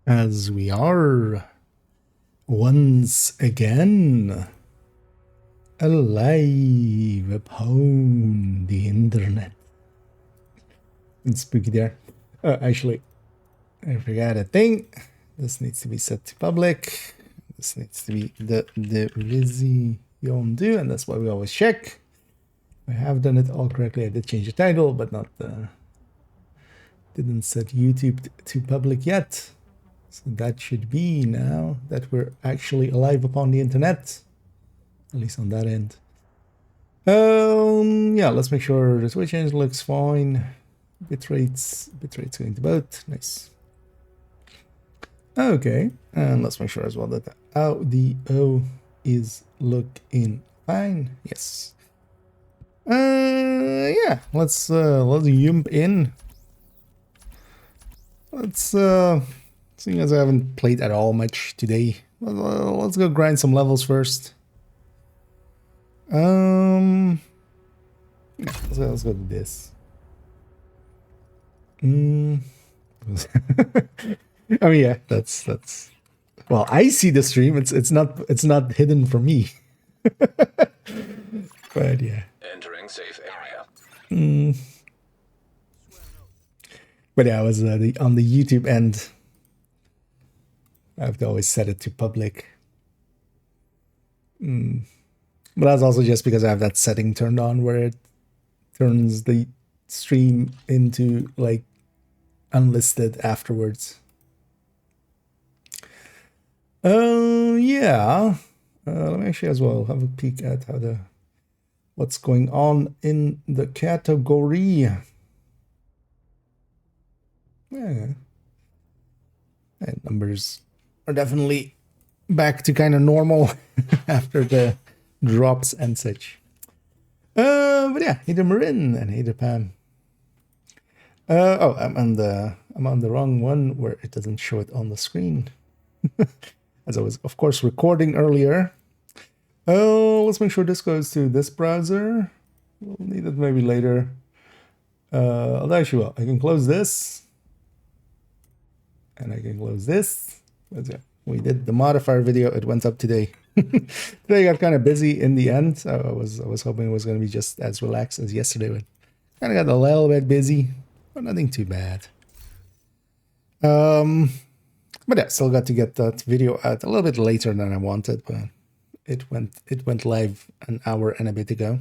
As we are once again alive upon the internet. It's spooky there. Actually, I forgot a thing. This needs to be set to public. This needs to be the Vizzy do, and that's why we always check. I have done it all correctly. I did change the title, but not didn't set YouTube to public yet. So that should be now that we're actually alive upon the internet, at least on that end. Yeah, let's make sure the switch engine looks fine. Bitrate's going to both. Nice. Okay, and let's make sure as well that the audio is looking fine. Yes. Yeah, let's jump in. Let's seeing as I haven't played at all much today, let's go grind some levels first. Yeah, let's go do this. I mean, yeah, that's. Well, I see the stream. It's not hidden from me. But yeah. Entering safe area. But yeah, I was on the YouTube end. I have to always set it to public. But that's also just because I have that setting turned on where it turns the stream into like unlisted afterwards. Yeah. Let me actually as well have a peek at what's going on in the category. Yeah. And numbers are definitely back to kind of normal after the drops and such. But yeah, hey there Marin and hey there Pam. I'm on the wrong one where it doesn't show it on the screen. As I was of course recording earlier. Let's make sure this goes to this browser. We'll need it maybe later. Actually, well, I can close this. And I can close this. We did the modifier video. It went up today. Today got kind of busy in the end. So I was hoping it was going to be just as relaxed as yesterday, but kind of got a little bit busy, but nothing too bad. But yeah, still got to get that video out a little bit later than I wanted, but it went live an hour and a bit ago.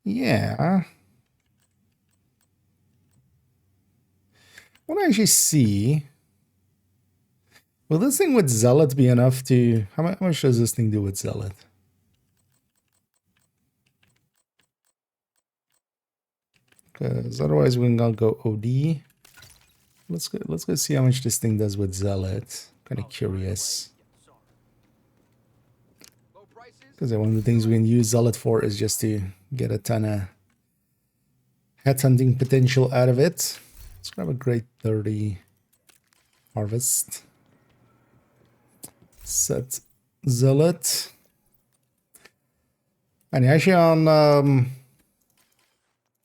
Yeah. I want to actually see, will this thing with Zealot be enough to, how much does this thing do with Zealot? Because otherwise we're gonna go OD. Let's go see how much this thing does with Zealot. Kind of curious. Because one of the things we can use Zealot for is just to get a ton of headhunting potential out of it. Let's grab a grade 30 harvest. Set Zealot. And actually on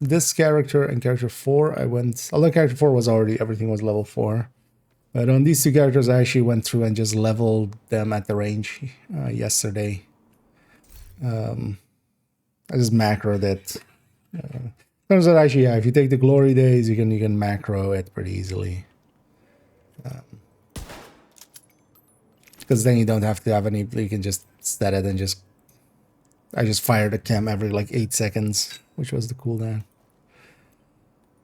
this character and character 4, although character 4 was already, everything was level 4. But on these two characters, I actually went through and just leveled them at the range yesterday. I just macroed it. Turns out actually, yeah, if you take the glory days, you can macro it pretty easily. Because then you don't have to have any, you can just set it and I just fired a chem every like 8 seconds, which was the cooldown.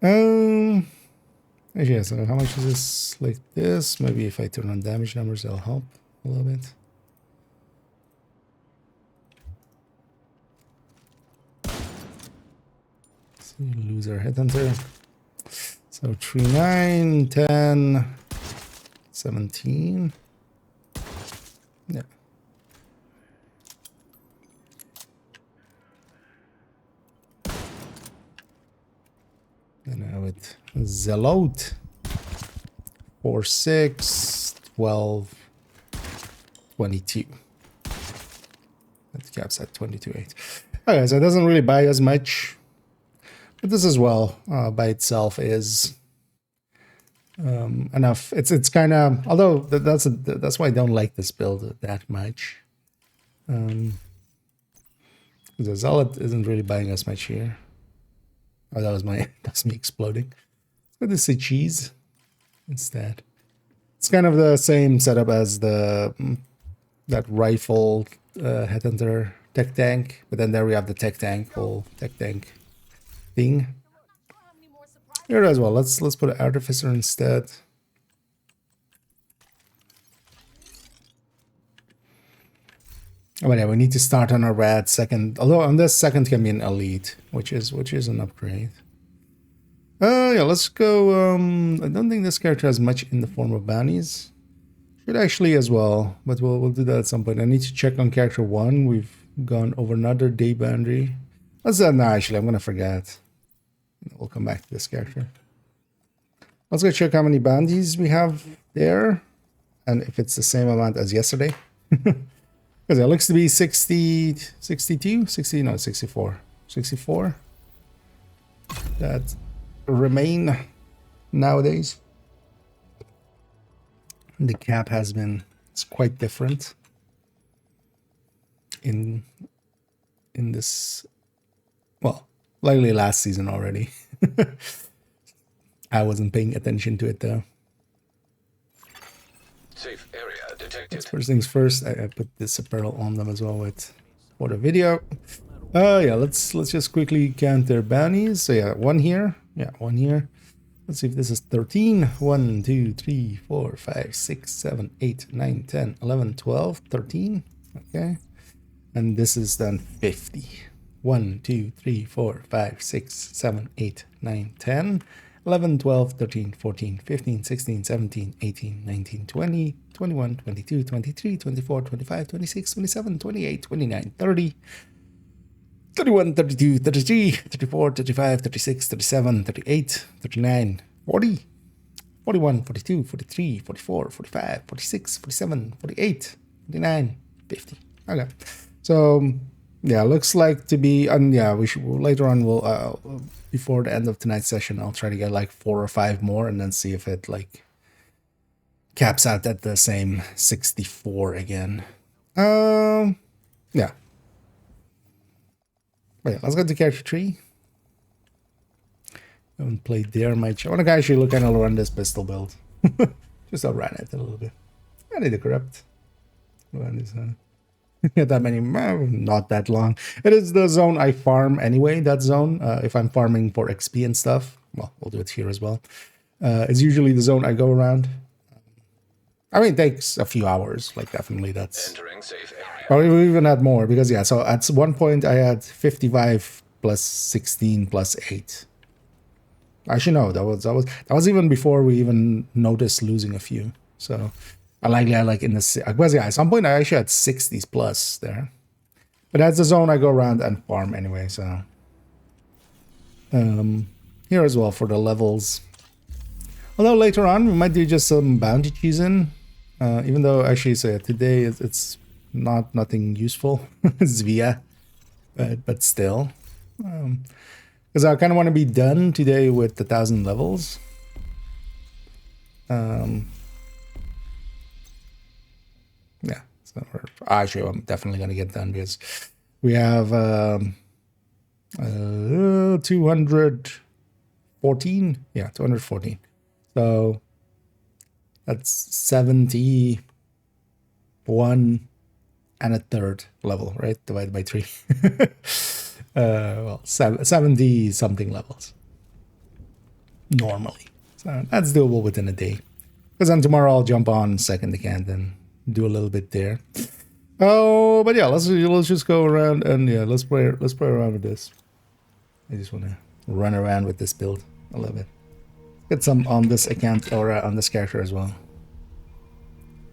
Actually, yeah, so how much is this like this? Maybe if I turn on damage numbers, that'll help a little bit. So you lose our headhunter. So 3, 9, 10, 17. Yeah. And now with Zealot. 4, 6, 12, 22. That caps at 22.8. Okay, so it doesn't really buy as much. But this as well, by itself, is enough. It's kind of, although that's why I don't like this build that much. The Zealot isn't really buying us much here. Oh, that was that's me exploding. Let's go to see cheese instead. It's kind of the same setup as that rifle headhunter tech tank, but then there we have the tech tank, whole tech tank thing. Here as well. Let's put an artificer instead. Oh, yeah, we need to start on a red second. Although on this second can be an elite, which is an upgrade. Yeah, let's go. I don't think this character has much in the form of bounties. Should actually as well, but we'll do that at some point. I need to check on character 1. We've gone over another day boundary. Let's no, actually, I'm gonna forget. We'll come back to this character. Let's go check how many bounties we have there, and if it's the same amount as yesterday. Because it looks to be 60, 62, 60, no, 64. 64 that remain nowadays. The cap has been, it's quite different in this, well, likely last season already. I wasn't paying attention to it though. Safe area detected. First things first, I put this apparel on them as well for the video. Yeah, let's just quickly count their bounties. So yeah, 1 here. Yeah, 1 here. Let's see if this is 13. 1, 2, 3, 4, 5, 6, 7, 8, 9, 10, 11, 12, 13. Okay. And this is then 50. 1, 2, 3, 4, 5, 6, 7, 8, 9, 10, 11, 12, 13, 14, 15, 16, 17, 18, 19, 20, 21, 22, 23, 24, 25, 26, 27, 28, 29, 30, 31, 32, 33, 34, 35, 36, 37, 38, 39, 40, 41, 42, 43, 44, 45, 46, 47, 48, 49, 50. Okay. So, yeah, looks like to be, and yeah, we should, later on, we'll, before the end of tonight's session, I'll try to get like 4 or 5 more and then see if it like caps out at the same 64 again. Yeah. Wait, let's go to character 3. I haven't played there much. I want to actually look and run this pistol build. Just I'll run it a little bit. I need to corrupt. Run this, not that many, not that long. It is the zone I farm anyway, that zone. If I'm farming for XP and stuff, well, we'll do it here as well. It's usually the zone I go around. I mean, it takes a few hours, like definitely that's... Entering safe area. Probably we even had more, because yeah, so at one point I had 55 plus 16 plus 8. Actually, no, that was even before we even noticed losing a few. So I like in the, because yeah, at some point I actually had 60s plus there. But that's the zone I go around and farm anyway, so. Here as well for the levels. Although later on we might do just some bounty cheesing. Even though actually, so yeah, today it's nothing useful. It's via, but still. Because I kind of want to be done today with the 1,000 levels. Yeah, so actually I'm definitely going to get done because we have 214. Yeah, 214. So that's 71 and a third level, right? Divided by 3. Well, 70 something levels normally. So that's doable within a day. Because then tomorrow I'll jump on second again and do a little bit there. Oh, but yeah, let's just go around and yeah, let's play around with this. I just want to run around with this build. I love it. Get some on this account or on this character as well.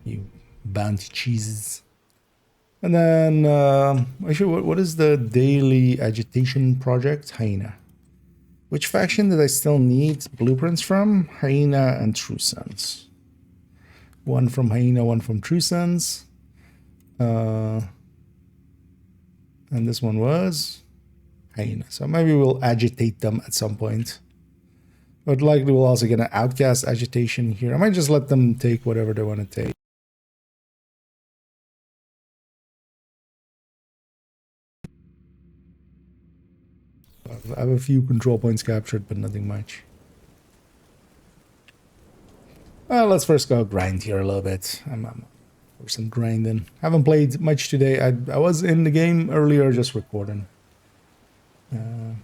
You bounty cheeses. And then, actually, what is the daily agitation project? Hyena. Which faction did I still need blueprints from? Hyena and True Sons. One from Hyena, one from True Sons. And this one was hyena. So maybe we'll agitate them at some point. But likely we'll also get an outcast agitation here. I might just let them take whatever they want to take. I have a few control points captured, but nothing much. Well, let's first go grind here a little bit. I'm for some grinding. Haven't played much today. I was in the game earlier, just recording. I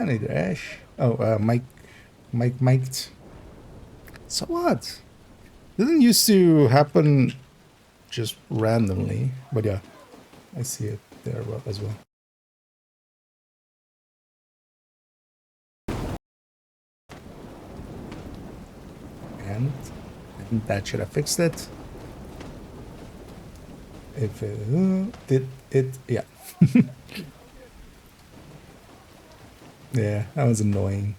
need Ash. Oh, Mike. So what? Didn't used to happen just randomly, but yeah, I see it there as well. And that should have fixed it. If it did it, yeah. Yeah, that was annoying.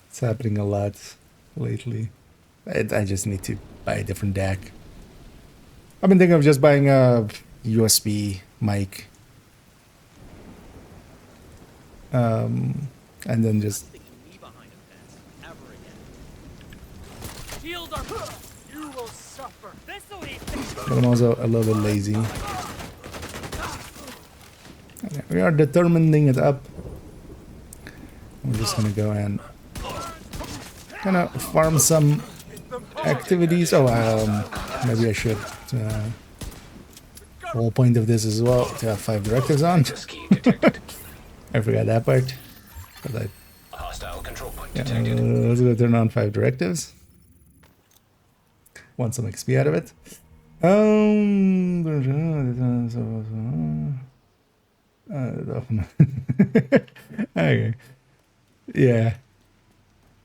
It's happening a lot lately. I just need to buy a different deck. I've been thinking of just buying a USB mic. And then just... But I'm also a little bit lazy. Okay, we are determining it up. I'm just gonna go and kind of farm some activities. Oh, maybe I should. The whole point of this as well to have 5 directives on. I forgot that part. But Hostile control point yeah, detected. let's go turn on 5 directives. Want some XP out of it. Okay. Yeah.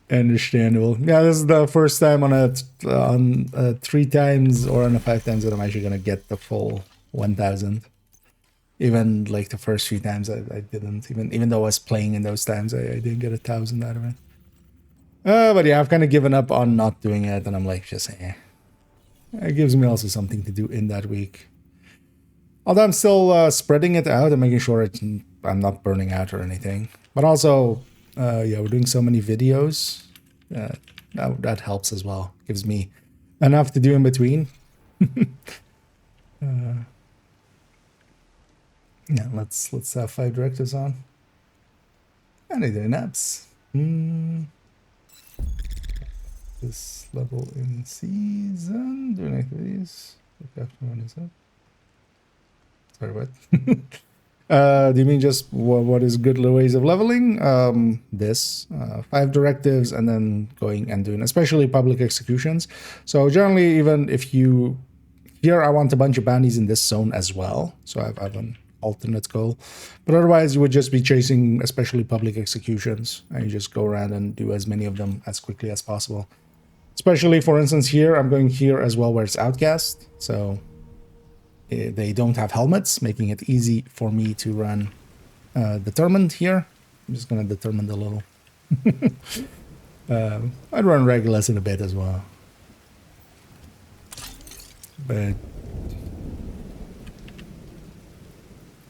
Understandable. Yeah, this is the first time on a 3 times or on a 5 times that I'm actually gonna get the full 1000. Even like the first 3 times I didn't. Even though I was playing in those times, I didn't get 1000 out of it. But yeah, I've kind of given up on not doing it, and I'm like, just it gives me also something to do in that week. Although I'm still spreading it out and making sure I'm not burning out or anything. But also, yeah, we're doing so many videos. That helps as well. Gives me enough to do in between. Yeah, let's have 5 directives on. And I do naps. This level in season. Doing activities. Look after one is up. Sorry, what? Do you mean just what is good ways of leveling? This 5 directives and then going and doing especially public executions. So generally, even if you here, I want a bunch of bounties in this zone as well. So I have an alternate goal, but otherwise you would just be chasing especially public executions, and you just go around and do as many of them as quickly as possible. Especially, for instance, here I'm going here as well where it's outcast. So they don't have helmets, making it easy for me to run determined here. I'm just gonna determine a little. I'd run Regulus in a bit as well. But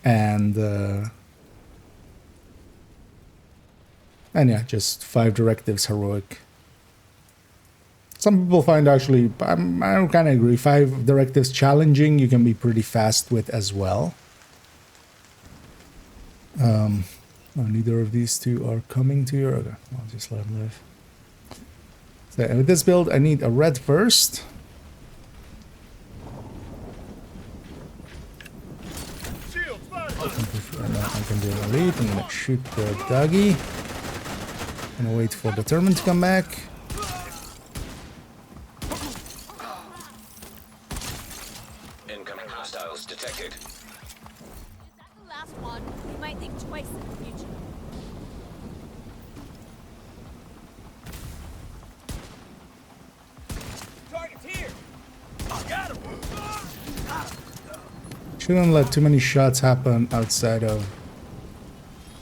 and yeah, just 5 directives heroic. Some people find actually, I kind of agree, 5 directives challenging you can be pretty fast with as well. Neither of these 2 are coming to your... Okay, I'll just let them live. So with this build, I need a red first. I can do an elite. I'm gonna shoot the doggy. I'm gonna wait for determined to come back. Incoming hostiles detected. Is that the last one? We might think twice in the future. Target's here. I got him. Shouldn't let too many shots happen outside of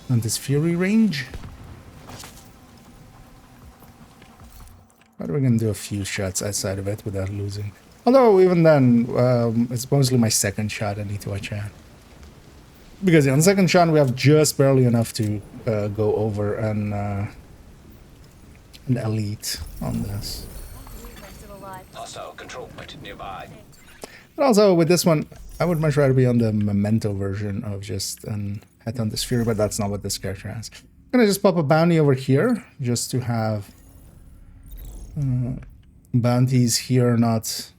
this Fury range. But we're gonna do a few shots outside of it without losing. Although even then, it's mostly my second shot I need to watch out. Because on second shot we have just barely enough to go over an elite on this. Hostile control point nearby. But also with this one, I would much rather be on the Memento version of just an head on the sphere, but that's not what this character has. I'm gonna just pop a bounty over here just to have bounties here, not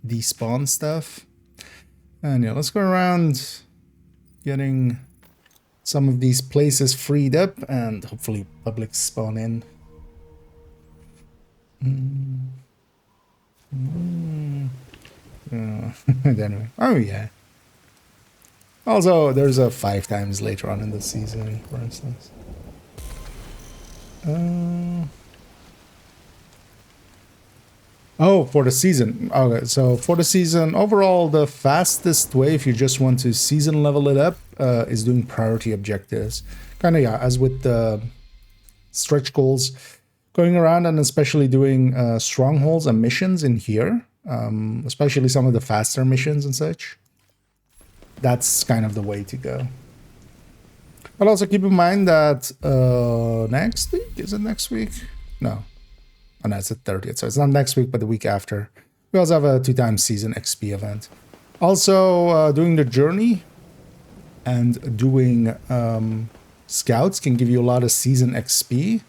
despawn stuff. And yeah, let's go around getting some of these places freed up and hopefully public spawn in. Anyway, oh yeah. Also, there's a 5 times later on in the season, for instance. Oh, for the season. Okay, so for the season, overall, the fastest way, if you just want to season level it up, is doing priority objectives. Kind of, yeah, as with the stretch goals, going around and especially doing strongholds and missions in here, especially some of the faster missions and such. That's kind of the way to go. But also keep in mind that next week, is it next week? No. Oh, no, it's the 30th, so it's not next week, but the week after. We also have a 2-time season XP event. Also, doing the journey and doing scouts can give you a lot of season XP.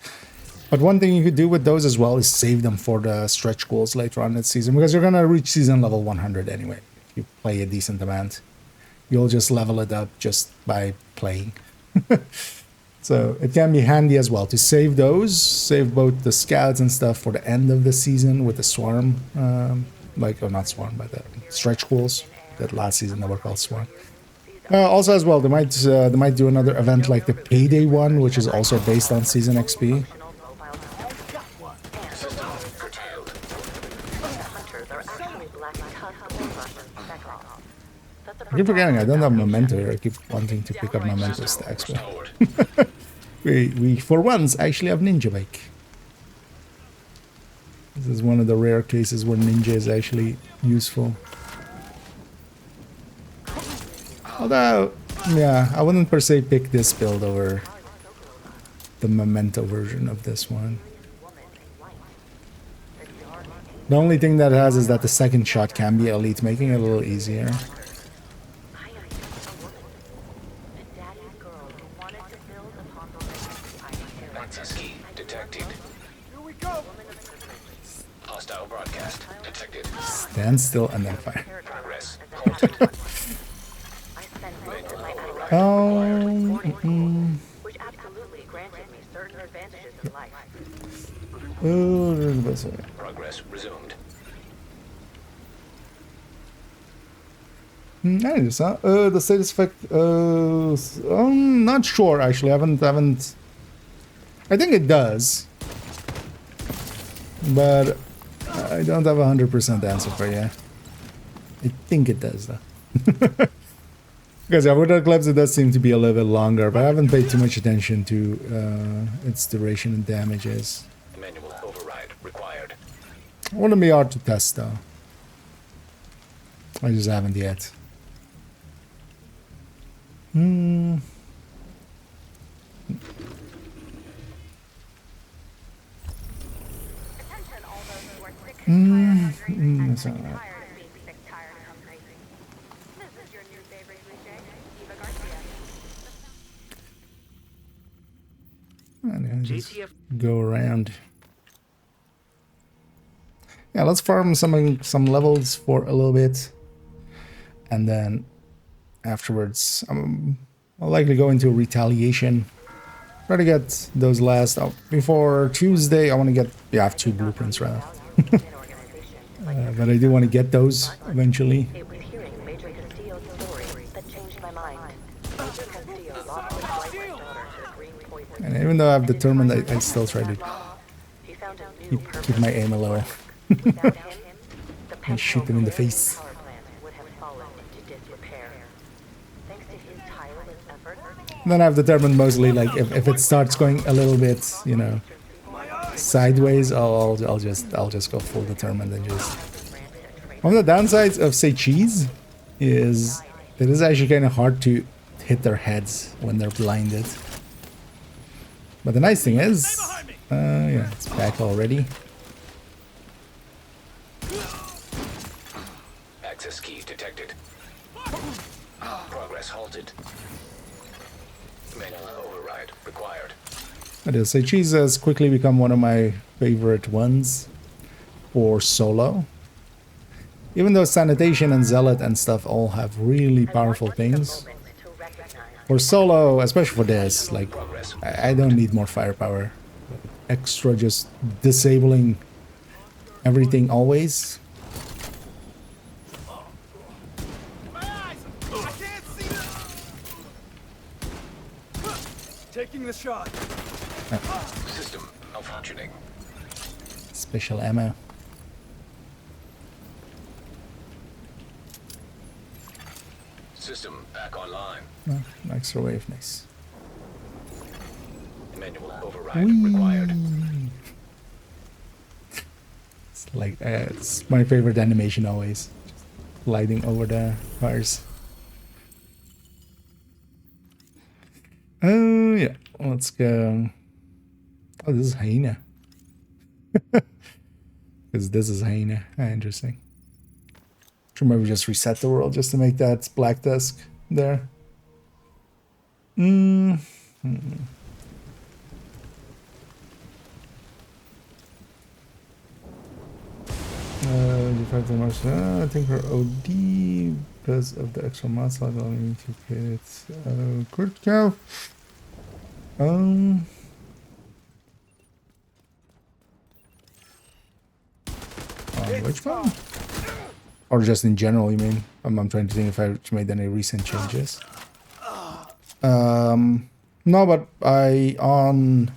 But one thing you could do with those as well is save them for the stretch goals later on in the season, because you're going to reach season level 100 anyway. If you play a decent amount, you'll just level it up just by playing. So it can be handy as well to save those, save both the scouts and stuff for the end of the season with the swarm, or not swarm, but the stretch goals. That last season they were called swarm. Also as well, they might do another event like the payday one, which is also based on season XP. I keep forgetting I don't have Memento here. I keep wanting to pick up Memento stacks, but we for once actually have Ninja Bike. This is one of the rare cases where Ninja is actually useful. Although, yeah, I wouldn't per se pick this build over the Memento version of this one. The only thing that it has is that the second shot can be elite, making it a little easier. Access key detected. Here we go. Hostile broadcast detected. Stand still and then fire. Progress halted. Which absolutely granted me certain advantages in life. Progress resumed. The status effect. I'm not sure actually. I haven't. I think it does, but I don't have 100% answer for you. I think it does though. Because yeah, with the clips it does seem to be a little bit longer, but I haven't paid too much attention to its duration and damages. Manual override required. It wouldn't be hard to test though. I just haven't yet. Attention, all those who are sick, tired, hungry, and that's sick, all right. tired of being sick, tired, and hungry. This is your new favorite cliche, Eva Garcia. And just go around. Yeah, let's farm some levels for a little bit, and then afterwards I'll likely go into retaliation. Try to get those last before Tuesday. I want to get, yeah, I have 2 blueprints left. But I do want to get those eventually. It was hearing Major Castillo's story that changed my mind. Major Castillo lost his wife and daughter to the green poison. And even though I've determined, I still try to He found a new purpose. keep my aim a little. Without him, the And shoot them in the face. power plant would have fallen into disrepair. Thanks to his tireless efforts, Then I've determined mostly like if it starts going a little bit, you know, sideways, I'll just go full determined and just One of the downsides of say cheese is it is actually kind of hard to hit their heads when they're blinded. But the nice thing is, yeah, it's back already. Access key detected. Progress halted. Manual override required. I do say cheese has quickly become one of my favorite ones for solo. Even though sanitation and zealot and stuff all have really powerful things. For solo, especially for this, like, I don't need more firepower. Extra just disabling everything always. My eyes! I can't see them! Taking the shot. System malfunctioning. Special ammo. System back online. Oh, extra wave, nice. Manual override required. It's like, it's my favorite animation always. Gliding over the cars. Oh, yeah. Let's go. Oh, this is hyena. Because this is hyena. Ah, interesting. Should maybe just reset the world just to make that black disk there. I think her OD because of the extra muscle allowing me to hit crit cow. Which one? Or just in general, you mean? I'm trying to think if I made any recent changes. No, but on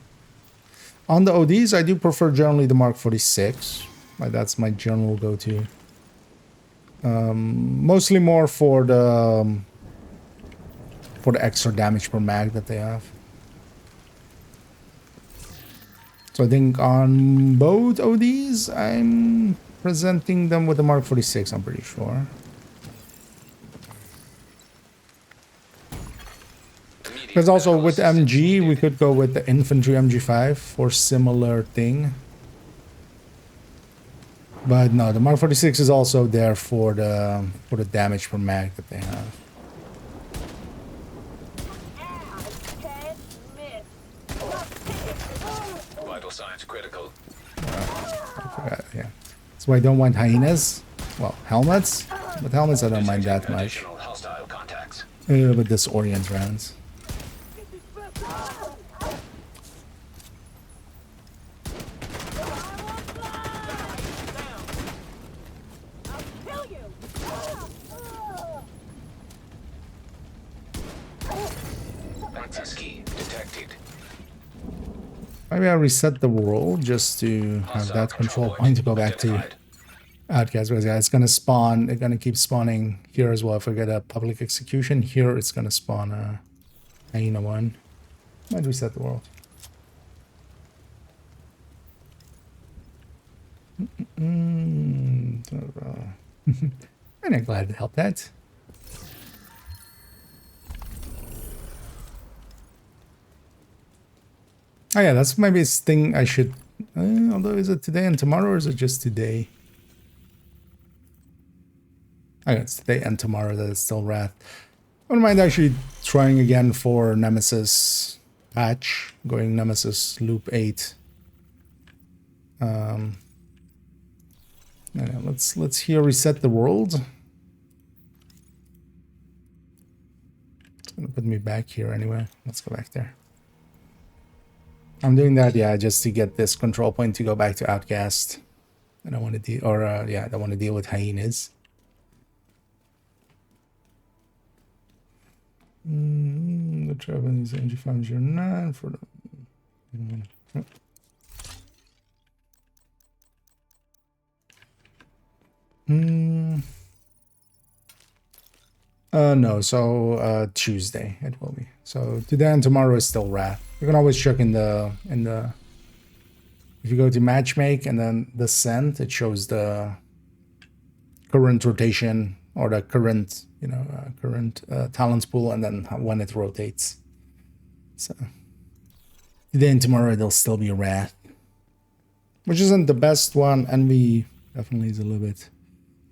the ODs, I do prefer generally the Mark 46. Like that's my general go-to. Mostly more for the extra damage per mag that they have. So I think on both ODs, I'm presenting them with the Mark 46, I'm pretty sure. Because also with MG, we could go with the infantry MG5 for similar thing. But no, the Mark 46 is also there for the damage per mag that they have. Vital signs critical. I forgot, yeah. So I don't want hyenas. Well, helmets. But helmets I don't mind that much. Additional hostile contacts. But this orient rounds. Access key detected. Maybe I'll reset the world just to have that control point to go back to Outcast. Because yeah, it's gonna spawn. It's gonna keep spawning here as well. If I get a public execution here, it's gonna spawn a hyena one. Might reset the world. And I'm glad to help that. Oh yeah, that's maybe a thing I should... although is it today and tomorrow or is it just today? Oh yeah, it's today and tomorrow that it's still Wrath. I wouldn't mind actually trying again for Nemesis patch. Going Nemesis loop 8. Yeah, let's here reset the world. It's gonna put me back here anyway. Let's go back there. I'm doing that, yeah, just to get this control point to go back to Outcast. I don't want to deal, or yeah, I don't want to deal with hyenas. The travel is NG509 for the. No, so Tuesday it will be. So today and tomorrow is still Wrath. You can always check in the if you go to matchmake and then the scent, it shows the current rotation or the current, current talents pool, and then when it rotates. So today and tomorrow it'll still be Wrath, which isn't the best one. Envy definitely is a little bit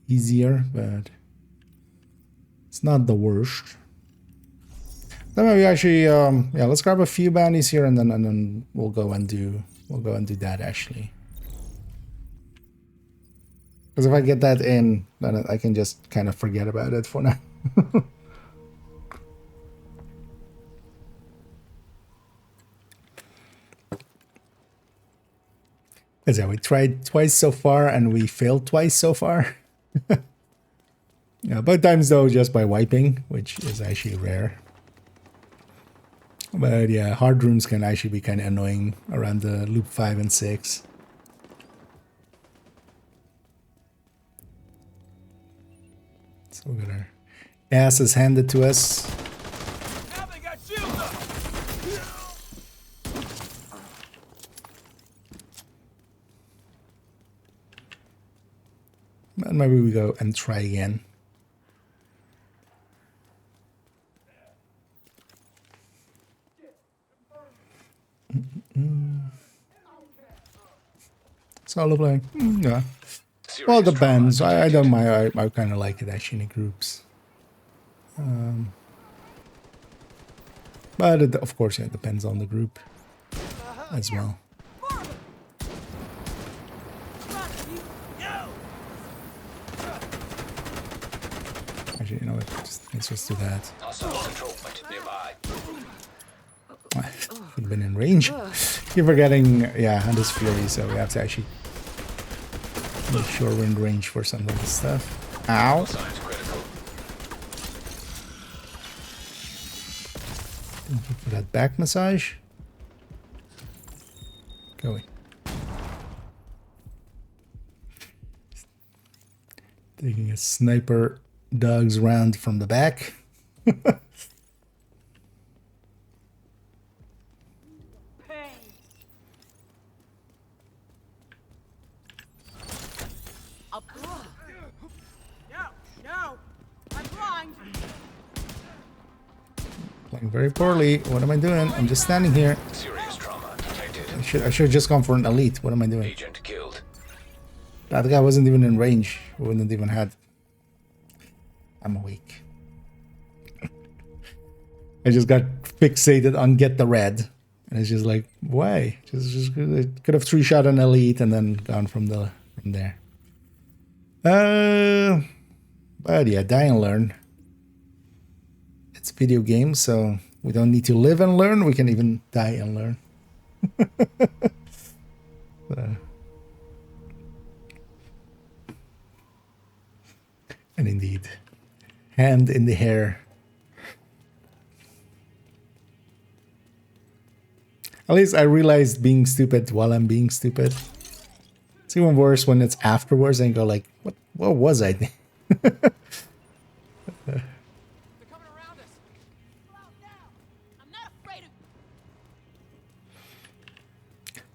easier, but it's not the worst. Then maybe actually, yeah, let's grab a few bounties here, and then we'll go and do that actually. Because if I get that in, then I can just kind of forget about it for now. Because yeah, we tried twice so far and we failed twice so far. Yeah, both times though just by wiping, which is actually rare. But yeah, hard rooms can actually be kind of annoying around the loop 5 and 6. So we got our asses handed to us. Now they got shields up. And maybe we go and try again. Solo playing? Yeah. Well, it depends. I don't mind. I kind of like it actually in groups. But it, of course, yeah, it depends on the group as well. Actually, you know what? Let's just do that. Hostile control point nearby. Should have been in range. Keep forgetting, yeah, and this Fury, so we have to actually make sure we're in range for some of this stuff. Ow! Signs critical. Thank you for that back massage. Going. Taking a sniper dog's round from the back. No, I'm blind. Playing very poorly. What am I doing? I'm just standing here. Serious trauma detected. I should have just gone for an elite. What am I doing? Agent killed. That guy wasn't even in range. We wouldn't even had. I'm awake. I just got fixated on get the red, and it's just like, why? Just could have 3-shot an elite and then gone from there. But yeah, die and learn. It's a video game, so we don't need to live and learn. We can even die and learn. So. And indeed, hand in the hair. At least I realized being stupid while I'm being stupid. It's even worse when it's afterwards and you go like, what was I thinking? They're coming around us. Go out now. I'm not afraid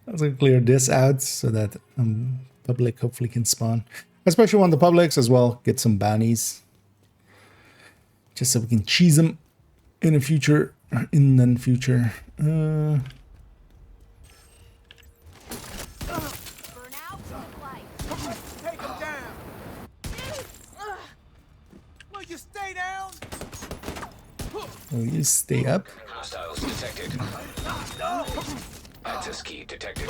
of Let's clear this out so that public hopefully can spawn. Especially on the publics as well. Get some bounties. Just so we can cheese them in the future. In the future. burn out and light. Take them down. Will you stay down? Will you stay up? Hostiles detected. Access key detected.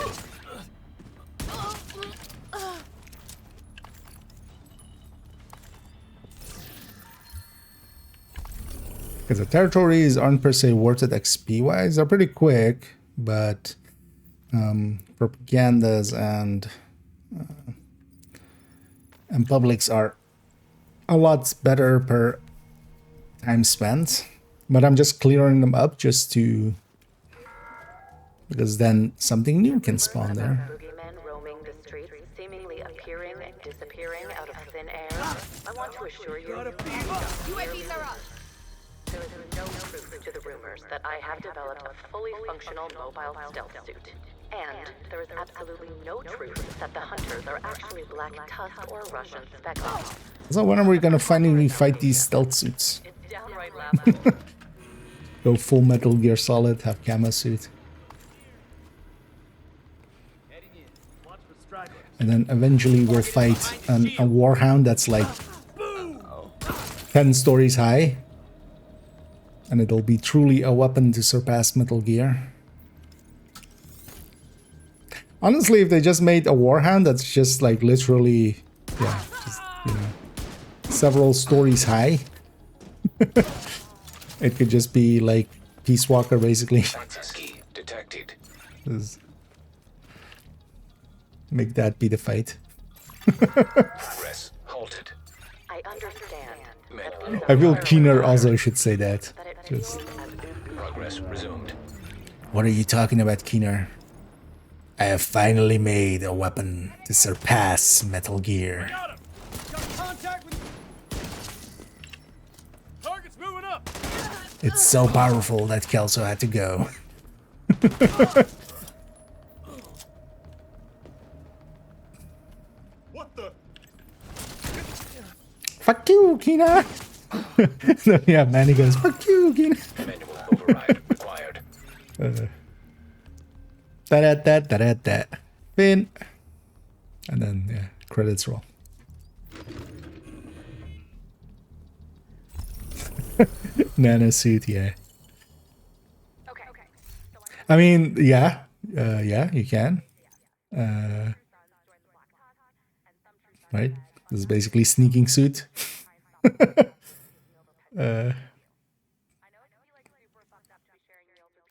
Because the territories aren't per se worth it XP wise. They're pretty quick, but propagandas and publics are a lot better per time spent. But I'm just clearing them up just to, because then something new can spawn there. Boogeymen roaming the streets, seemingly appearing and disappearing out of thin air. I want to assure you, UAVs are up. there is no truth to the rumors that I have developed a fully functional mobile stealth suit. And there is absolutely no truth that the hunters are actually Black Tusk or Russian spec ops. So when are we gonna finally fight these stealth suits? It's downright laughable. Go full Metal Gear Solid, have camo suit. And then eventually we'll fight a Warhound that's like 10 stories high. And it'll be truly a weapon to surpass Metal Gear. Honestly, if they just made a Warhound that's just like literally, yeah, just, you know, several stories high. It could just be like Peace Walker, basically. Access key detected. Just make that be the fight. Progress halted. I understand. Manual. I feel Keener also should say that. Just, Progress resumed. what are you talking about, Keener? I have finally made a weapon to surpass Metal Gear. Got him! Got contact with... Target's moving up! It's so powerful that Kelso had to go. What the... Fuck you, Keener! So, yeah, Manny goes, fuck you, Keener! Manual override required. Da-da-da-da-da-da. Fin. And then, yeah, credits roll. Nano suit, yeah. Okay. I mean, yeah. Yeah, you can. Right? This is basically sneaking suit.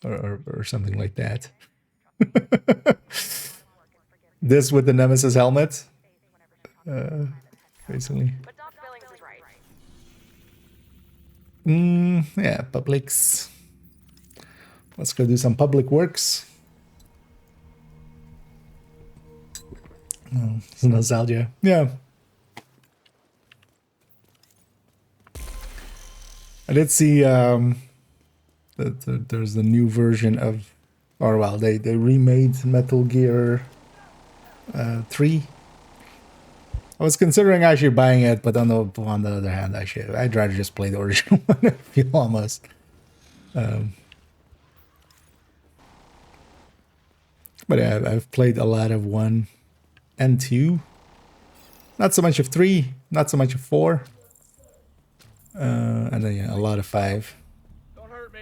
Or something like that. This with the Nemesis helmet. Basically. But Doc Billings is right. Yeah, Publix. Let's go do some public works. Oh, it's nostalgia. Yeah. I did see that there's the new version of, or well, they remade Metal Gear 3. I was considering actually buying it, but on the other hand, actually, I'd rather just play the original one. I feel almost. But yeah, I've played a lot of 1 and 2. Not so much of 3, not so much of 4. And then yeah, a lot of 5. Don't hurt me.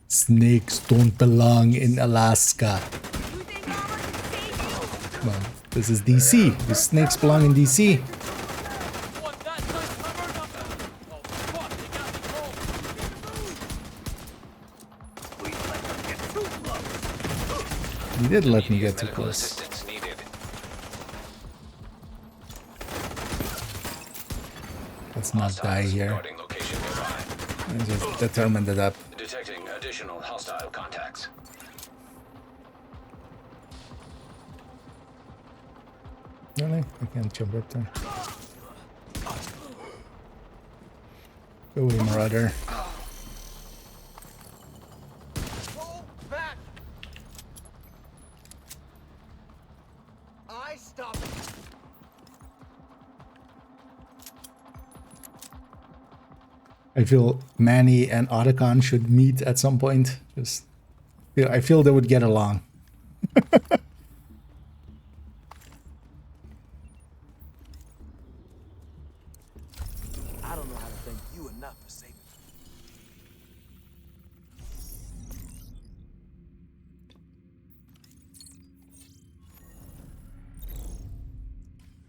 Snakes don't belong in Alaska. You think Mama can save you? Well, this is DC. The snakes belong in DC. Want that nice cover? Oh, fuck, they got me rolled. You did let me get too Medical close. assistance needed. Let's not die here. Guarding location nearby. And just determine it up. Detecting additional hostile contacts. Really? I can't jump up there. Go away, Marauder. Roll back! I stop it. I feel Manny and Otacon should meet at some point. Just, yeah, I feel they would get along. I don't know how to thank you enough for saving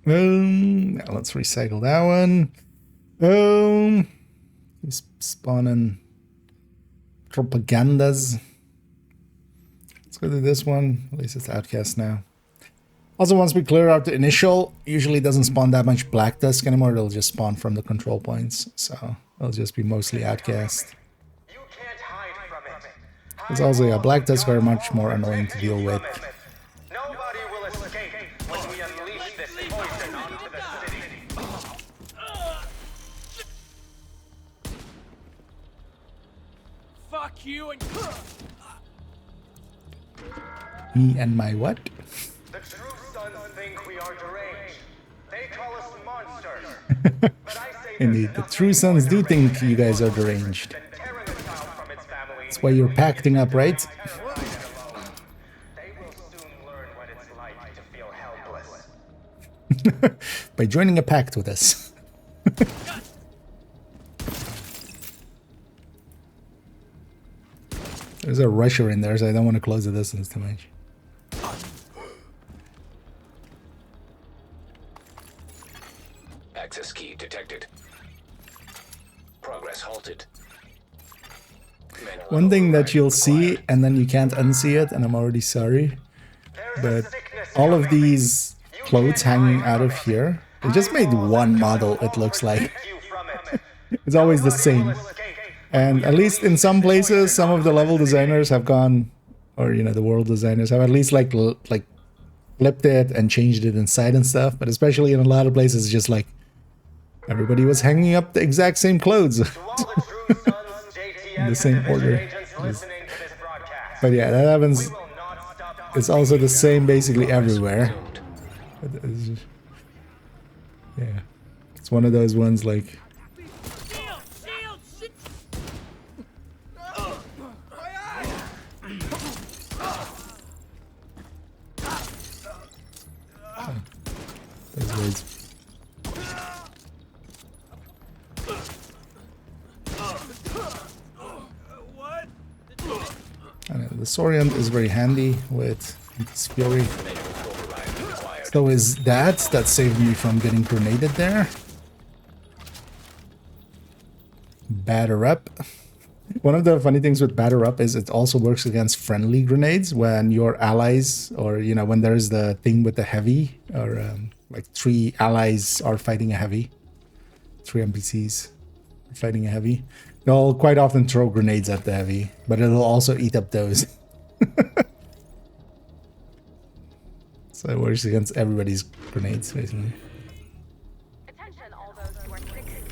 Now let's recycle that one. He's spawning propagandas. Let's go do this one. At least it's outcast now. Also, once we clear out the initial, usually it doesn't spawn that much black dusk anymore. It'll just spawn from the control points. So it'll just be mostly outcast. You can't hide from it. It's also, yeah, black dusk are much more annoying to deal with. Nobody will escape when we unleash this poison onto the city. Fuck you and... Me and my what? The true sons think we are deranged. They call us monsters. But I say Indeed, the true sons do think you guys are deranged. than tearing a child from its family. That's why you're pacting up, right? Terrified and alone. They will soon learn what it's like to feel helpless. By joining a pact with us. There's a rusher in there, so I don't want to close the distance too much. Access key detected. Progress halted. Manual One thing that override you'll see, required. and then you can't unsee it, and I'm already sorry, but all of these clothes hanging out of here, they just made one model, it looks like. You from it. It's always the same. And at least in some places, some of the level designers have gone, or you know, the world designers have at least like flipped it and changed it inside and stuff. But especially in a lot of places, it's just like everybody was hanging up the exact same clothes. To all the true sons, JTF, In the same and division order. agents listening to this broadcast. But yeah, that happens. We will not stop It's also the same basically everywhere. Resumed. But it's just- yeah, it's one of those ones like. Shield! Shield! Shit! Those words. What? The Saurian is very handy with this Fury. Manual override required. So is that saved me from getting grenaded there. Batter up. One of the funny things with batter up is it also works against friendly grenades when your allies, or you know, when there's the thing with the heavy, or like 3 allies are fighting a heavy, 3 NPCs are fighting a heavy. They'll quite often throw grenades at the heavy, but it'll also eat up those. So it works against everybody's grenades, basically. Attention, all those who are sick and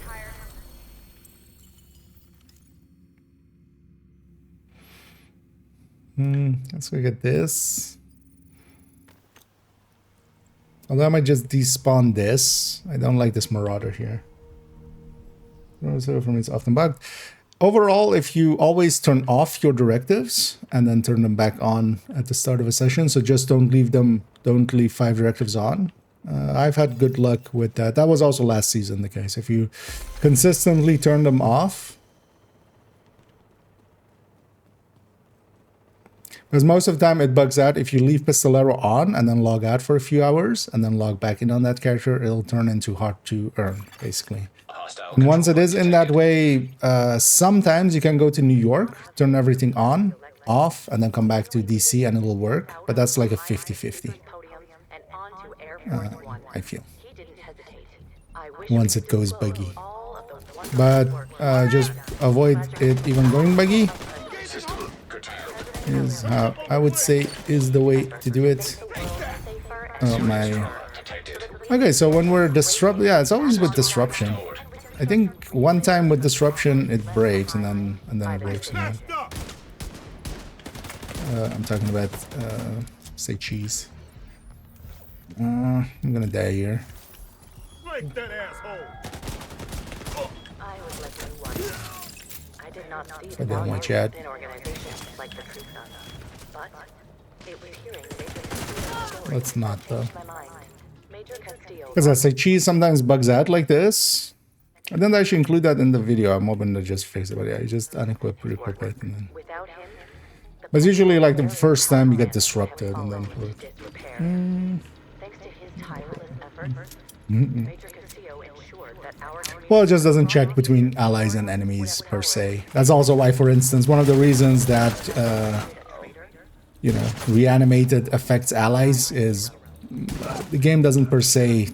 tired. Let's look at this. Although I might just despawn this. I don't like this Marauder here. So from it's often bugged. Overall, if you always turn off your directives and then turn them back on at the start of a session, so just don't leave 5 directives on. I've had good luck with that. That was also last season the case. If you consistently turn them off, because most of the time it bugs out if you leave Pistolero on and then log out for a few hours and then log back in on that character, it'll turn into hard to earn, basically. Hostile And once it control is in that detected. way, sometimes you can go to New York, turn everything on, off, and then come back to DC and it'll work. But that's like a 50-50, Podium and onto Air Force One. I feel, He didn't hesitate. I wish once we it goes could close buggy. all of those wonderful But work. just avoid it even going buggy System curtailed. is how I would say is the way to do it. Safer Oh, my... Detected. Okay, so when we're disrupted, yeah, it's always with disruption. I think one time with disruption it breaks and then it works again. I'm talking about say cheese. I'm gonna die here. Break that asshole! I was like you once. I did not see the I don't value want Chad. within organizations like the True Sons, but it was hearing Major Castillo's story Let's not that though. changed my mind. Major Castillo Because I say cheese sometimes bugs out like this. I didn't actually include that in the video. I'm hoping to just fix it, but yeah, you just unequip, re-equip it, and then. without him, the But it's usually like the first time you get disrupted, and then. disrepair. Thanks to his tireless efforts, Major Castillo ensured that our Well, it just doesn't check between allies and enemies per se. That's also why, for instance, one of the reasons that you know, reanimated affects allies is the game doesn't per se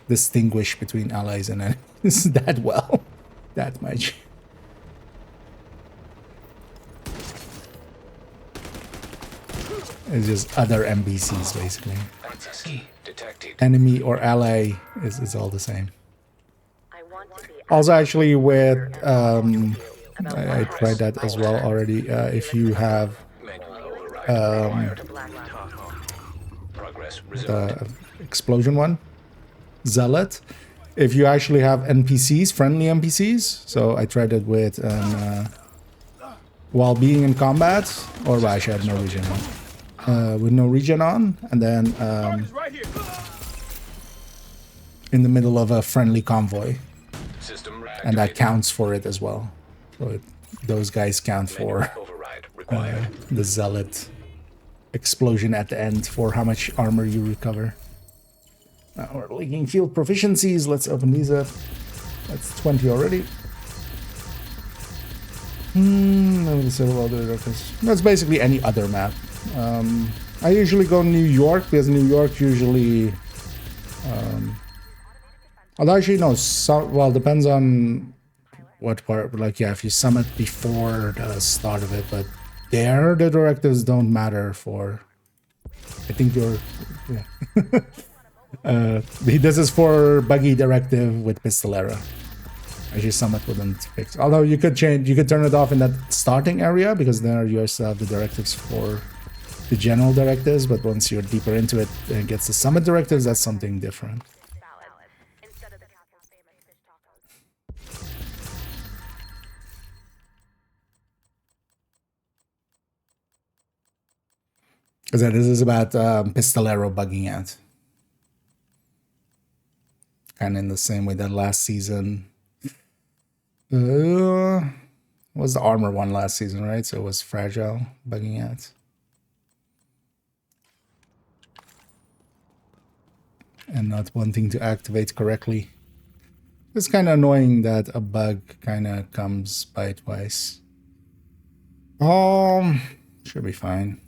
distinguish between allies and enemies that well, that much. It's just other NPCs basically. Access key detected. Enemy or ally is all the same. I want to be Also, actually, with I tried that as well already. If you have Manual override Required. Black top. Progress resumed. Explosion one. Zealot. If you actually have NPCs, friendly NPCs. So I tried it with while being in combat, or well, actually I had no regen on. With no regen on, and then Target's right here. in the middle of a friendly convoy, System and that reactivated. counts for it as well. So those guys count for Override required. the zealot explosion at the end for how much armor you recover. Now we're leaking field proficiencies. Let's open these up. That's 20 already. Let me see what other directors. That's basically any other map. I usually go New York because New York usually. Although actually no, well depends on what part. Like yeah, if you summit before the start of it, but there the directives don't matter for. I think you're. Yeah. This is for buggy directive with Pistolera. Actually, Summit wouldn't fix. Although you could change, you could turn it off in that starting area because there you also have the directives for the general directives. But once you're deeper into it and it gets the Summit directives, that's something different. Instead of the captain's famous fish tacos. Because this is about Pistolero bugging out. Kind of in the same way that last season. Was the armor one last season, right? So it was fragile, bugging out. And not wanting to activate correctly. It's kind of annoying that a bug kind of comes by twice. Should be fine.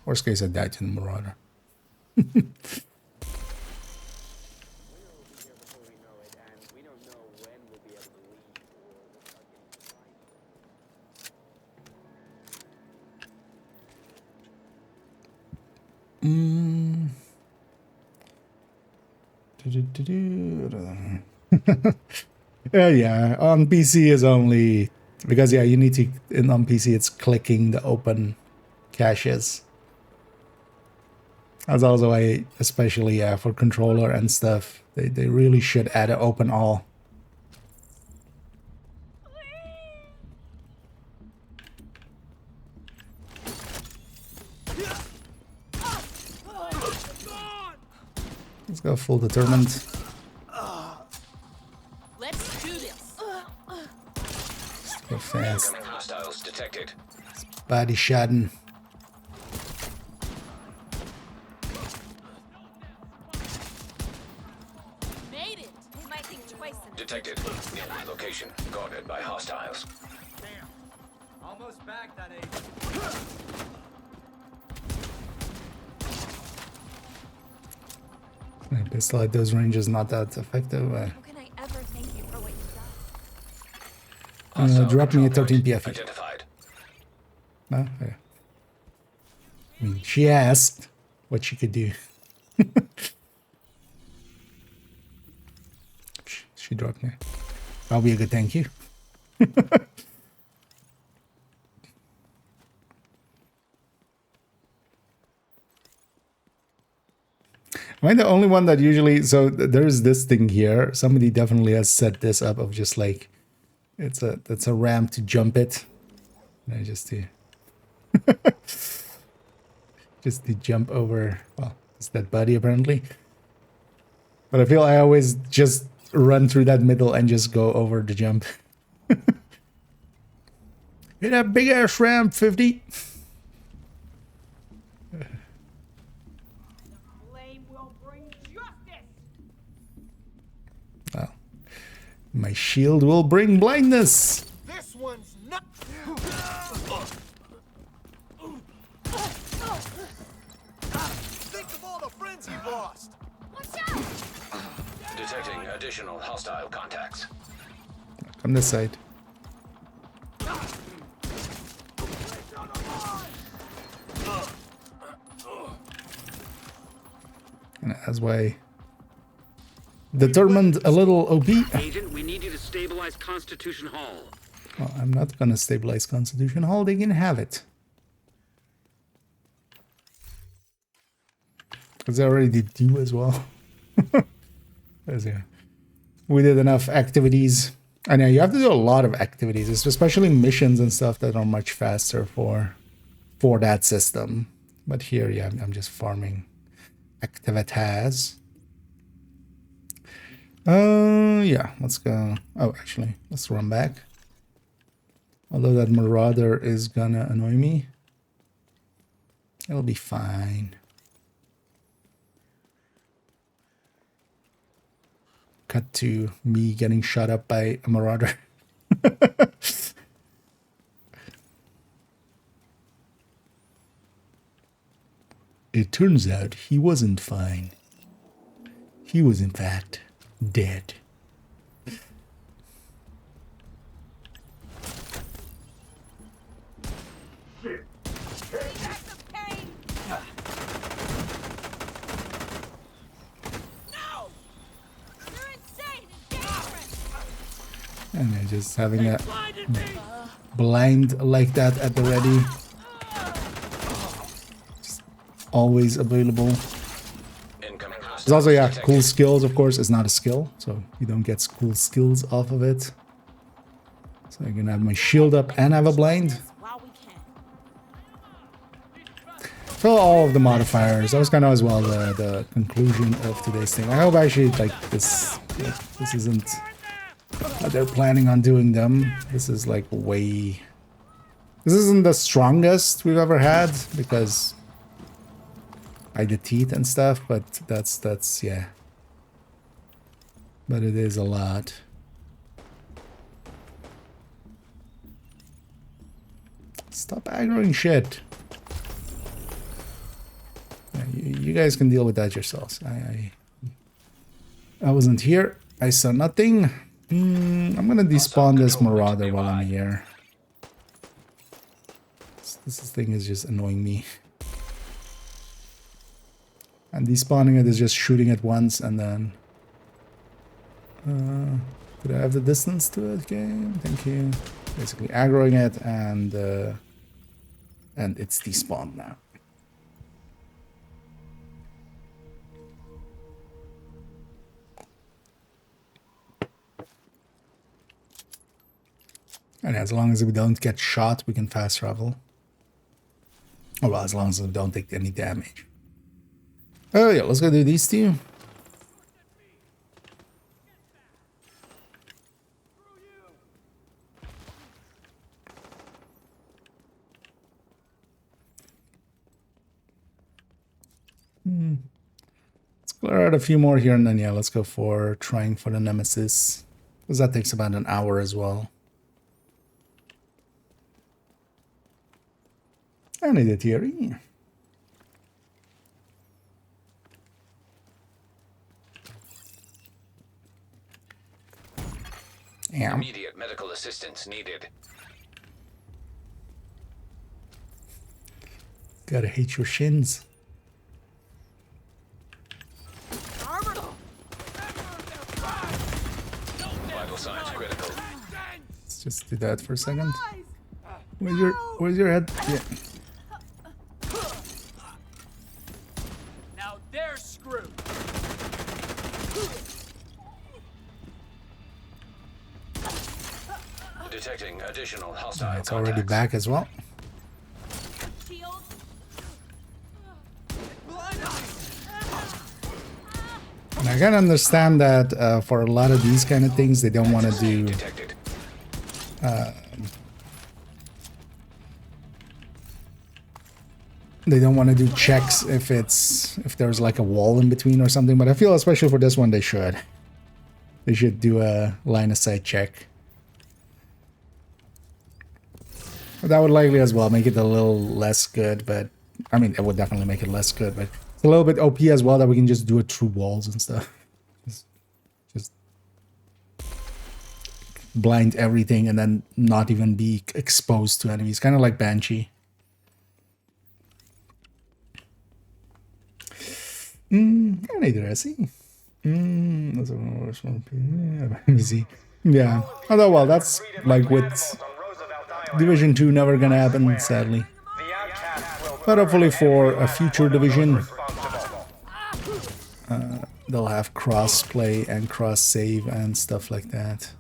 Worst case, I died to the Marauder. Yeah, on PC is only because yeah, you need to on PC it's clicking the open caches. That's also why, especially for controller and stuff, they really should add an open all. Let's go full determined. Let's do this. Let's go fast. Incoming hostiles detected. Body shotting. Made it. They might think twice in it. Detected. Nearby location. Guarded by hostiles. Almost back that age. Pistol at those ranges not that effective. How can I ever thank you for what you've done? Hostile Drop me a control 13 point PFE. Identified. No? Yeah. I mean, she asked what she could do. She dropped me. That'll be a good thank you. Am I the only one that usually... So there's this thing here. Somebody definitely has set this up of just like... That's a ramp to jump it. And I just do... just to jump over... Well, it's that buddy apparently. But I feel I always just run through that middle and just go over the jump. Hit that big ass ramp, 50. Flame will bring justice. Well, my shield will bring blindness. This one's not. Think of all the friends you've lost. Watch out! Detecting additional hostile contacts. Come this side. And that's why determined a little OP. Agent, we need you to stabilize Constitution Hall. Well, I'm not gonna stabilize Constitution Hall. They can have it. Because they already did do as well. Yeah. We did enough activities. And yeah, you have to do a lot of activities, especially missions and stuff that are much faster for that system. But here, yeah, I'm just farming activities. Yeah, let's go. Oh, actually, let's run back. Although that Marauder is gonna annoy me. It'll be fine. Cut to me getting shot up by a Marauder. It turns out he wasn't fine. He was, in fact, dead. That's a pain. No! You're insane and dangerous. And then just having a Blinded me! blind like that at the ready. Just always available. Incoming There's hostiles also, yeah, detected. cool skills, of course. It's not a skill, so you don't get cool skills off of it. So I can have my shield up and have a blind. While we can. Fill all of the modifiers. That was kind of as well the conclusion of today's thing. I hope actually like this isn't that they're planning on doing them. This is like way. This isn't the strongest we've ever had because I did teeth and stuff, but that's yeah. But it is a lot. Stop aggroing shit. Yeah, you guys can deal with that yourselves. I wasn't here. I saw nothing. I'm gonna despawn this Marauder while I'm here. This thing is just annoying me. And despawning it is just shooting it once and then... did I have the distance to it? Okay, thank you. Basically aggroing it and it's despawned now. And as long as we don't get shot, we can fast travel. Oh, well, as long as we don't take any damage. Oh yeah, let's go do these two. Let's clear out a few more here and then yeah, let's go for trying for the Nemesis. Because that takes about an hour as well. I need a theory. Yeah. Immediate medical assistance needed. Gotta hate your shins. Vital signs critical. Let's just do that for a second. Where's your head? Yeah. Now they're screwed. Detecting additional hostile It's already contacts. back as well. Shield. And I can understand that for a lot of these kind of things, they don't want to do. Detected. They don't want to do checks if there's like a wall in between or something. But I feel especially for this one, they should. They should do a line of sight check. That would likely as well make it a little less good, but I mean, it would definitely make it less good, but it's a little bit OP as well that we can just do it through walls and stuff. Just blind everything and then not even be exposed to enemies. Kind of like Banshee. I need to see. That's a worse one. Let me see. Yeah. Although, well, that's like with Division 2 never gonna happen, sadly. The outcasts will But hopefully for a future division, responsible. they'll have cross-play and cross-save and stuff like that.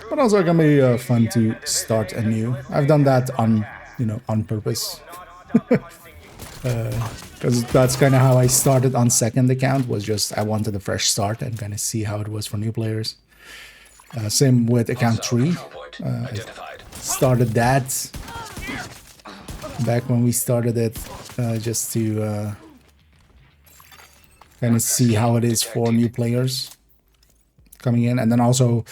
But also gonna be fun to start anew. I've done that on, you know, on purpose. Because that's kind of how I started on second account, was just I wanted a fresh start and kind of see how it was for new players. Same with account 3. Control point identified. Started that back when we started it, just to kind of see how it is for new players coming in. And then also,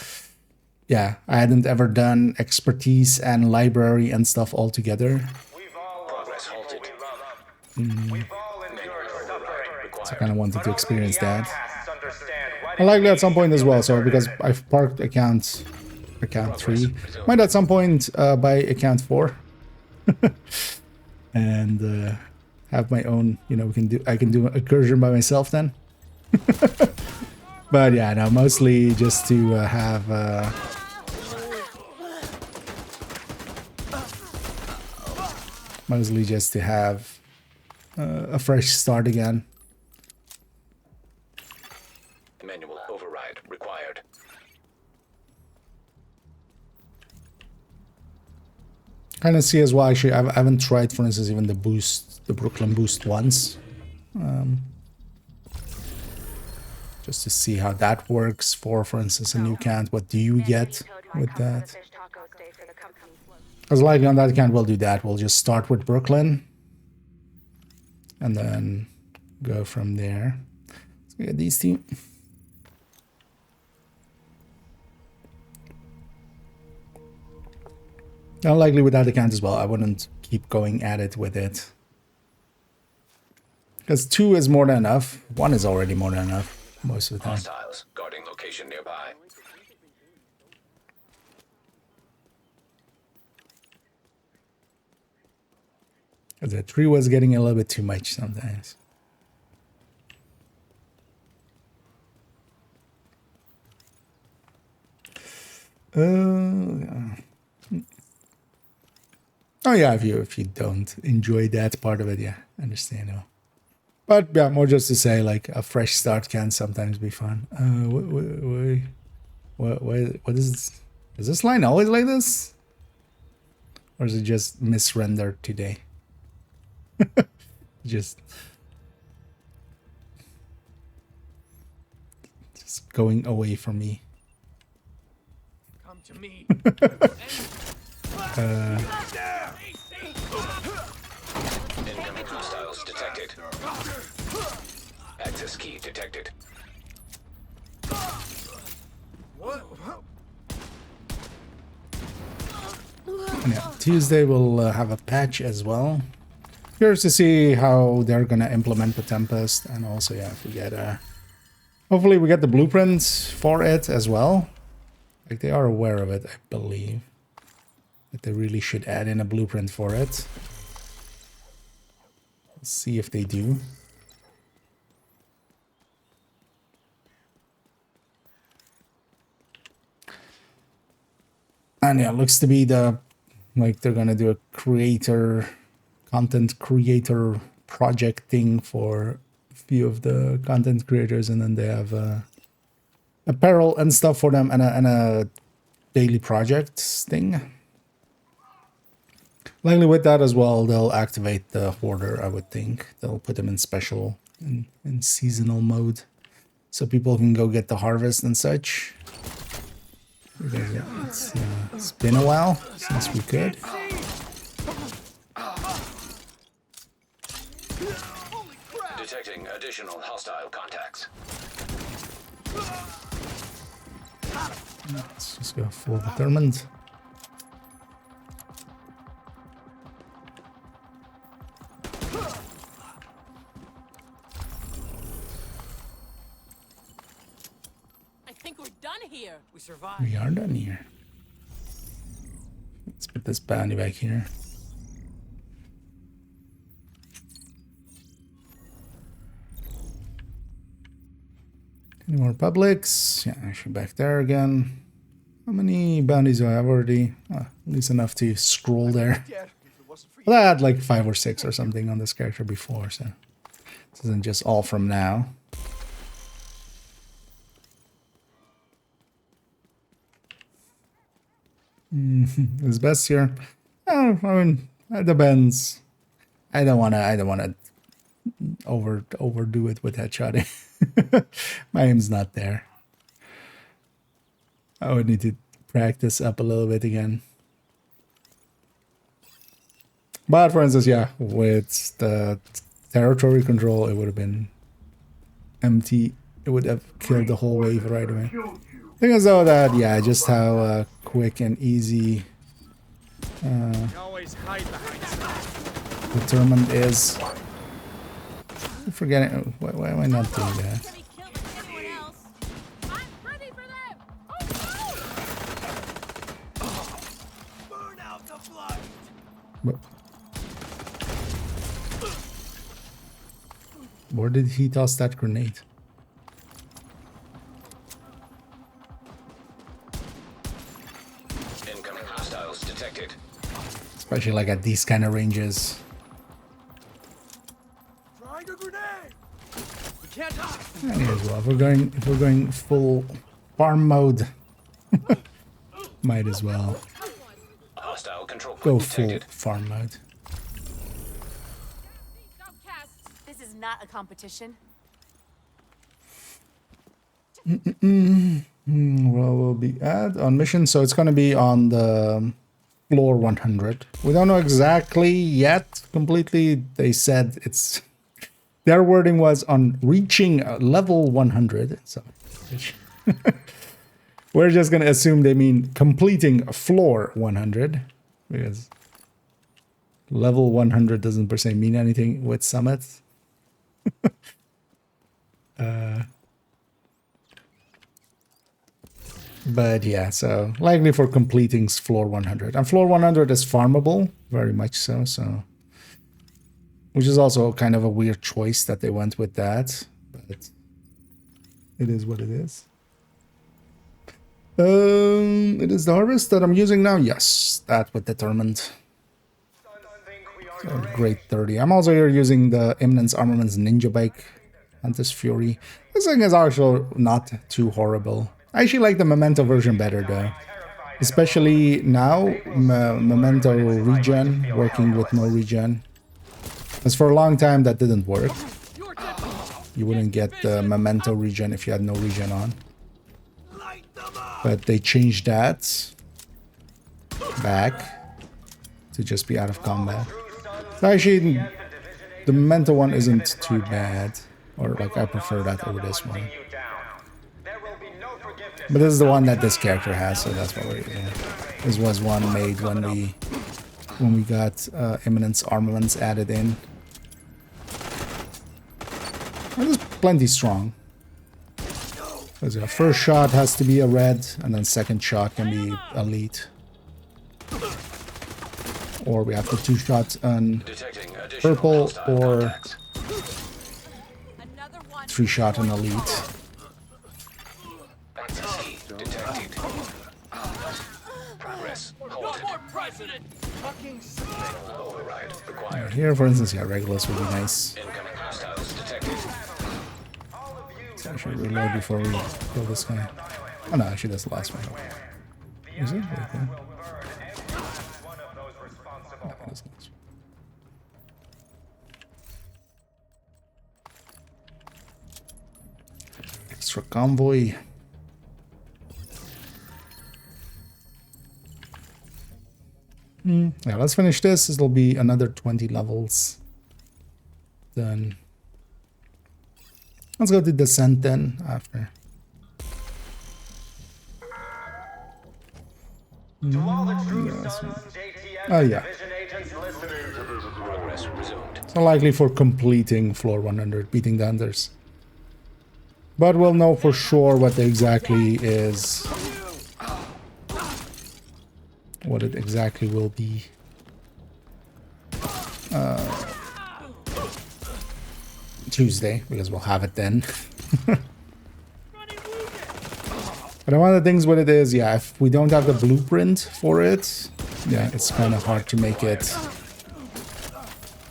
yeah, I hadn't ever done expertise and library and stuff all together. We've all Progress halted. We've all endured suffering. So I kind of wanted to experience that. Outcasts understand what And likely at some point as well, so because I've parked account 3, might at some point buy account 4 and have my own, you know, I can do incursion by myself then. But yeah, no, mostly just to have mostly just to have a fresh start again. Manual override required. Kind of see as well, actually, I haven't tried, for instance, even the Brooklyn boost once. Just to see how that works for instance, a new account. What do you get with that? Fish tacos day for the company. Because likely on that account, we'll do that. We'll just start with Brooklyn. And then go from there. Let's get these two. Unlikely with that account as well. I wouldn't keep going at it with it. Because 2 is more than enough. 1 is already more than enough most of the time. Hostiles guarding location nearby. Because the 3 was getting a little bit too much sometimes. Oh yeah, if you don't enjoy that part of it, yeah, understandable. But yeah, more just to say, like, a fresh start can sometimes be fun. What is this? Is this line always like this? Or is it just misrendered today? just going away from me. Come to me. Incoming hostiles detected. Access key detected. And yeah, Tuesday we'll have a patch as well. Curious to see how they're gonna implement the Tempest, and also, yeah, if we get hopefully we get the blueprints for it as well. Like, they are aware of it, I believe. That they really should add in a blueprint for it. Let's see if they do. And yeah, looks to be they're gonna do a content creator project thing for a few of the content creators, and then they have apparel and stuff for them, and a daily projects thing. Likely with that as well, they'll activate the hoarder, I would think. They'll put them in special, in seasonal mode, so people can go get the harvest and such. Because yeah, it's been a while since we could. Detecting additional hostile contacts. Let's just go full determined. I think we're done here. We survived. We are done here. Let's put this bounty back here. Any more publics? Yeah, actually back there again. How many bounties do I have already? At least enough to scroll there. Dead if it wasn't for you. Well, I had like 5 or 6 or something on this character before, so this isn't just all from now. Is best here? Oh, I mean, it depends. I don't wanna overdo it with headshotting. My aim's not there. I would need to practice up a little bit again. But for instance, yeah, with the territory control, it would have been empty. It would have killed the whole wave right away. Thing is though that, yeah, just how quick and easy Always hide behind stuff. determined is. I'm forgetting, why am I not doing that? Gonna be killed like anyone else. I'm ready for them. Oh no! Burn out the blood. But where did he toss that grenade? Incoming hostiles detected. Especially like at these kind of ranges. Trying a grenade. We can't. And here as well. If we're going full farm mode, might as well Hostile control point go full detected. farm mode. Outcasts. This is not a competition. Well, we'll be on mission, so it's going to be on the floor 100. We don't know exactly yet completely. They said it's their wording was on reaching level 100. So we're just going to assume they mean completing floor 100 because level 100 doesn't per se mean anything with summits. But yeah, so likely for completing floor 100. And floor 100 is farmable, very much so, which is also kind of a weird choice that they went with that, but it is what it is. It is the harvest that I'm using now. Yes, that was determined. So, grade 30. I'm also here using the Eminence Armaments Ninja Bike Hunter's Fury. This thing is also not too horrible. I actually like the Memento version better though. Especially now, Memento regen, working with no regen. As for a long time that didn't work. You wouldn't get the Memento regen if you had no regen on. But they changed that back to just be out of combat. So actually, the Memento one isn't too bad. Or like I prefer that over this one. But this is the one that this character has, so that's what we're using. This was one made when we got Eminence Armaments added in. It is plenty strong. Because the first shot has to be a red, and then second shot can be elite. Or we have the 2 shots on purple, or 3 shot on elite. Here, for instance, yeah, Regulus would be nice. So I should reload before we kill this guy. Oh no, actually that's the last one. Is it? Right there. No, it is not. Extra convoy. Yeah, let's finish this. It'll be another 20 levels. Then let's go to Descent then To after. all the true sons, JTF, Oh yeah. division agents listening to this Progress resumed. So likely for completing floor 100, beating the others. But we'll know for sure what exactly is. What it exactly will be. Tuesday, because we'll have it then. But one of the things with it is, yeah, if we don't have the blueprint for it, yeah, it's kind of hard to make it,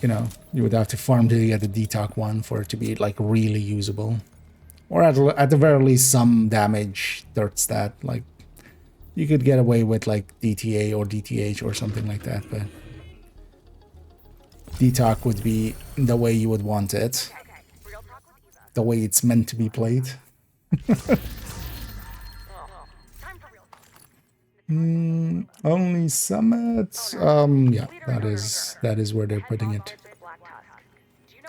you know, you would have to farm to get the detox one for it to be, like, really usable. Or at the very least, some damage dirt stat. Like, you could get away with, like, DTA or DTH or something like that, but detox would be the way you would want it. The way it's meant to be played. Only summit. Yeah, that is where they're putting it.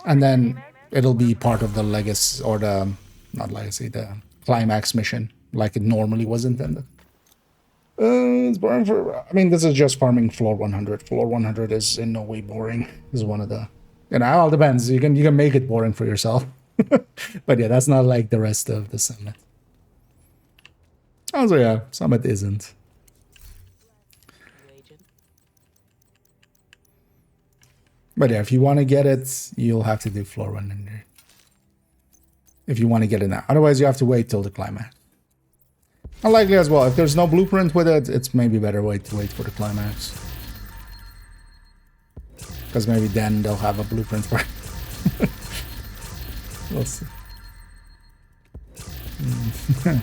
And then it'll be part of the legacy, or the, not legacy, the climax mission, like it normally was intended. It's boring for, I mean, this is just farming floor 100. Floor 100 is in no way boring. This is one of the, you know, it all depends. You can make it boring for yourself. But yeah, that's not like the rest of the summit. Also, yeah, summit isn't. But yeah, if you want to get it, you'll have to do floor 100. If you want to get it now. Otherwise, you have to wait till the climax. Unlikely as well. If there's no blueprint with it, it's maybe better to wait for the climax. Because maybe then they'll have a blueprint for it. We'll see. Yeah.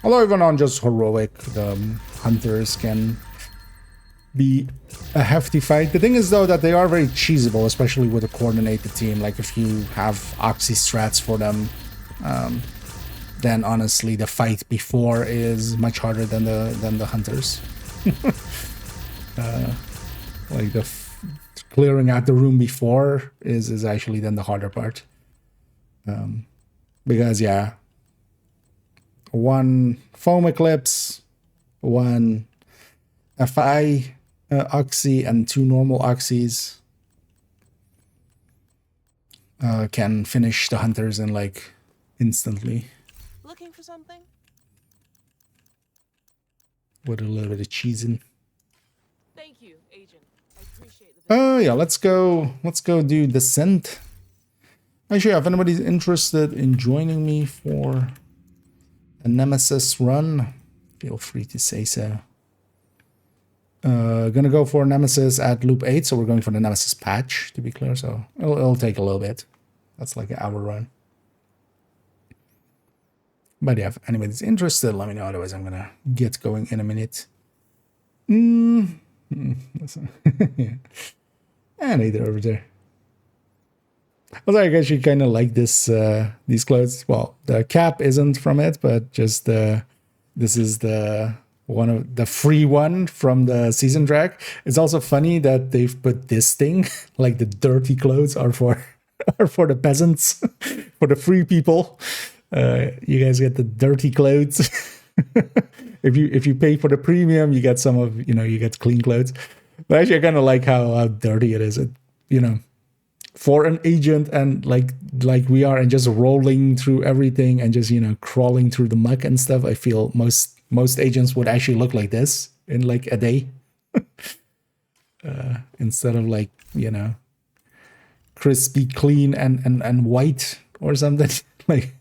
Although even on just heroic, the hunters can be a hefty fight. The thing is, though, that they are very cheesable, especially with a coordinated team. Like, if you have Oxy strats for them, then honestly, the fight before is much harder than the hunters. Like, the clearing out the room before is actually then the harder part. Because, yeah, one foam eclipse, one FI Oxy, and two normal Oxys can finish the hunters in, like, instantly. Looking for something? With a little bit of cheesing. Thank you, Agent. I appreciate the Yeah, let's go do Descent. Actually, if anybody's interested in joining me for a Nemesis run, feel free to say so. Gonna go for Nemesis at loop 8, so we're going for the Nemesis patch, to be clear, so it'll take a little bit. That's like an hour run. But yeah, if anybody's interested, let me know, otherwise I'm gonna get going in a minute. Yeah. And either over there. Although I guess you kind of like this, these clothes. Well, the cap isn't from it, but just this is the one of the free one from the season track. It's also funny that they've put this thing, like the dirty clothes are for the peasants, for the free people. You guys get the dirty clothes. If you pay for the premium, you get some of, you get clean clothes. But actually, I kind of like how dirty it is. It, for an agent and like we are, and just rolling through everything and just crawling through the muck and stuff. I feel most agents would actually look like this in like a day, instead of like crispy, clean and white or something. Like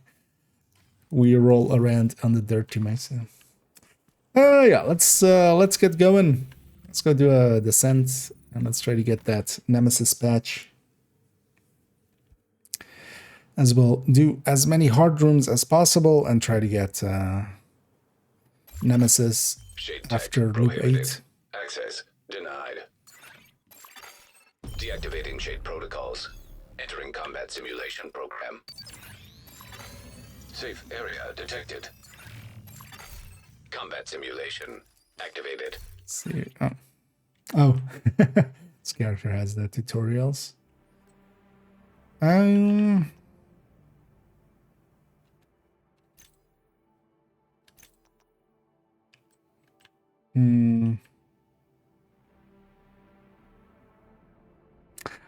we roll around on the dirt too much. Yeah, let's get going. Let's go do a descent and let's try to get that Nemesis patch. As we'll do as many hard rooms as possible and try to get Nemesis after loop 8. Access denied. Deactivating shade protocols. Entering combat simulation program. Safe area detected. Combat simulation activated. Let's see. Oh. This character has the tutorials.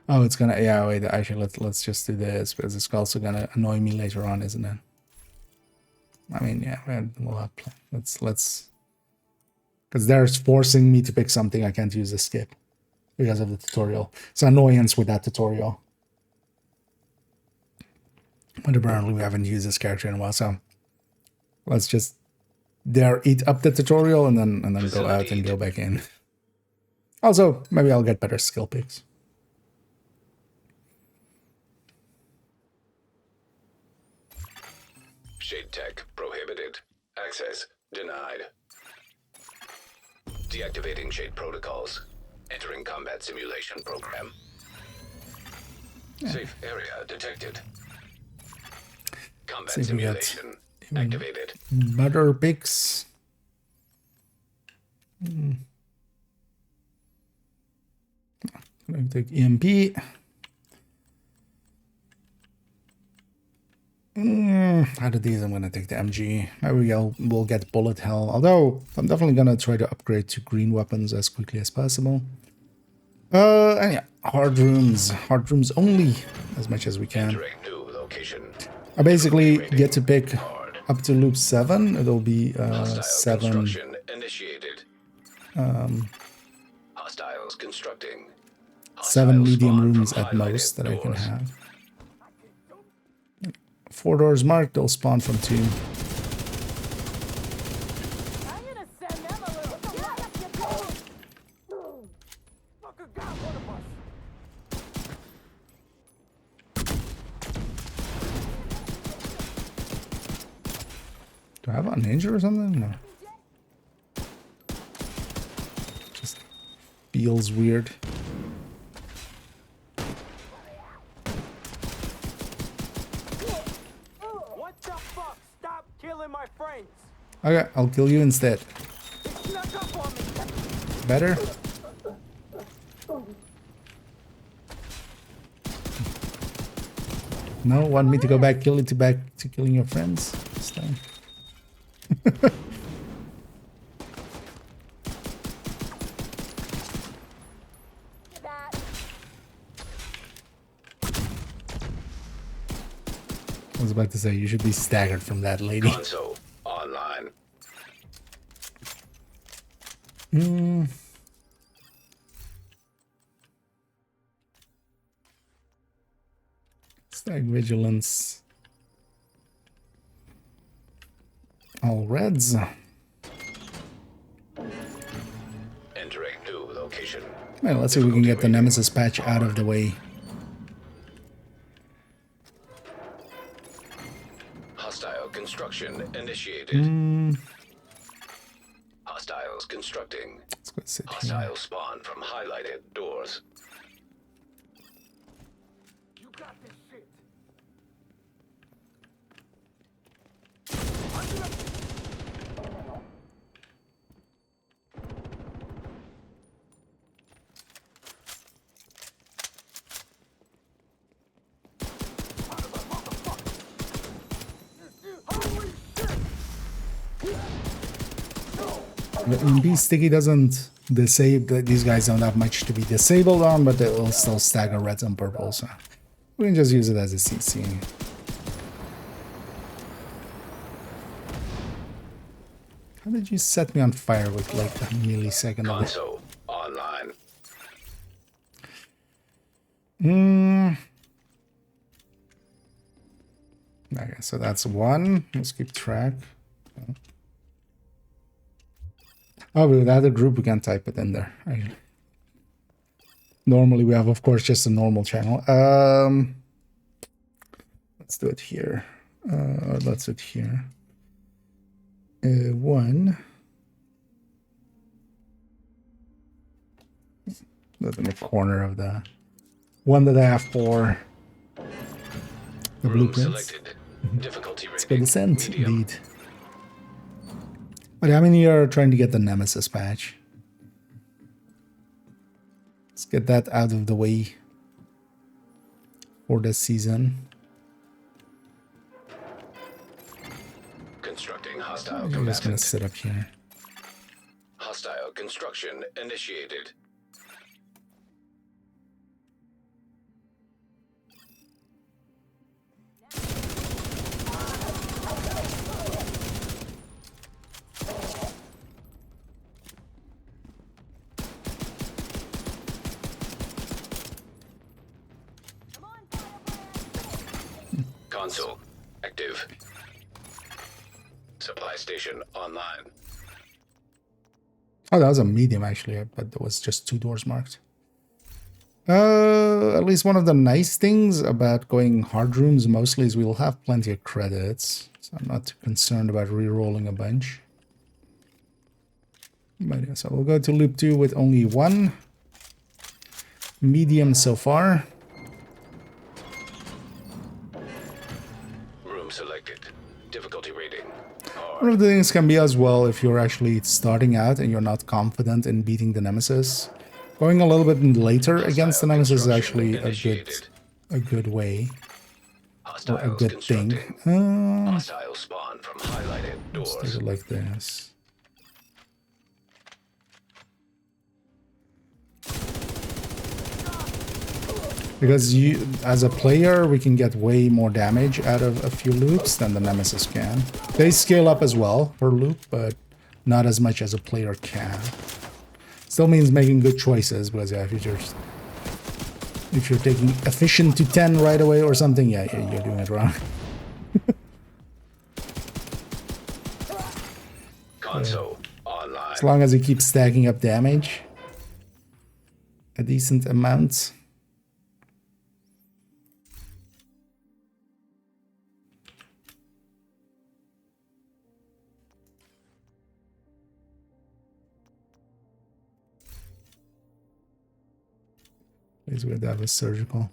Oh, it's gonna, yeah, wait, actually let's just do this because it's also gonna annoy me later on, isn't it? I mean, yeah, we'll have let's because they're forcing me to pick something I can't use the skip because of the tutorial. It's an annoyance with that tutorial. But apparently we haven't used this character in a while, so Let's just there eat up the tutorial and then go out and go back in. Also, maybe I'll get better skill picks. Shade tech prohibited. Access denied. Deactivating shade protocols. Entering combat simulation program. Safe area detected. Combat See if we get simulation activated. better picks. I'm going to take EMP. Out of these, I'm going to take the MG. Maybe we'll get bullet hell. Although, I'm definitely going to try to upgrade to green weapons as quickly as possible. And yeah, hard rooms. Hard rooms only, as much as we can. Entering new location. I basically get to pick up to loop 7. It'll be Hostile 7. construction initiated. Hostiles constructing. 7 Hostiles medium spawn rooms from at most highlighted that I can doors. have. 4 doors marked, they'll spawn from 2. I'm gonna send them a little. Fucker got one of us. Do I have a ninja or something? No. Just feels weird. What the fuck? Stop killing my friends. Okay, I'll kill you instead. They snuck up on me. Better? No, want me to go back to killing your friends this time? That. I was about to say you should be staggered from that lady. Console online. Stag vigilance. All reds. Entering new location. Well, let's see if we can get the Nemesis patch out of the way. Hostile construction initiated. Hostiles constructing. Let's go sit here. Hostile spawn from highlighted doors. You got this shit. The EMP sticky doesn't disable. These guys don't have much to be disabled on, but they will still stagger reds and purples. So we can just use it as a CC. How did you set me on fire with like a millisecond of it? Console online. Okay, so that's 1. Let's keep track. Oh, with the other group, we can type it in there. Normally, we have, of course, just a normal channel. Let's do it here. Let's do it here. 1. That's in the corner of the one that I have for the Room blueprints. selected. Difficulty Let's go rating. descent, Medium. indeed. But I'm in here trying to get the Nemesis patch. Let's get that out of the way for this season. Constructing hostile I'm just gonna combatant. sit up here. Hostile construction initiated. Console active. Supply station online. Oh, that was a medium actually, but there was just 2 doors marked. At least one of the nice things about going hard rooms mostly is we'll have plenty of credits. So I'm not too concerned about re-rolling a bunch. But yeah, so we'll go to loop 2 with only 1 medium so far. Room selected. Difficulty rating. One of the things can be as well if you're actually starting out and you're not confident in beating the Nemesis. Going a little bit later against the Nemesis is actually a good way. Or a good thing. Hostile spawn from highlighted doors. Let's take it like this. Because you, as a player, we can get way more damage out of a few loops than the Nemesis can. They scale up as well per loop, but not as much as a player can. Still means making good choices, because yeah, if you're taking efficient to 10 right away or something, yeah, you're doing it wrong. Console online. As long as you keep stacking up damage, a decent amount. Is where that was surgical.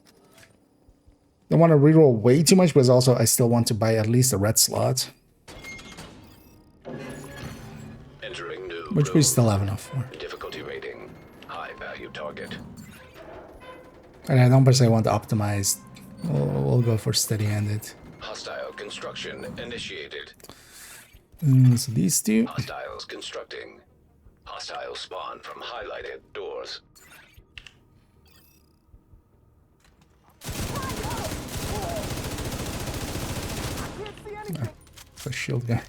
Don't want to reroll way too much, but also I still want to buy at least a red slot. Entering new Which room. we still have enough for. Difficulty rating. High value target. And I don't per se want to optimize. We'll go for steady-handed. Hostile construction initiated. So these 2. Hostiles constructing. Hostile spawn from highlighted doors. The shield guy.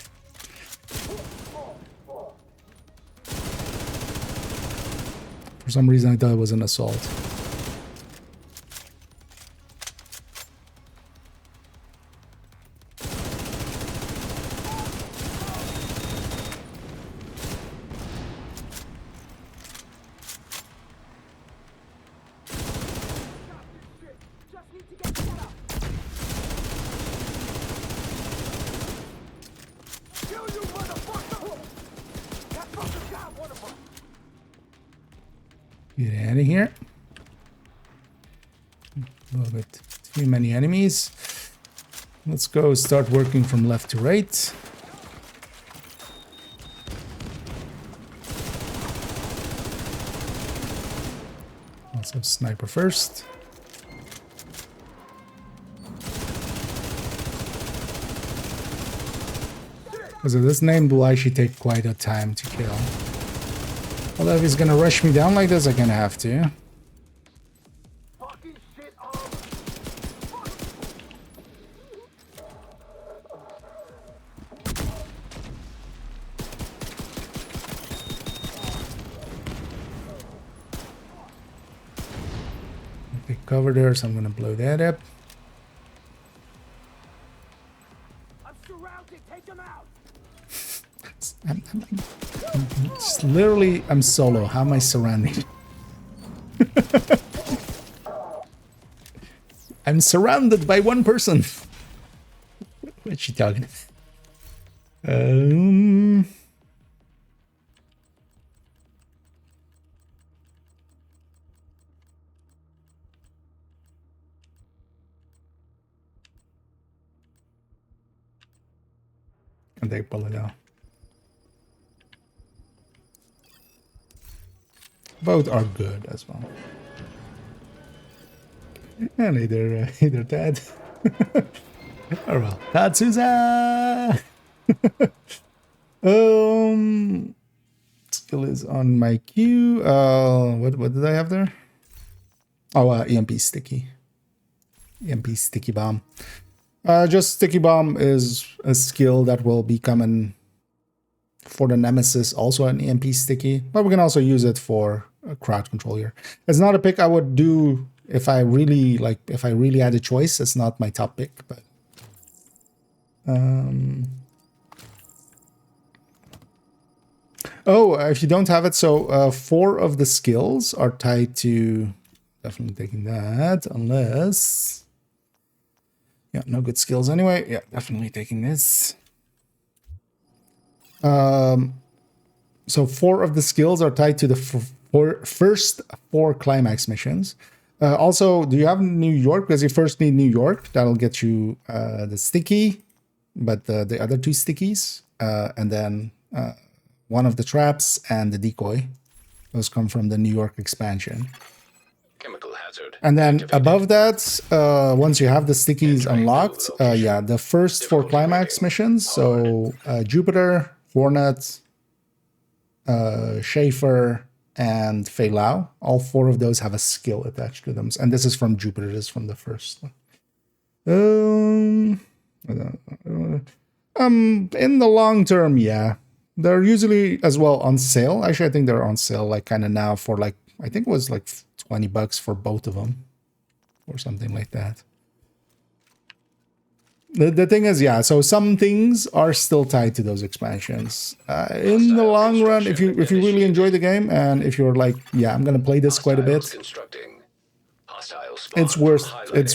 For some reason I thought it was an assault. Get out of here. A little bit too many enemies. Let's go start working from left to right. Also sniper first. So this name will actually take quite a time to kill. Although if he's gonna rush me down like this, I'm gonna have to. Okay, cover there, so I'm gonna blow that up. I'm surrounded. Take them out. It's literally, I'm solo. How am I surrounded? I'm surrounded by one person. What's she talking about? And they pull it out. Both are good as well. And either dead. Or well, Tatsuza! Skill is on my queue. What did I have there? Oh, EMP sticky. EMP sticky bomb. Just sticky bomb is a skill that will be coming for the Nemesis, also an EMP sticky, but we can also use it for a crowd control here. It's not a pick I would do if I really had a choice. It's not my top pick, but Oh, if you don't have it, so 4 of the skills are tied to... Definitely taking that, unless... Yeah, no good skills anyway. Yeah, definitely taking this. So 4 of the skills are tied to the first 4 climax missions. Also, do you have New York? Because you first need New York. That'll get you the sticky, but the other 2 stickies. And then one of the traps and the decoy. Those come from the New York expansion. Chemical hazard. And then activated. above that, once you have the stickies unlocked, yeah, the first 4 climax missions. So Jupiter, Hornet, Schaefer, and Fei Lao. All 4 of those have a skill attached to them. And this is from Jupiter. This is from the first one. In the long term, yeah. They're usually as well on sale. Actually, I think they're on sale like kind of now for like, I think it was like $20 for both of them. Or something like that. The thing is, yeah, so some things are still tied to those expansions. In the long run, if you really enjoy the game and if you're like, yeah, I'm gonna play this quite a bit, it's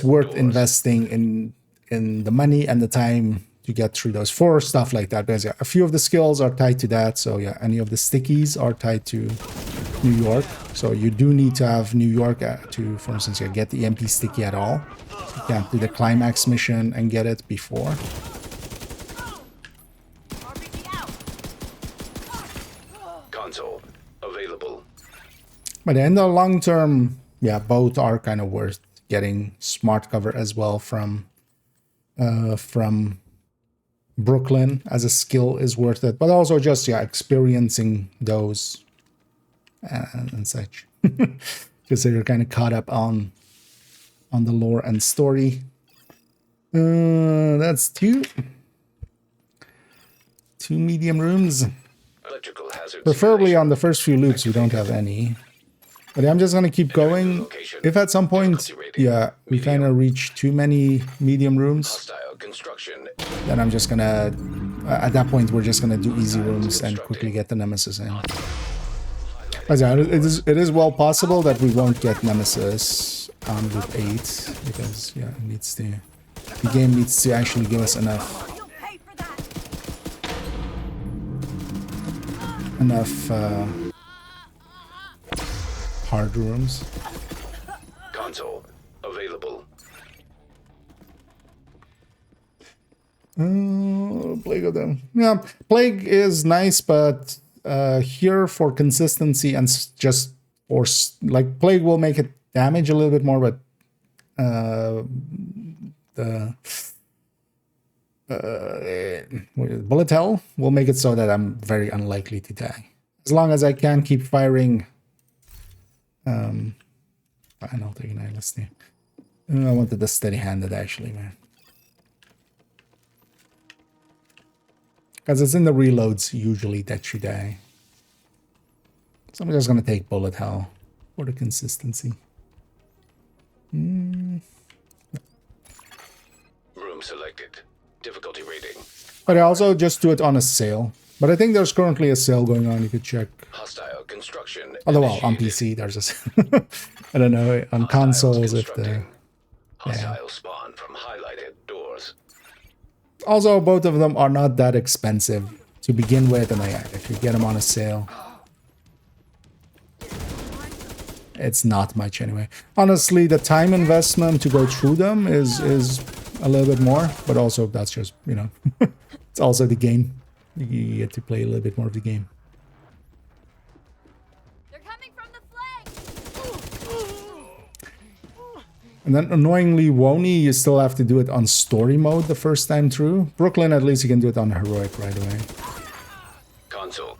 worth investing in the money and the time to get through those for stuff like that. Because yeah, a few of the skills are tied to that. So yeah, any of the stickies are tied to New York. So you do need to have New York to, for instance, yeah, get the MP sticky at all. You can't do the climax mission and get it before. Console available. But in the long term, yeah, both are kind of worth getting. Smart cover as well from Brooklyn as a skill is worth it. But also just, yeah, experiencing those and such. Because you're kind of caught up on the lore and story. That's 2 medium rooms. Electrical hazard. Preferably on the first few loops we don't have any. But I'm just gonna keep going. If at some point, yeah, we kind of reach too many medium rooms, Hostile construction. then I'm just gonna, at that point, we're just gonna do easy rooms and quickly get the Nemesis in. As it is well possible that we won't get Nemesis on loop 8 because yeah, the game needs to actually give us enough hard rooms. Console available. Plague of them. Yeah, Plague is nice, but here for consistency and just or like Plague will make it damage a little bit more, but the bullet hell will make it so that I'm very unlikely to die as long as I can keep firing. Fine, I'll take an eye. Let's see. I wanted the steady-handed actually, man. Because it's in the reloads usually that you die. So I'm just going to take bullet hell for the consistency. Room selected. Difficulty rating. But I also just do it on a sale. But I think there's currently a sale going on. You could check. Hostile construction. Although, well, on PC there's a I don't know, on consoles if the... Hostile spawn from highlighted doors. Also, both of them are not that expensive to begin with, and if you get them on a sale, it's not much anyway. Honestly, the time investment to go through them is a little bit more, but also that's just, you know, it's also the game. You get to play a little bit more of the game. They're coming from the flank. And then annoyingly, Wony, you still have to do it on story mode the first time through. Brooklyn, at least you can do it on heroic right away. Console.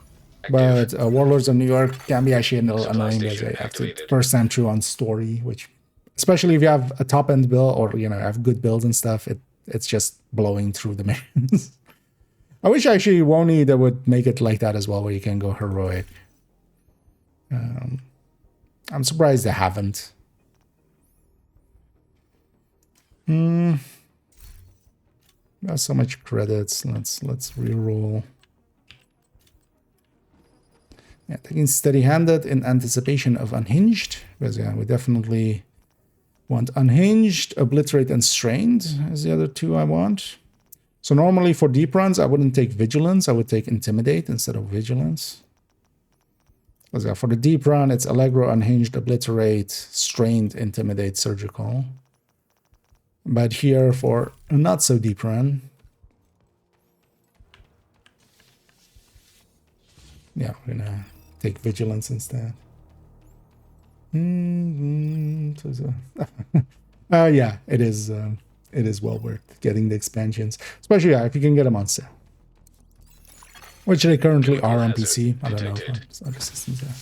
But Warlords of New York can be actually a little annoying as I have to first time through on story, which, especially if you have a top end build or, you know, have good builds and stuff, it's just blowing through the missions. I wish actually Wony that would make it like that as well, where you can go heroic. I'm surprised they haven't. Got so much credits. Let's reroll. Yeah, taking steady-handed in anticipation of unhinged. Because yeah, we definitely want unhinged, obliterate, and strained as the other two I want. So normally for deep runs, I wouldn't take vigilance. I would take intimidate instead of vigilance. Because yeah, for the deep run, it's allegro, unhinged, obliterate, strained, intimidate, surgical. But here for a not so deep run, yeah, we're gonna take vigilance instead. Yeah, it is well worth getting the expansions, especially yeah, if you can get them on sale, which they currently are on PC. I don't know if other systems there.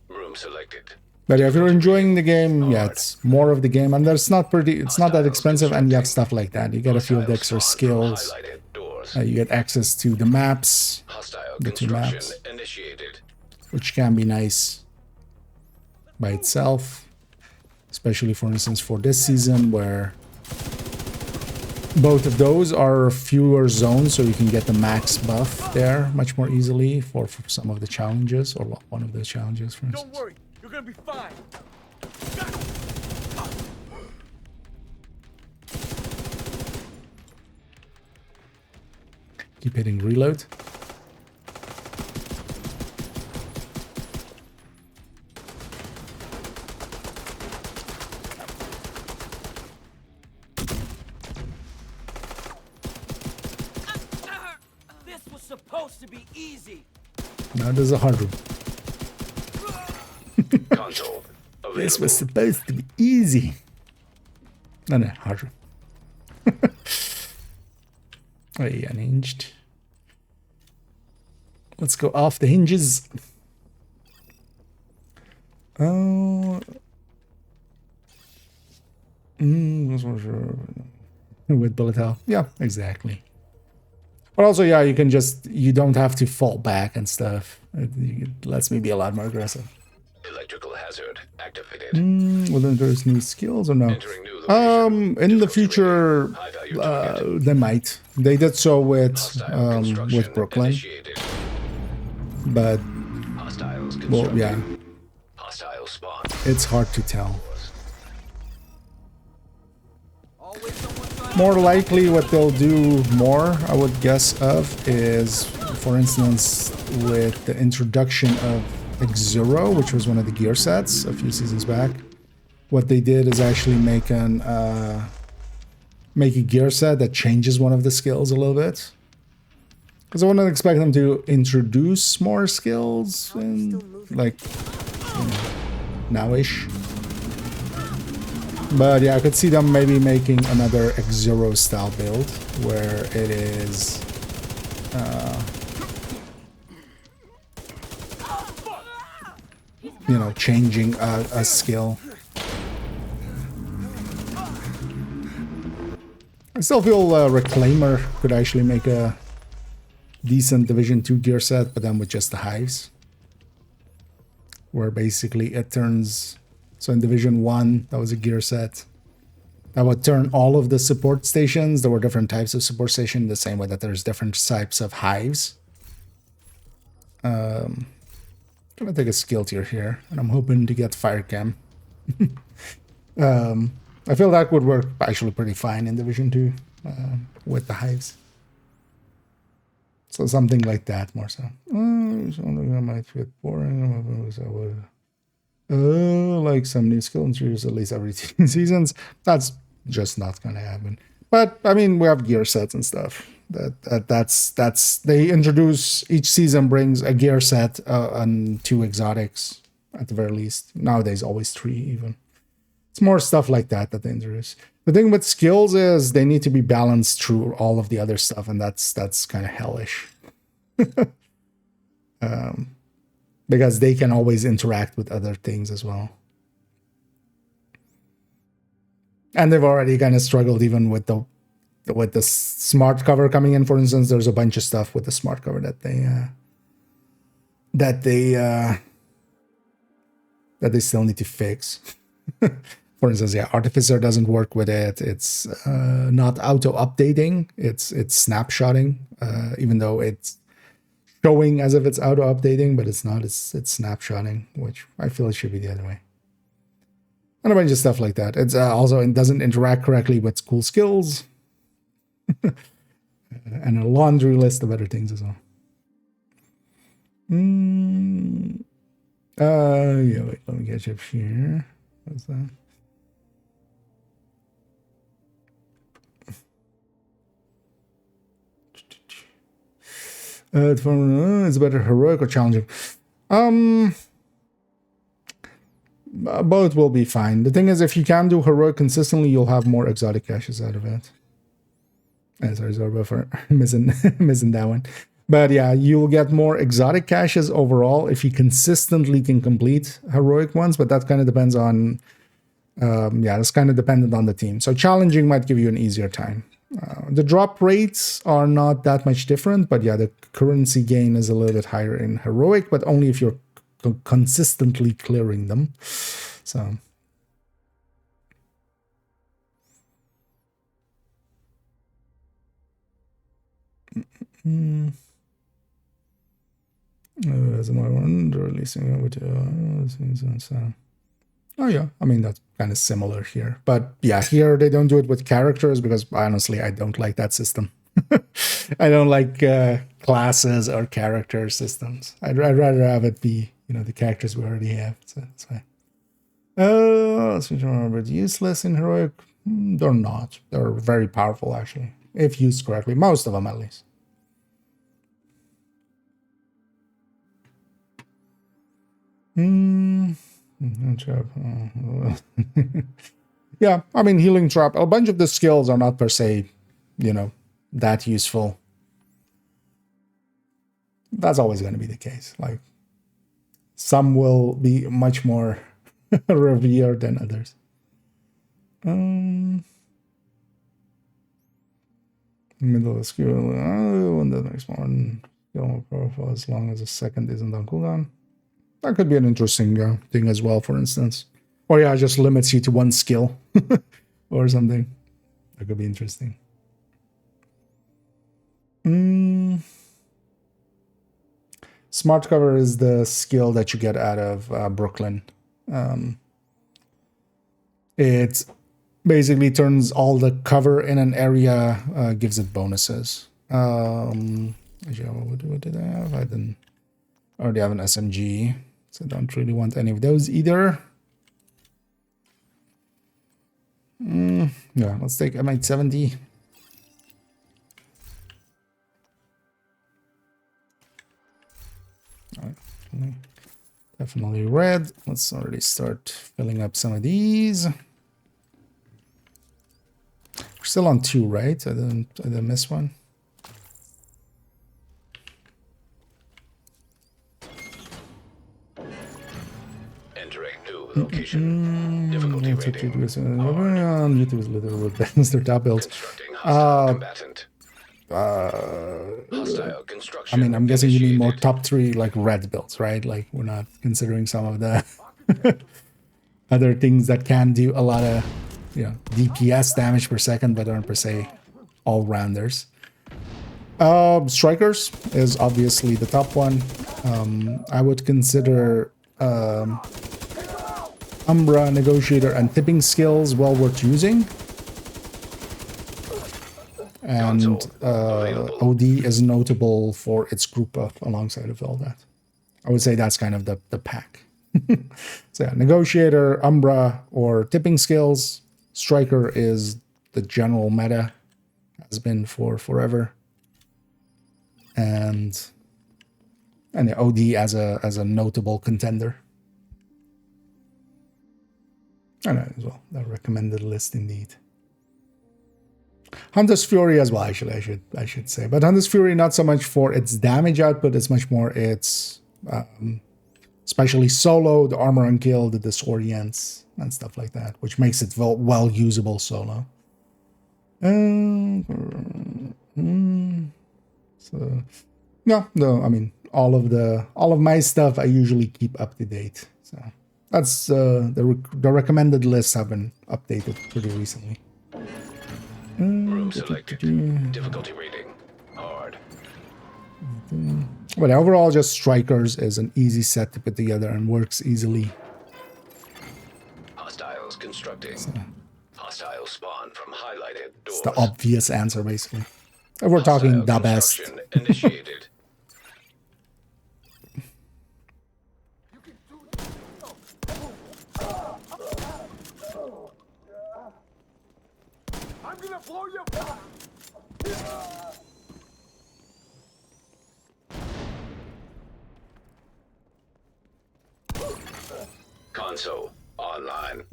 Room selected. But yeah, if you're enjoying the game, yeah, it's more of the game, and it's not that expensive, and you have stuff like that. You get a few of the extra skills. You get access to the maps, the two maps, which can be nice by itself, especially for instance for this season where both of those are fewer zones, so you can get the max buff there much more easily for some of the challenges, or one of the challenges, for instance. Don't worry, you're gonna be fine. Keep hitting reload. This was supposed to be easy. Now there's a hard room. Console This was supposed to be easy. No, hard room. Oh, yeah, unhinged. Let's go off the hinges. Oh. With bullet hell. Yeah, exactly. But also, yeah, you don't have to fall back and stuff. It lets me be a lot more aggressive. Electrical hazard activated. Will introduce new skills or no? In the future, they might. They did so with Brooklyn. But well, yeah, it's hard to tell. More likely, what they'll do more, I would guess, of is, for instance, with the introduction of X0, which was one of the gear sets a few seasons back. What they did is actually make a gear set that changes one of the skills a little bit. Because I wouldn't expect them to introduce more skills in, like, now-ish. But yeah, I could see them maybe making another X0 style build where it is you know, changing a skill. I still feel Reclaimer could actually make a decent Division 2 gear set, but then with just the hives. Where basically it turns... So in Division 1, that was a gear set that would turn all of the support stations. There were different types of support station, the same way that there's different types of hives. Gonna take a skill tier here, and I'm hoping to get Fire Cam. I feel that would work actually pretty fine in Division 2 with the hives. So something like that more so. Something I might fit boring. Like some new skill introduced at least every 2 seasons. That's just not gonna happen. But I mean, we have gear sets and stuff. That's they introduce, each season brings a gear set and 2 exotics at the very least. Nowadays, always 3 even. It's more stuff like that they introduce. The thing with skills is they need to be balanced through all of the other stuff, and that's kind of hellish. Because they can always interact with other things as well. And they've already kind of struggled even with the smart cover coming in. For instance, there's a bunch of stuff with the smart cover that they still need to fix. For instance, yeah, Artificer doesn't work with it. It's not auto-updating. It's snapshotting, even though it showing as if it's auto updating, but it's not. It's snapshotting, which I feel it should be the other way. And a bunch of stuff like that. It's also, it doesn't interact correctly with cool skills. And a laundry list of other things as well. Yeah, wait, let me catch up here. What's that? It's better heroic or challenging. Both will be fine. The thing is, if you can do heroic consistently, you'll have more exotic caches out of it. Sorry, Zorba, for missing that one. But yeah, you'll get more exotic caches overall if you consistently can complete heroic ones, but that kind of depends on, that's kind of dependent on the team. So challenging might give you an easier time. The drop rates are not that much different, but yeah, the currency gain is a little bit higher in heroic, but only if you're consistently clearing them. So... as my one releasing with oh yeah, I mean that's kind of similar here, but yeah, here they don't do it with characters because honestly I don't like that system. I don't like classes or character systems. I'd rather have it be, you know, the characters we already have, so that's fine. But useless in heroic? They're not. They're very powerful actually, if used correctly, most of them at least. Yeah, I mean, healing trap, a bunch of the skills are not per se, you know, that useful. That's always going to be the case. Like, some will be much more revered than others. Middle skill, and the next one, skill profile as long as the second isn't on cooldown. That could be an interesting thing as well, for instance. Or yeah, it just limits you to one skill or something. That could be interesting. Smart cover is the skill that you get out of Brooklyn. It basically turns all the cover in an area, gives it bonuses. What did I have? I didn't already have an SMG. So I don't really want any of those either. Yeah, let's take M870. All right. Definitely red. Let's already start filling up some of these. We're still on 2, right? I didn't miss one. Location. Difficulty rating. YouTube is literally with Mr. Top builds. Combatant. Hostile construction. I mean, I'm guessing you need more top 3 like red builds, right? Like we're not considering some of the other things that can do a lot of, you know, DPS damage per second, but aren't per se all rounders. Strikers is obviously the top one. I would consider Umbra, Negotiator, and Tipping skills well worth using. And OD is notable for its group up alongside of all that. I would say that's kind of the pack. So yeah, Negotiator, Umbra, or Tipping skills. Striker is the general meta, has been for forever. And the OD as a notable contender. I know as well. The recommended list indeed. Hunter's Fury as well, actually, I should say. But Hunter's Fury not so much for its damage output, it's much more its especially solo, the armor on kill, the disorients, and stuff like that, which makes it well usable solo. So no, I mean all of my stuff I usually keep up to date. So that's the recommended lists have been updated pretty recently. Room selected. Difficulty rating. Hard. But overall, just Strikers is an easy set to put together and works easily. Hostiles constructing. Hostiles spawn from highlighted It's doors. the obvious answer, basically. If we're talking the best. Construction initiated. I'm gonna blow you. Console online.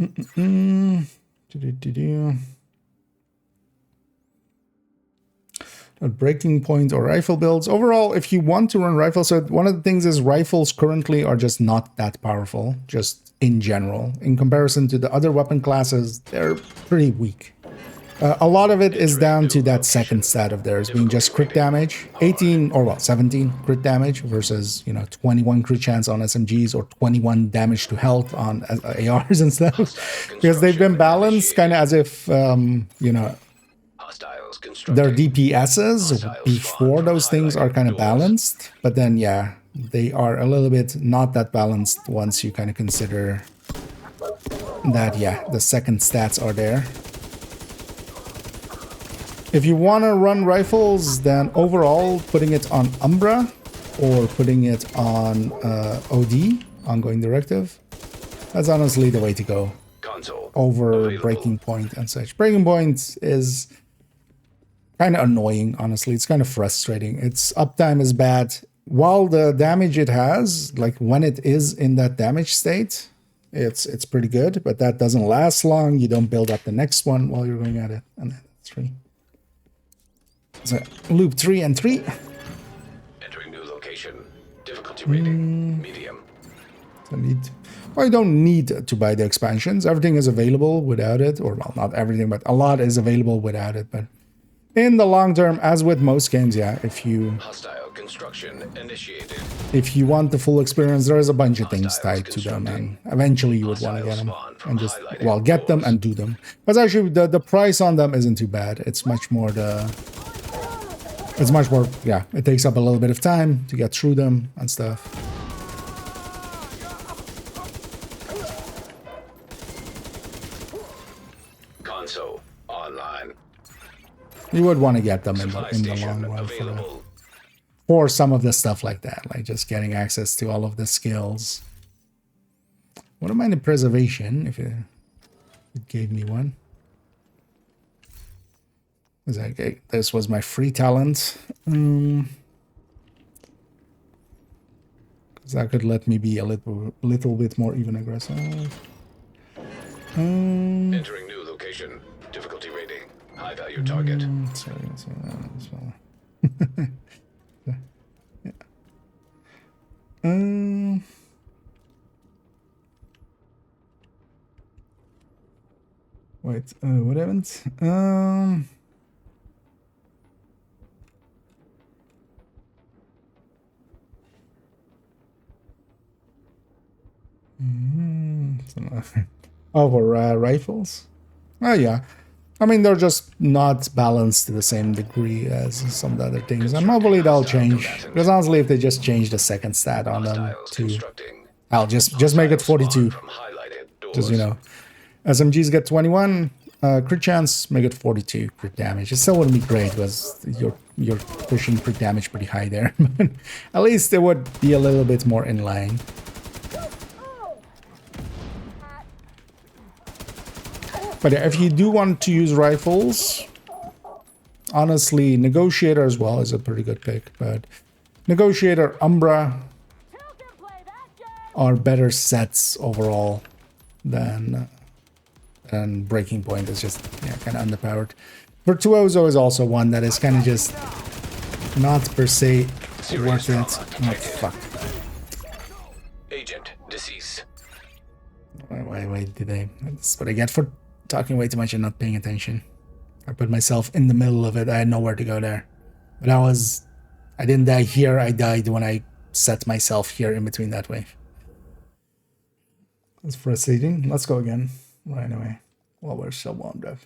Breaking point or rifle builds. Overall, if you want to run rifles, so one of the things is rifles currently are just not that powerful, just in general. In comparison to the other weapon classes, they're pretty weak. A lot of it is down to that second stat of theirs being just crit damage, 18 or well 17 crit damage versus 21 crit chance on SMGs or 21 damage to health on ARs and stuff, because they've been balanced kind of as if their DPSs before those things are kind of balanced, but then yeah, they are a little bit not that balanced once you kind of consider that the second stats are there. If you want to run rifles, then overall putting it on Umbra or putting it on OD, Ongoing Directive, that's honestly the way to go over Breaking Point and such. Breaking Point is kind of annoying, honestly. It's kind of frustrating. Its uptime is bad. While the damage it has, like when it is in that damage state, it's pretty good, but that doesn't last long. You don't build up the next one while you're going at it. And that's 3. So loop 3 and 3. Entering new location. Difficulty rating medium. I don't need to buy the expansions. Everything is available without it, or well, not everything, but a lot is available without it. But in the long term, as with most games, if you Hostile construction initiated. If you want the full experience, there is a bunch of things tied to them, and eventually you would want to get them and just get them and do them. But actually, the price on them isn't too bad. It's much more it takes up a little bit of time to get through them and stuff. Console online. You would want to get them in the long run for some of the stuff like that, like just getting access to all of the skills. Wouldn't mind the preservation if it gave me one. Okay, this was my free talent. Because that could let me be a little bit more even aggressive. Entering new location. Difficulty rating. High value target. Sorry, wait, what happened? Oh, for rifles? Oh, yeah. I mean, they're just not balanced to the same degree as some of the other things. And hopefully they'll change. Because honestly, if they just change the second stat on them to... I'll just make it 42. Just, SMGs get 21 crit chance, make it 42 crit damage. It still wouldn't be great because you're pushing crit damage pretty high there. At least it would be a little bit more in line. But if you do want to use rifles, honestly, Negotiator as well is a pretty good pick. But Negotiator, Umbra are better sets overall than Breaking Point. Is just kind of underpowered. Virtuoso is also one that is kind of just not per se worth it. Oh, fuck. Agent deceased. Wait, that's what I get for talking way too much and not paying attention. I put myself in the middle of it. I had nowhere to go there. But I didn't die here. I died when I set myself here in between that wave. That's frustrating. Let's go again right away while we're still warmed up.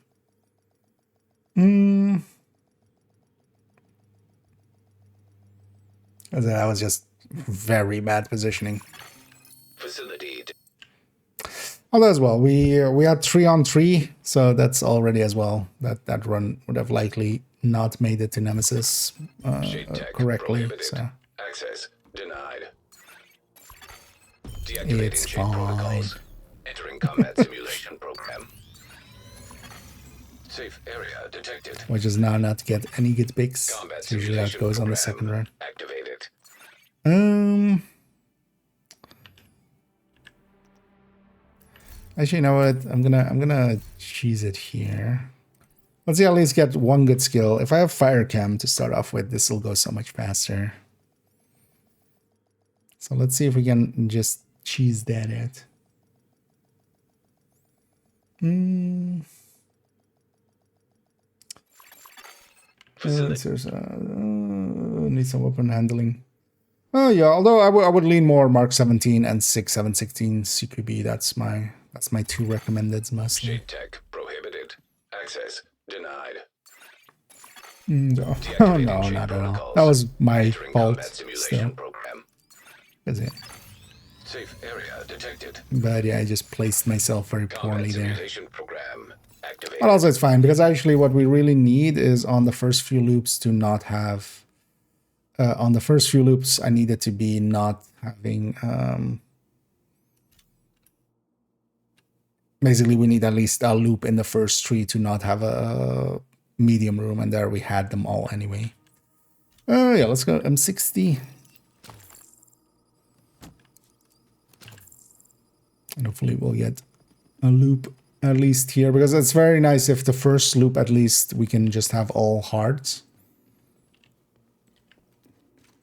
That was just very bad positioning. Facility. Although as well, we had 3-on-3, so that's already as well. That run would have likely not made it to Nemesis Shade tech correctly. prohibited. So Access denied. it's Deactivating shade fine. protocols. Entering combat simulation program. Safe area detected. Which is now not to get any good picks. Combat It's usually how it simulation goes on the program second run. activated. Actually, you know what? I'm gonna cheese it here. Let's see, at least get one good skill. If I have fire cam to start off with, this will go so much faster. So let's see if we can just cheese that out. Need some weapon handling. Oh yeah, although I would lean more Mark 17 and 716 CQB. That's my two recommendeds mostly. Shade tech prohibited. Access denied. No, Deactivating no, shade not at all. protocols. That was my Entering fault combat simulation still. program. Is it? Safe area detected. But yeah, I just placed myself very Combat poorly there. simulation program activated. But also it's fine, because actually what we really need is on the first few loops to not have... on the first few loops, I needed to be not having... basically, we need at least a loop in the first three to not have a medium room, and there we had them all anyway. Yeah, let's go M60. And hopefully we'll get a loop at least here, because it's very nice if the first loop at least we can just have all hearts.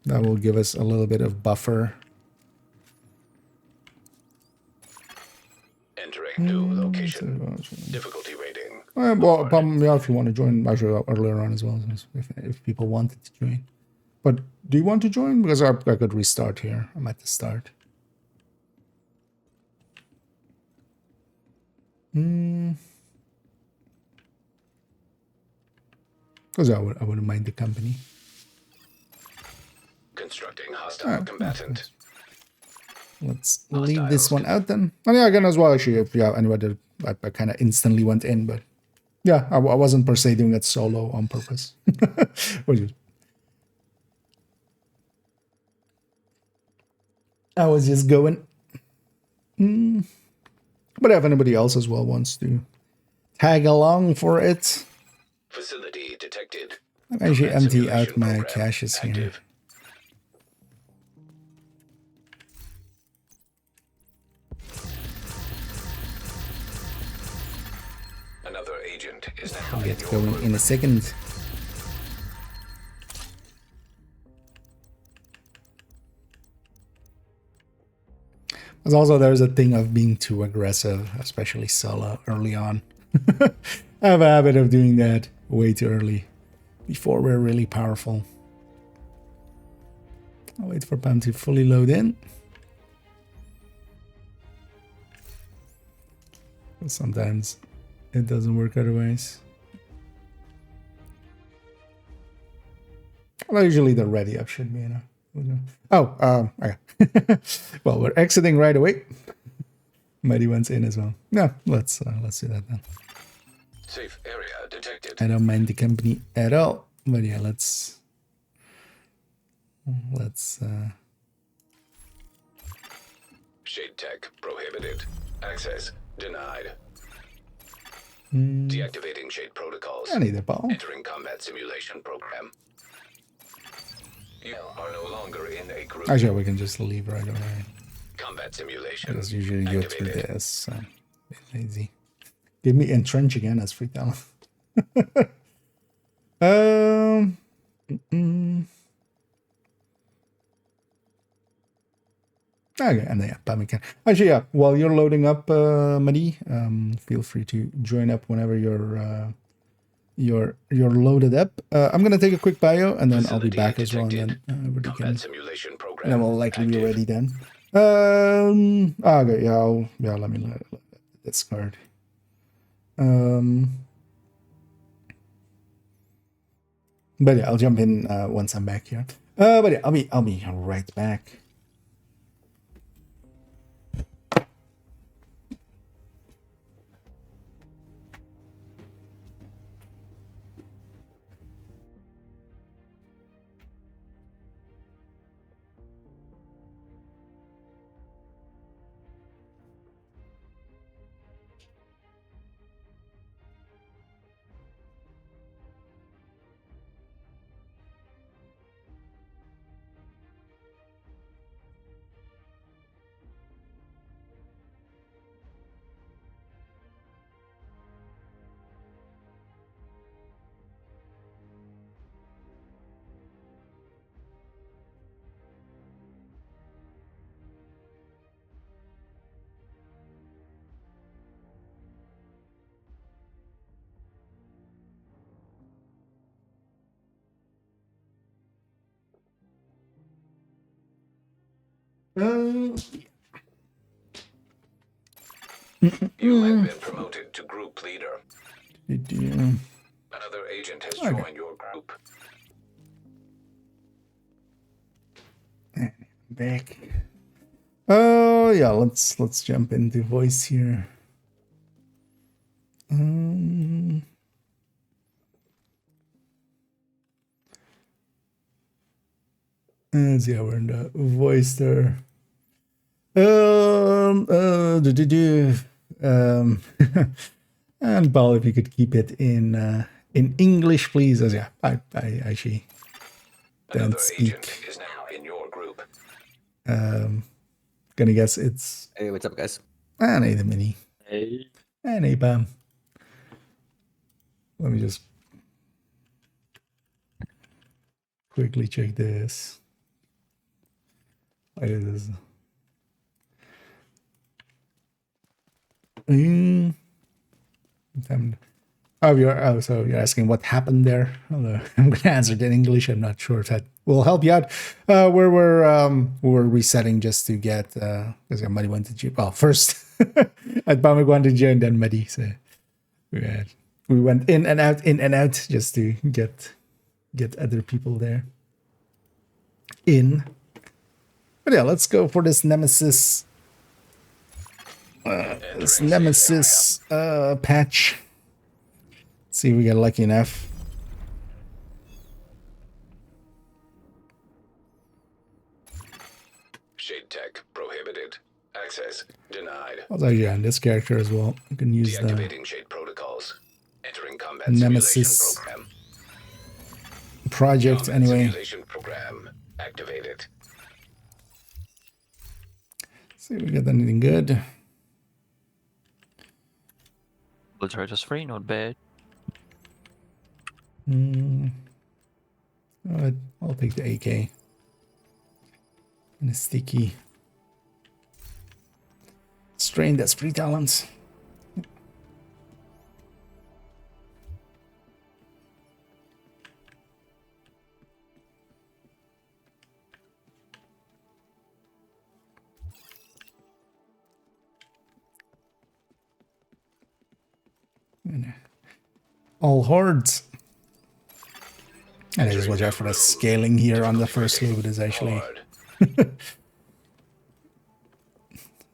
That will give us a little bit of buffer. Entering new location. Difficulty rating. Well, yeah, if you want to join, actually earlier on as well, if people wanted to join. But do you want to join? Because I could restart here. I'm at the start. Because I wouldn't mind the company. Constructing hostile combatant. Let's leave this one out then. And yeah, again as well, actually, if you have anybody, I kind of instantly went in, but yeah, I wasn't per se doing it solo on purpose. I was just going. But if anybody else as well wants to tag along for it, Facility detected. I'm actually Combat empty out simulation my program caches here. active. Another agent is now I'll in get your going group. in a second. There's also there's a thing of being too aggressive, especially solo early on. I have a habit of doing that way too early, before we're really powerful. I'll wait for Pam to fully load in. Sometimes it doesn't work otherwise. Well, usually they're ready up, should be, you know. Oh, okay. Well, we're exiting right away. Mighty one's in as well. No, let's do that then. Safe area detected. I don't mind the company at all, but yeah, let's Shade tech prohibited. Access denied. Deactivating shade protocols. I need a ball. Entering combat simulation program. You are no longer in a group. Actually, we can just leave right away. Combat simulation. Because usually go through activated. this, so a bit lazy. Give me entrench again as free talent. Okay, and then yeah, Pam can. Actually, yeah. While you're loading up, Madi, feel free to join up whenever you're loaded up. I'm gonna take a quick bio, and then I'll be Facility back as well, and detected. then everybody Combat can. simulation program. And then we'll likely be active. ready then. Okay, yeah, let me let discard. But yeah, I'll jump in once I'm back here. But yeah, I'll be right back. You have been promoted to group leader. Yeah. Another agent has Okay. joined your group. Back. Oh yeah, let's jump into voice here. Yeah, we're in the voice there. And Paul, if you could keep it in English, please. As yeah, I actually Another don't agent speak. is now in your group. Gonna guess it's Hey, what's up, guys? hey the mini. Hey. Hey Pam. Let me just quickly check this. Why is this? So you're asking what happened there? I'm gonna answer it in English. I'm not sure if that will help you out. We were resetting just to get because Muddy went to gym. Well, first at Pam went to gym, then Muddy. So we went in and out just to get other people there in. But yeah, let's go for this Nemesis. This Nemesis patch. See if we get lucky enough. Shade tech prohibited. Access denied. Also, yeah, and this character as well. You can use the Deactivating shade protocols. Entering combat Nemesis simulation program. project Combat anyway. simulation program activated. See if we get anything good. Obliterator's free, not bad. I'll take the AK. And a sticky. Strain, that's free talents. All hordes. And I just watch out for the scaling here on the first loot is actually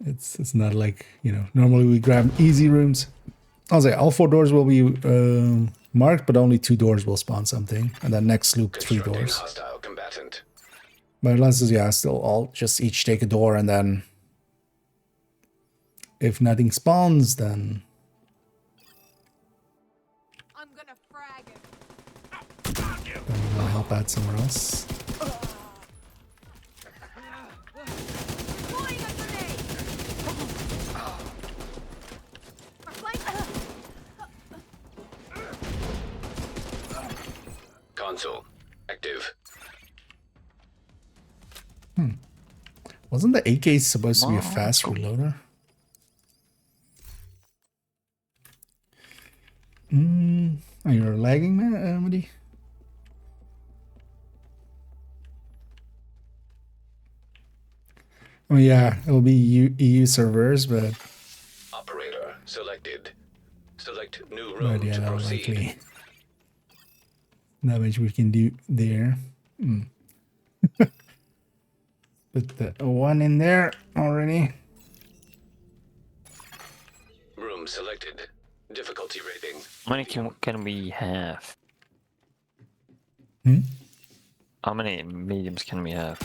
it's not like, you know, normally we grab easy rooms. I'll say all 4 doors will be marked, but only 2 doors will spawn something. And then next loop 3 doors. Hostile combatant. But unless yeah, still all just each take a door, and then if nothing spawns, then I'm gonna frag him. we'll help out somewhere else. Deploying a grenade. Our flank. Console active. Wasn't the AK supposed to be a fast reloader? Oh, you're lagging, Muddy? Oh yeah, it'll be EU servers, but Operator selected. Select new no room idea to how proceed. likely damage we can do there. Put the one in there already. Room selected. Difficulty rating. How many can we have? Hmm? How many mediums can we have?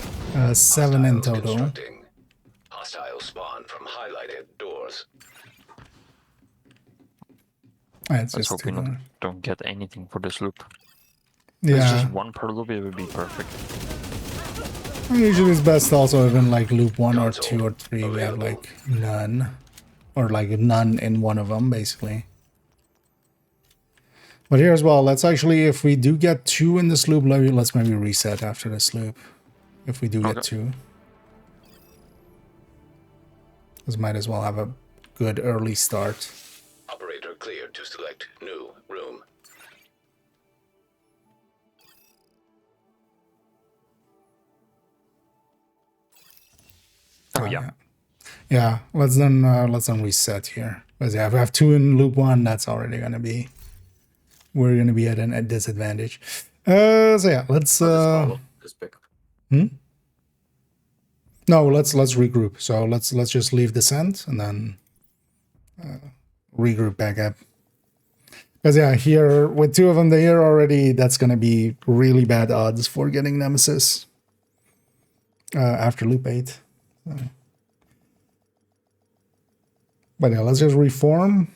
7 in Hostiles total. constructing. Hostile spawn from highlighted doors. It's Let's just hope we two. don't get anything for this loop. If it's Yeah. just one per loop, it would be perfect. Usually it's best also even like loop 1 or 2 or 3 we have like none. Or like none in one of them basically. But here as well, let's actually, if we do get 2 in this loop, let's maybe reset after this loop. If we do get 2. This might as well have a good early start. Operator cleared to select new room. Oh yeah. Yeah, let's then reset here. Because yeah, if we have 2 in loop 1, that's already gonna be, we're gonna be at a disadvantage. So yeah, let's Just pick. no, let's regroup. So let's just leave descent and then regroup back up. Because yeah, here with 2 of them there already, that's gonna be really bad odds for getting Nemesis after loop 8. So. But yeah, let's just reform,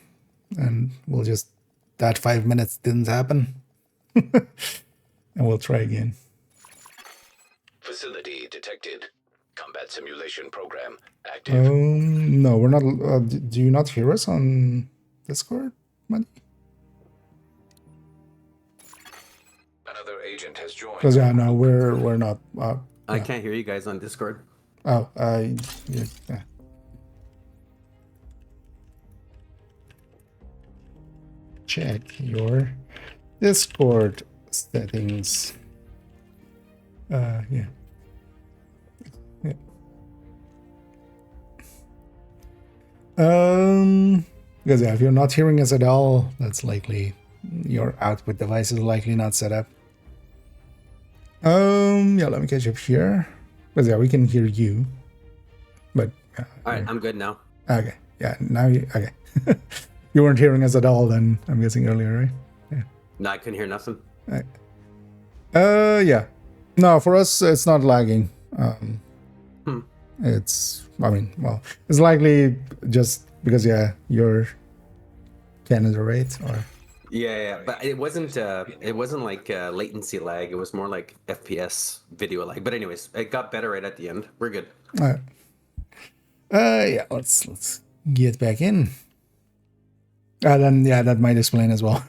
and we'll just, that 5 minutes didn't happen. And we'll try again. Facility detected. Combat simulation program active. No, we're not, do you not hear us on Discord, buddy? Another agent has joined. Because yeah, no, we're not, I can't hear you guys on Discord. oh, yeah. Check your Discord settings. Yeah. Yeah. Because yeah, if you're not hearing us at all, that's likely your output device is likely not set up. Yeah, let me catch up here. Because yeah, we can hear you. But All right, I'm good now. okay. Yeah, now you okay. You weren't hearing us at all then, I'm guessing earlier, right? Yeah. No, I couldn't hear nothing. Yeah. No, for us it's not lagging. Hmm. It's, I mean, well, it's likely just because yeah, your Canada rate or Yeah, but it wasn't like latency lag. It was more like FPS video lag. But anyways, it got better right at the end. We're good. yeah, let's get back in. Then yeah, that might explain as well.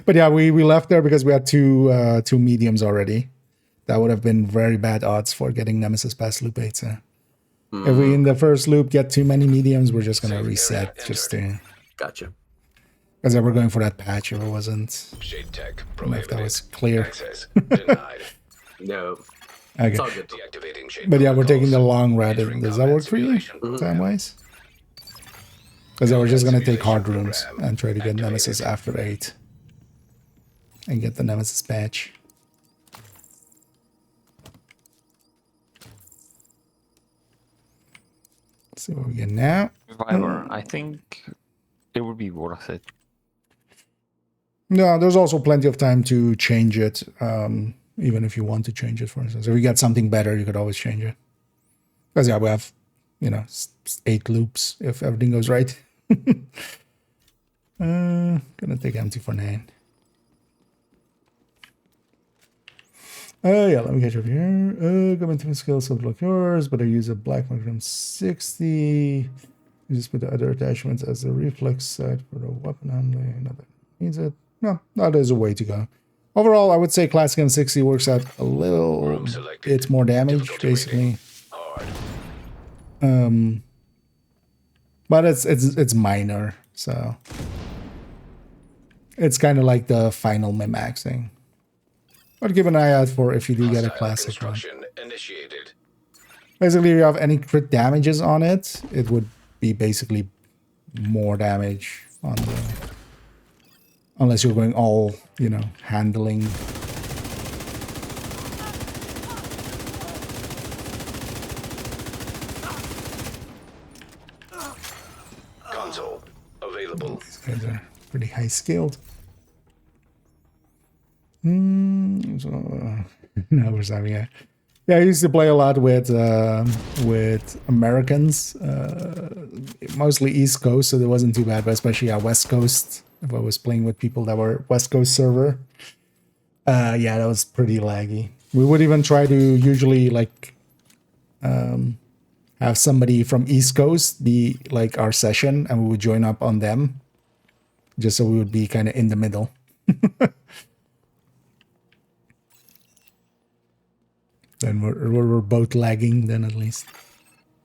But yeah, we left there because we had two mediums already. That would have been very bad odds for getting Nemesis past loop 8. So if we in the first loop get too many mediums, we're just gonna reset just to. Gotcha. Because we're going for that patch. If it wasn't, Shade tech I don't know if that prohibited. was clear. Access denied. No. Okay. It's all good. Deactivating shade But yeah, we're taking the protocols. long route. Entering Does that combat work for you, simulation program. time-wise? Because we're just going to take hard Simulation rooms program and try to get activated. Nemesis after 8. And get the Nemesis patch. Let's see what we get now. Reviver, I think it would be worth it. No, there's also plenty of time to change it. Even if you want to change it, for instance. If you get something better, you could always change it. Because yeah, we have, 8 loops if everything goes right. Gonna take empty for 9. Yeah, let me catch up here. Commenting skills of like yours, but I use a black Magnum 60. You just put the other attachments as the reflex side for the weapon handling. Not that needs it. No, that is a way to go. Overall, I would say Classic M60 works out a little Room selected. bit more damage, Difficulty basically. rating. Hard. But it's minor, so it's kind of like the final min-maxing. But keep an eye out for if you do get a Hostile classic one. construction initiated. Basically, if you have any crit damages on it, it would be basically more damage on the... Unless you're going all, handling. pretty high skilled. So, no, we're having a. Yeah, I used to play a lot with Americans, mostly East Coast, so it wasn't too bad. But especially West Coast, if I was playing with people that were West Coast server, yeah, that was pretty laggy. We would even try to usually like have somebody from East Coast be like our session, and we would join up on them, just so we would be kind of in the middle. Then we're both lagging, then at least.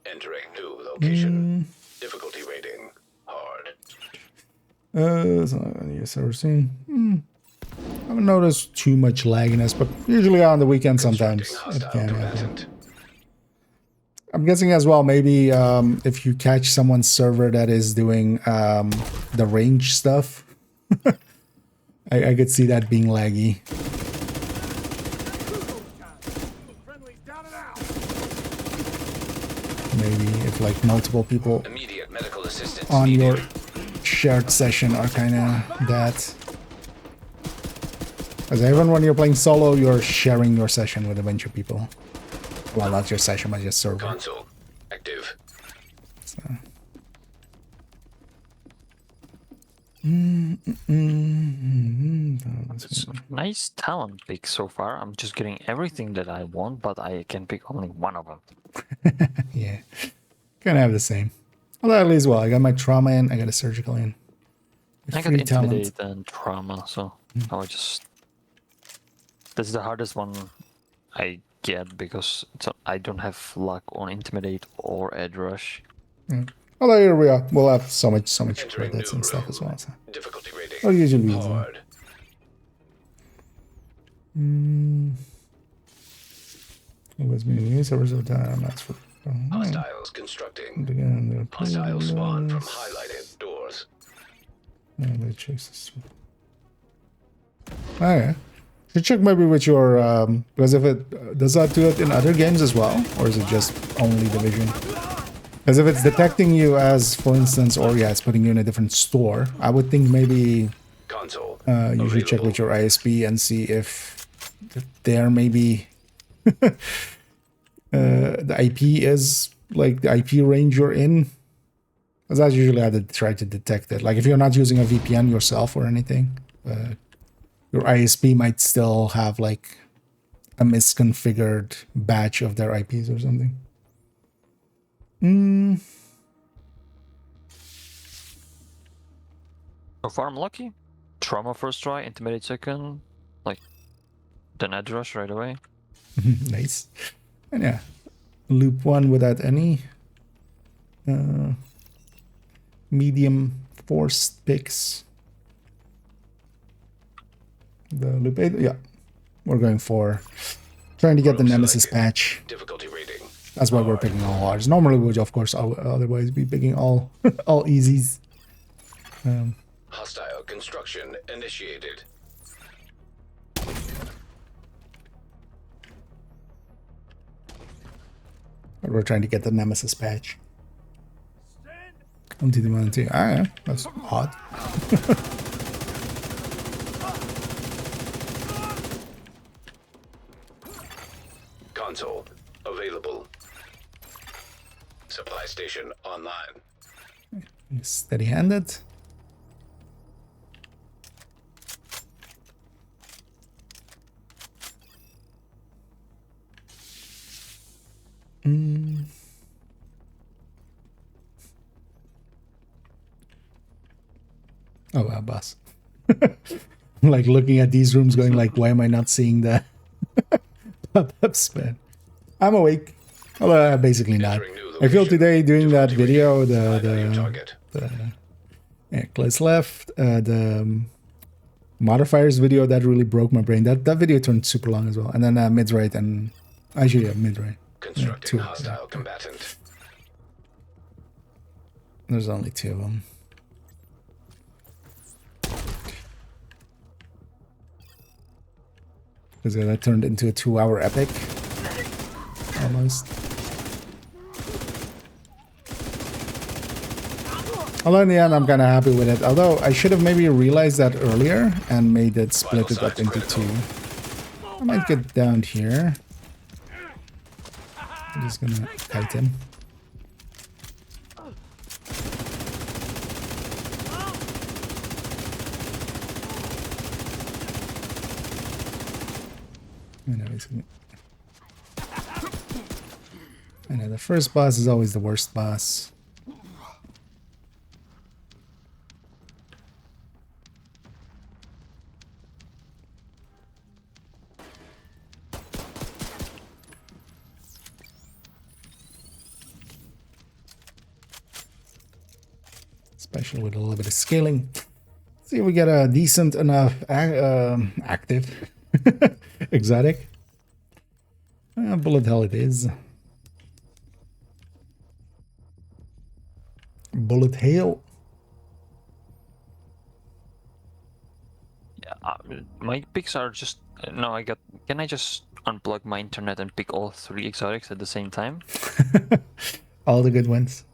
Entering new location. Difficulty rating hard. So, yes, I've seen. I haven't noticed too much lagginess, but usually on the weekend sometimes it can happen. I'm guessing as well, maybe if you catch someone's server that is doing the range stuff, I could see that being laggy. Maybe if like multiple people Immediate medical assistance on needed. your shared session are kind of that. Because even when you're playing solo, you're sharing your session with a bunch of people. Well, not your session, but your server. Console active. So. It's a nice talent pick so far. I'm just getting everything that I want, but I can pick only one of them. Yeah, kind of have the same. Although at least, well, I got my trauma in, I got a surgical in. I got Free talent. intimidate and trauma, so I would just. This is the hardest one I get because I don't have luck on intimidate or edge rush. Although here we are, we'll have so much Entering credits new and stuff room. as well. So. Difficulty rating Well, usually easy. hard. Always been used servers of time. That's for. Hostiles constructing. Again, Hostiles spawn from highlighted doors. Let check this. Oh yeah. You check maybe with your because if it does that do it in other games as well, or is it just only Division? Because if it's detecting you as, for instance, or yeah, it's putting you in a different store, I would think maybe Console. you should check with your ISP and see if there maybe the IP is like the IP range you're in. Because that's usually how they try to detect it. Like if you're not using a VPN yourself or anything, your ISP might still have like a misconfigured batch of their IPs or something. So far, I'm lucky. Trauma first try, intimidate second, like then edge rush right away. Nice. And yeah, loop one without any medium forced picks. The loop 8, yeah, we're going for trying to get the Nemesis patch. Difficulty rating. That's why we're picking all hards. Normally we would, of course, otherwise be picking all all easies. Hostile construction initiated. But we're trying to get the Nemesis patch. 1, ah, yeah, that's odd. Console available. Supply station online. Steady-handed. Oh wow, boss. Like looking at these rooms going like, why am I not seeing the pop-up spin? I'm awake. Although basically not. I feel today doing that video, the close left, the modifiers video, that really broke my brain. That video turned super long as well. And then mid right and actually yeah, mid right. Constructing hostile combatant. There's only 2 of them. Because that turned into a 2-hour epic. Almost. Although in the end, I'm kind of happy with it. Although I should have maybe realized that earlier and made it split it up into two. I might get down here. I'm just gonna kite him. I know the first boss is always the worst boss. Especially with a little bit of scaling. See if we get a decent enough active exotic. Bullet hell it is. Bullet hail. Yeah, my picks are just no. I got. Can I just unplug my internet and pick all 3 exotics at the same time? All the good ones.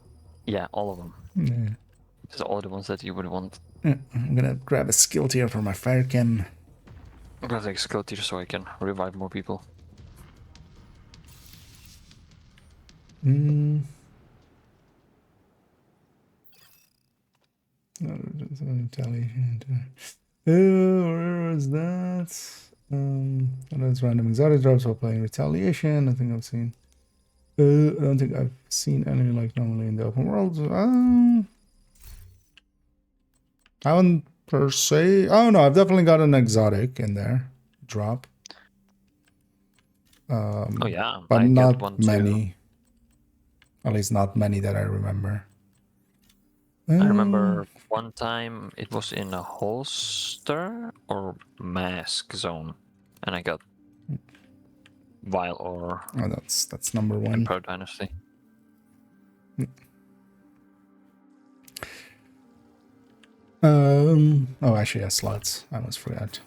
Yeah, all of them. Yeah. Just all the ones that you would want. I'm gonna grab a skill tier for my fire chem. I'm gonna take a skill tier so I can revive more people. Retaliation. Where was that? That's random exotic drops while playing retaliation. I think I've seen. I don't think I've seen any like normally in the open world. I haven't per se. Oh no, I've definitely got an exotic in there. Drop. Oh yeah, but I not get one many. too. At least not many that I remember. I remember one time it was in a holster or mask zone, and I got Vile or Oh, that's number 1. Emperor Dynasty. Oh, actually, yeah, slots. I almost forgot.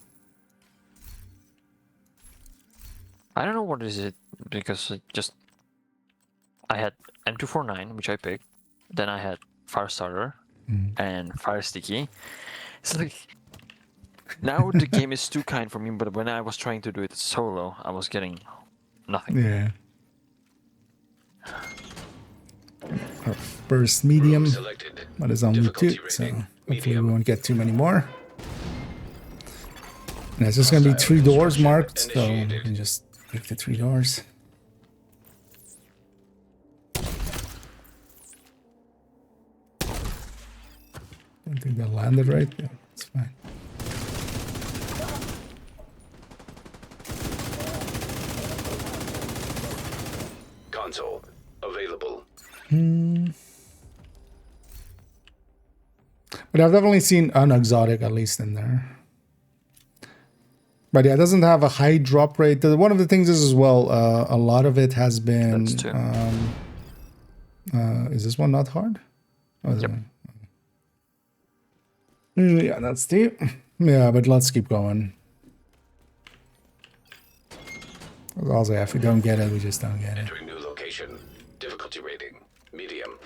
I don't know what is it because it just I had M249, which I picked. Then I had Firestarter and Fire Sticky. It's like now the game is too kind for me, but when I was trying to do it solo, I was getting nothing. Yeah. Burst medium. Selected. But it's only 2, Difficulty so rating, hopefully medium. we won't get too many more. And it's just gonna be 3 doors marked, so we Initiated. can just pick the 3 doors. I think that landed right. Yeah, it's fine. Console available. But I've definitely seen an exotic at least in there. But yeah, it doesn't have a high drop rate. One of the things is as well, a lot of it has been. That's two. Is this one not hard? Oh, Yep. Yeah, that's deep. Yeah, but let's keep going. Also, if we don't get it, we just don't get it. Entering new location. Difficulty rating medium.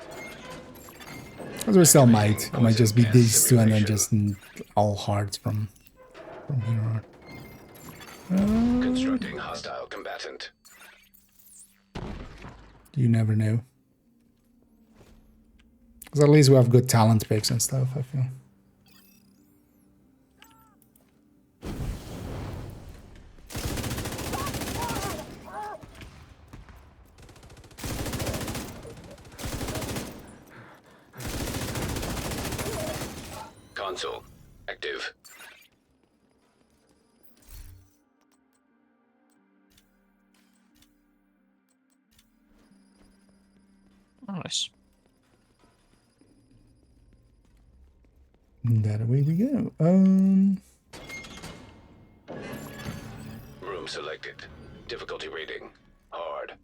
Because we still might. It might just be these 2 and then just all hards from here on. Constructing hostile combatant. You never know. Because at least we have good talent picks and stuff, I feel. Console active. Nice. And that away we go. Room selected. Difficulty rating hard.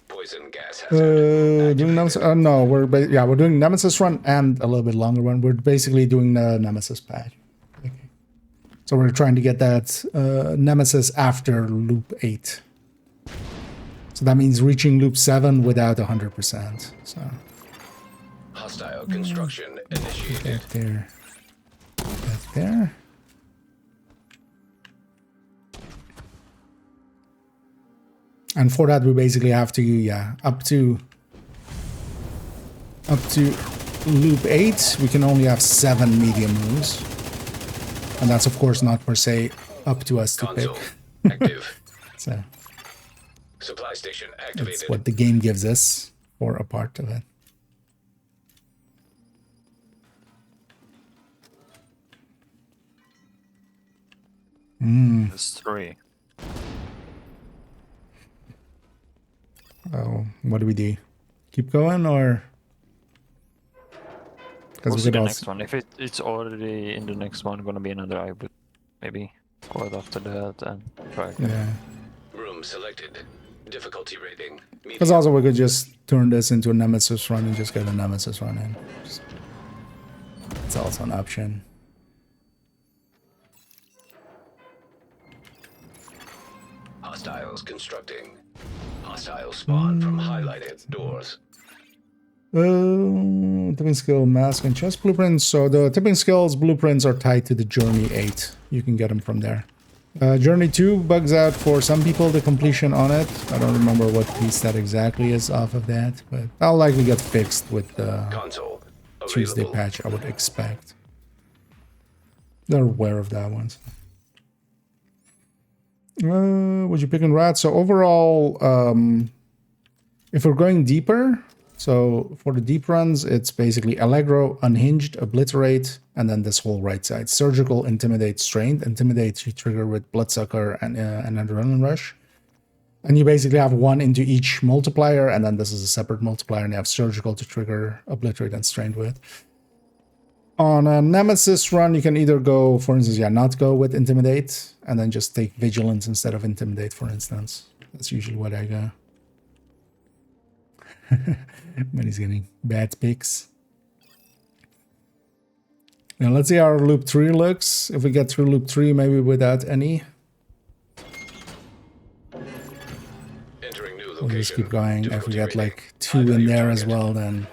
Poison gas hazard. Doing Nemesis. No, we're doing Nemesis run and a little bit longer one. We're basically doing the Nemesis patch. Okay. So we're trying to get that Nemesis after loop 8. So that means reaching loop 7 without 100%. So Hostile construction initiated. Get there. Get there. And for that, we basically have to, yeah, up to loop 8, we can only have 7 medium rooms. And that's, of course, not per se up to us to Console pick. active. So Supply station that's activated. what the game gives us for a part of it. There's 3. Oh, what do we do? Keep going, or? We'll Because see we could the also. next one. If it's already in the next one gonna be another, I would maybe go out after that and try again. Yeah. Room selected. Difficulty rating. Because also we could just turn this into a Nemesis run and just get a Nemesis run in. It's also an option. Hostiles constructing. Hostiles spawn from highlighted doors. Tipping skill, mask, and chest blueprints. So the tipping skills blueprints are tied to the Journey 8. You can get them from there. Journey 2 bugs out for some people, the completion on it. I don't remember what piece that exactly is off of that, but that'll likely get fixed with the Console Tuesday available. patch, I would expect. They're aware of that one. Would you pick in rat? So overall, if we're going deeper, so for the deep runs, it's basically Allegro, Unhinged, Obliterate, and then this whole right side. Surgical, Intimidate, Strained. Intimidate you trigger with Bloodsucker and an Adrenaline Rush. And you basically have one into each multiplier, and then this is a separate multiplier, and you have Surgical to trigger Obliterate and Strained with. On a Nemesis run, you can either go, for instance, yeah, not go with Intimidate, and then just take Vigilance instead of Intimidate, for instance. That's usually what I go. But he's getting bad picks. Now let's see how our loop 3 looks. If we get through loop 3, maybe without any. Entering new We'll just location. keep going. If we Difficulty get rating. like 2 High in value there as target. well, then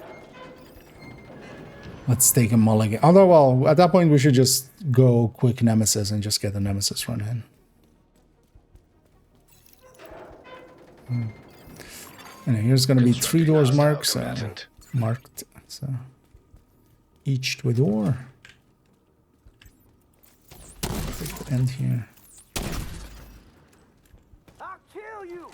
let's take a mulligan. Although, well, at that point we should just go quick Nemesis and just get the Nemesis run in. And here's going to be 3 doors marked. So each to a door. Take the end here. I'll kill you.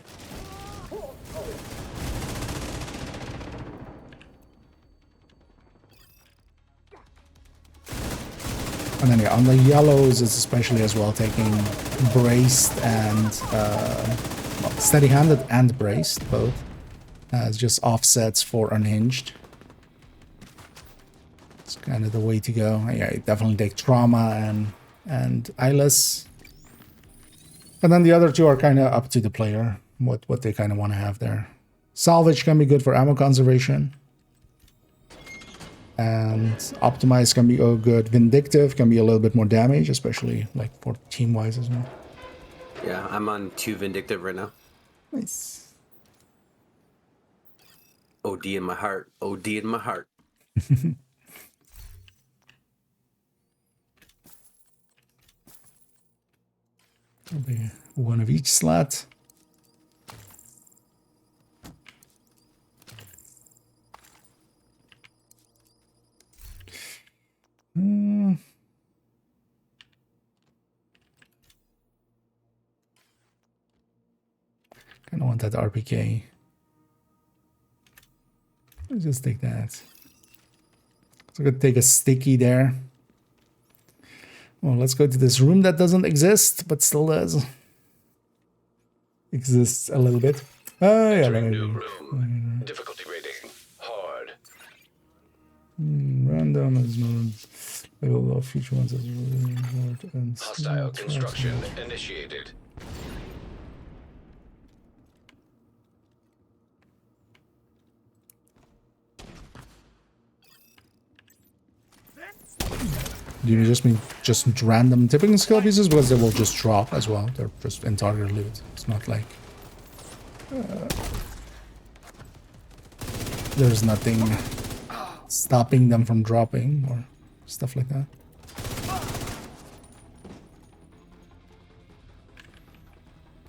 And then yeah, on the yellows, it's especially as well taking braced and well, steady-handed and braced both as just offsets for unhinged. It's kind of the way to go. Yeah, you definitely take trauma and eyeless. And then the other two are kind of up to the player, what they kind of want to have there. Salvage can be good for ammo conservation. And optimize can be good. Vindictive can be a little bit more damage, especially like for team-wise as well. Yeah, I'm on 2 Vindictive right now. Nice. OD in my heart. OD in my heart. There'll be one of each slot. Kind of want that RPK. Let's just take that. So I'm gonna take a sticky there. Well, let's go to this room that doesn't exist, but still does. Exists a little bit. Oh, yeah. Entering new room. Difficulty rating. Hard. Random is not level of future ones as reward and Hostile construction initiated. Do you just mean just random tipping skill pieces? Because they will just drop as well. They're just in target loot. It's not like there's nothing stopping them from dropping or stuff like that.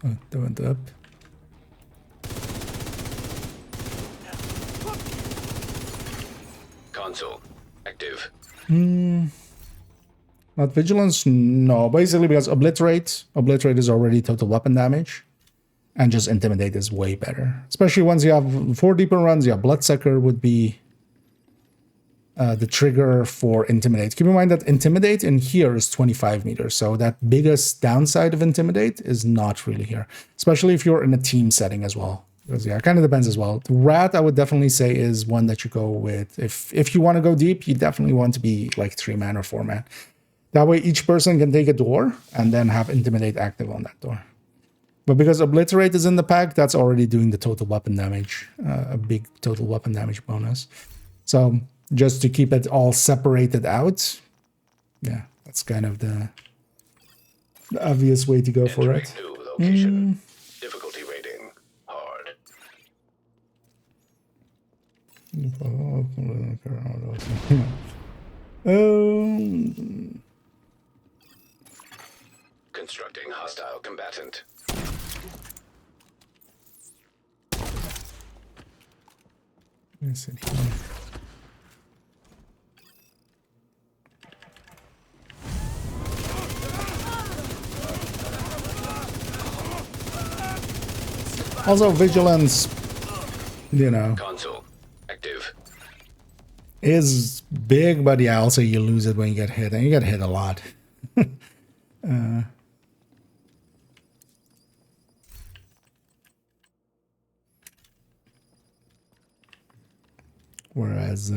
Oh, they went up. Console active. Not vigilance? No, basically because obliterate is already total weapon damage, and just intimidate is way better. Especially once you have 4 deeper runs, yeah, bloodsucker would be the trigger for intimidate. Keep in mind that intimidate in here is 25 meters, so that biggest downside of intimidate is not really here, especially if you're in a team setting as well. Because yeah, it kind of depends as well. Rat, I would definitely say, is one that you go with. If you want to go deep, you definitely want to be like 3-man or 4-man. That way each person can take a door and then have intimidate active on that door. But because obliterate is in the pack, that's already doing the total weapon damage, a big total weapon damage bonus. So just to keep it all separated out, yeah, that's kind of the obvious way to go for it. New location. Difficulty rating hard. Constructing hostile combatant. Is it here? Also, vigilance, you know, Console active. is big, but yeah, also you lose it when you get hit, and you get hit a lot. Whereas,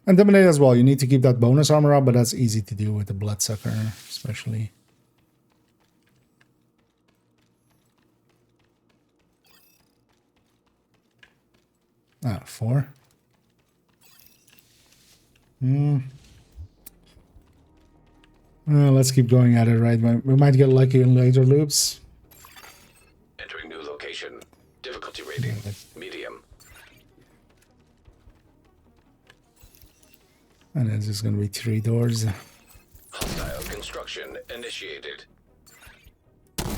intimidate as well, you need to keep that bonus armor up, but that's easy to do with the bloodsucker, especially. Ah, 4. Well, let's keep going at it, right? We might get lucky in later loops. Entering new location. Difficulty rating medium. And it's just going to be 3 doors. Hostile construction initiated.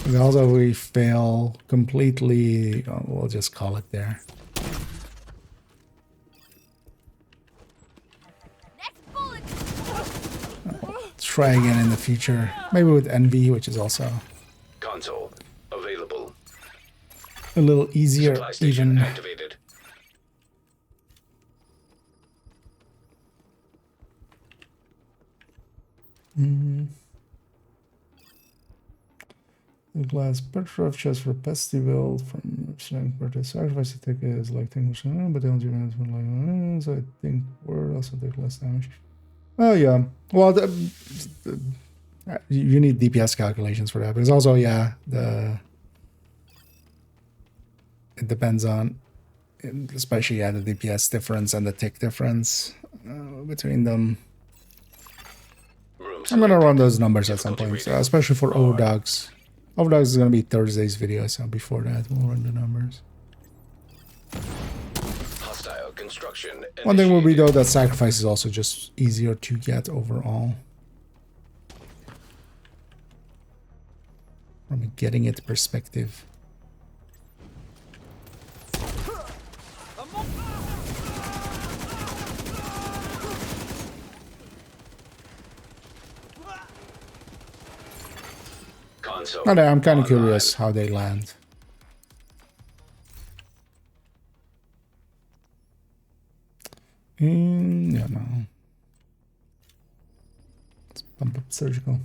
And also, we fail completely. Oh, we'll just call it there. Next bullet. Try again in the future. Maybe with Envy, which is also Console available. a little easier, Supply station even. activated. The glass Petrov chest for pesty build from the sacrifice to take is like thing, but they don't do like so I think we're also take less damage. Oh yeah, well you need DPS calculations for that, but it's also yeah it depends on especially yeah the DPS difference and the tick difference between them. I'm gonna run those numbers at some point, especially for Overdogs. Overdogs is gonna be Thursday's video, so before that we'll run the numbers. Hostile construction. One thing will be though that sacrifice is also just easier to get overall. From a getting it perspective. Console. I'm kind of curious how they land. Yeah, no. Let's bump up surgical.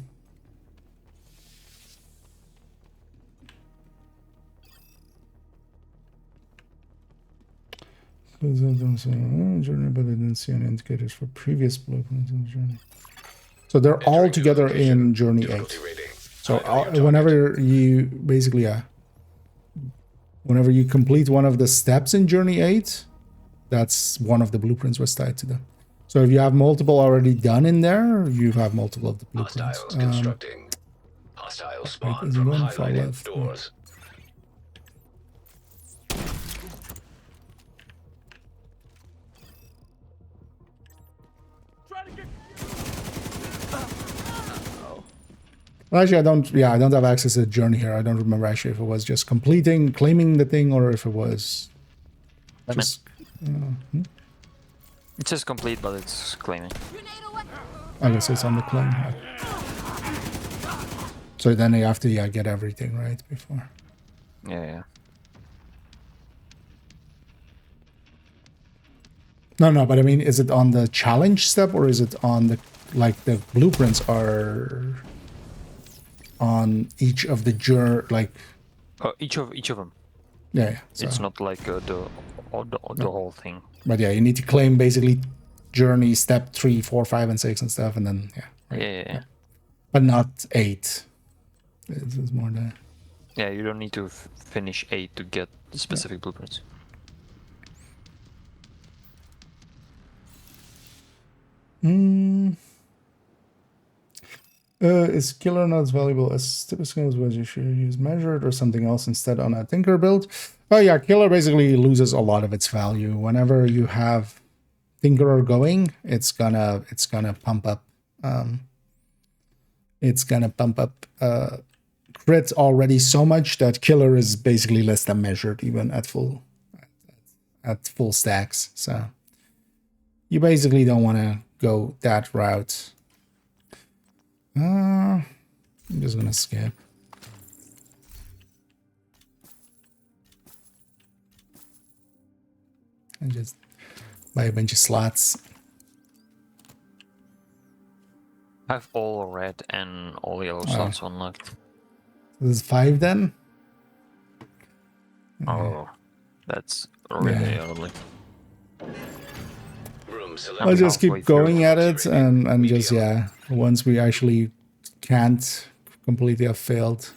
Journey, but I didn't see any indicators for previous blueprints in the journey. So they're all together in Journey 8. So whenever you basically, whenever you complete one of the steps in Journey 8, that's one of the blueprints was tied to them. So if you have multiple already done in there, you have multiple of the blueprints. Hostiles constructing. Hostile spawn from highlighted doors. Well, actually, I don't. Yeah, I don't have access to the journey here. I don't remember actually if it was just claiming the thing, or if it was just. It says complete, but it's claiming. I guess it's on the claim. So then you have to get everything right before. Yeah. No, but I mean, is it on the challenge step or is it on the the blueprints are on each of the Each of them. Yeah. So. It's not like the whole thing. But yeah, you need to claim basically journey step 3, 4, 5, and 6 and stuff, and then Yeah. But not 8. It's more the. Yeah, you don't need to finish 8 to get the specific blueprints. Is killer not as valuable as typical skills? Was you should use measured or something else instead on a tinker build? Oh yeah, killer basically loses a lot of its value whenever you have tinkerer going. It's gonna pump up. It's gonna pump up crit already so much that killer is basically less than measured even at full stacks. So you basically don't want to go that route. I'm just gonna skip. And just buy a bunch of slots. I have all red and all yellow slots unlocked. This is 5 then? Oh, that's really early. I'll just keep going at it and just, once we actually can't completely have failed.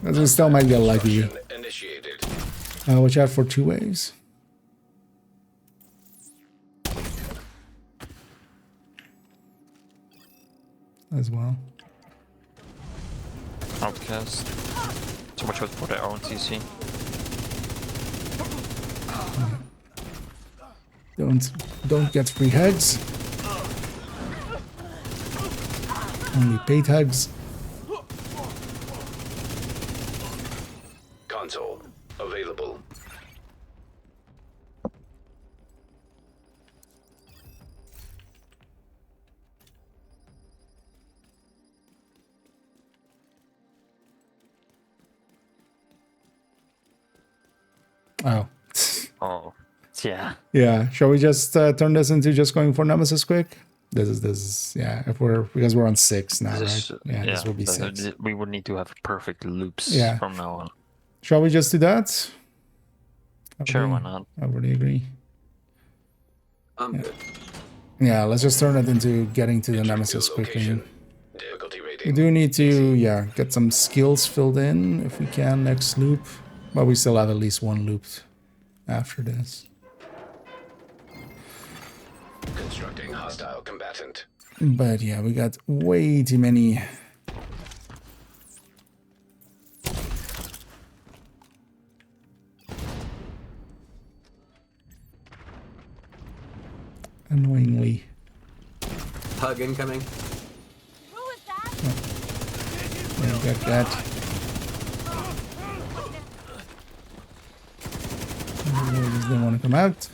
Because we still might get lucky. Watch out for 2 waves. As well. Outcast. So much for their own CC. Don't get free hugs. Only paid hugs. Console available. Oh. Oh. Yeah. Yeah. Shall we just turn this into just going for Nemesis quick? This is if because we're on 6 now, right? This will be 6. We would need to have perfect loops from now on. Shall we just do that? Sure, why not? I really agree. I'm good. Yeah, let's just turn it into getting to the Nemesis quickly. Difficulty We rating. do need to, get some skills filled in if we can next loop. But we still have at least 1 loop after this. Constructing hostile combatant. But yeah, we got way too many. Annoyingly. Hug incoming. Who was that? Yeah, got that. They want to come out.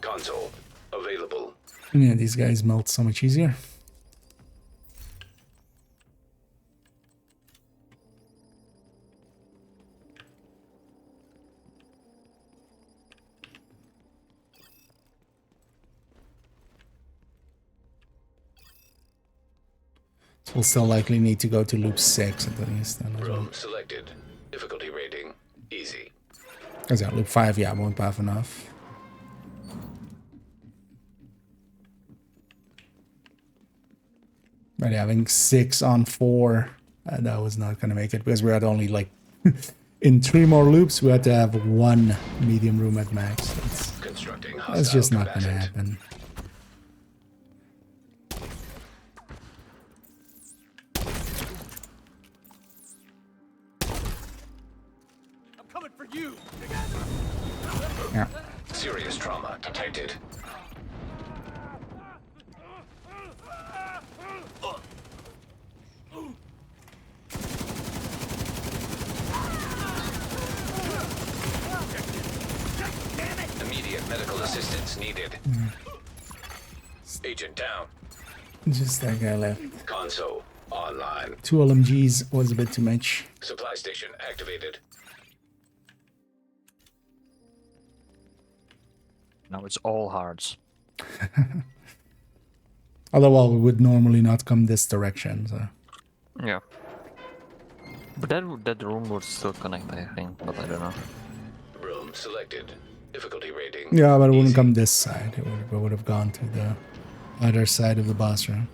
Console available. Yeah, these guys melt so much easier. So we'll still likely need to go to loop 6 at least. Room selected. Difficulty rating easy. Because loop 5, won't have enough. But having 6 on 4, that was not going to make it because we're at only like in 3 more loops, we had to have 1 medium room at max. Constructing That's just hostile not going to combatant. happen. I'm coming for you. Yeah. Serious trauma detected. Immediate medical assistance needed. Agent down. Just that guy left. Console online. 2 LMGs was a bit too much. Supply station activated. Now it's all hards. Although, well, we would normally not come this direction, so... Yeah. But that room would still connect, I think, but I don't know. Room selected. Difficulty rating. Yeah, but it wouldn't Easy. come this side. It would have gone to the other side of the boss room.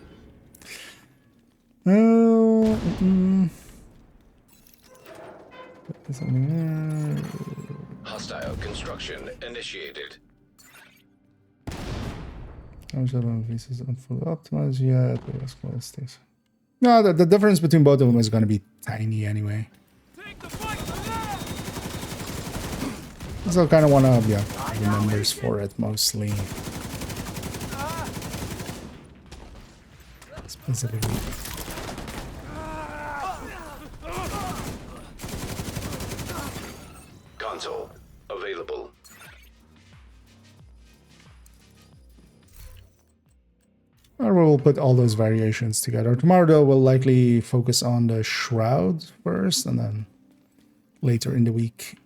Oh, something there. Hostile construction initiated. I'm sure one piece is not fully optimized yet. But that's close to this. No, the difference between both of them is going to be tiny anyway. Take the fight to them! So I kind of want to, yeah, the numbers for it mostly. Specifically. Console available. Or we'll put all those variations together. Tomorrow, though, we'll likely focus on the Shroud first, and then later in the week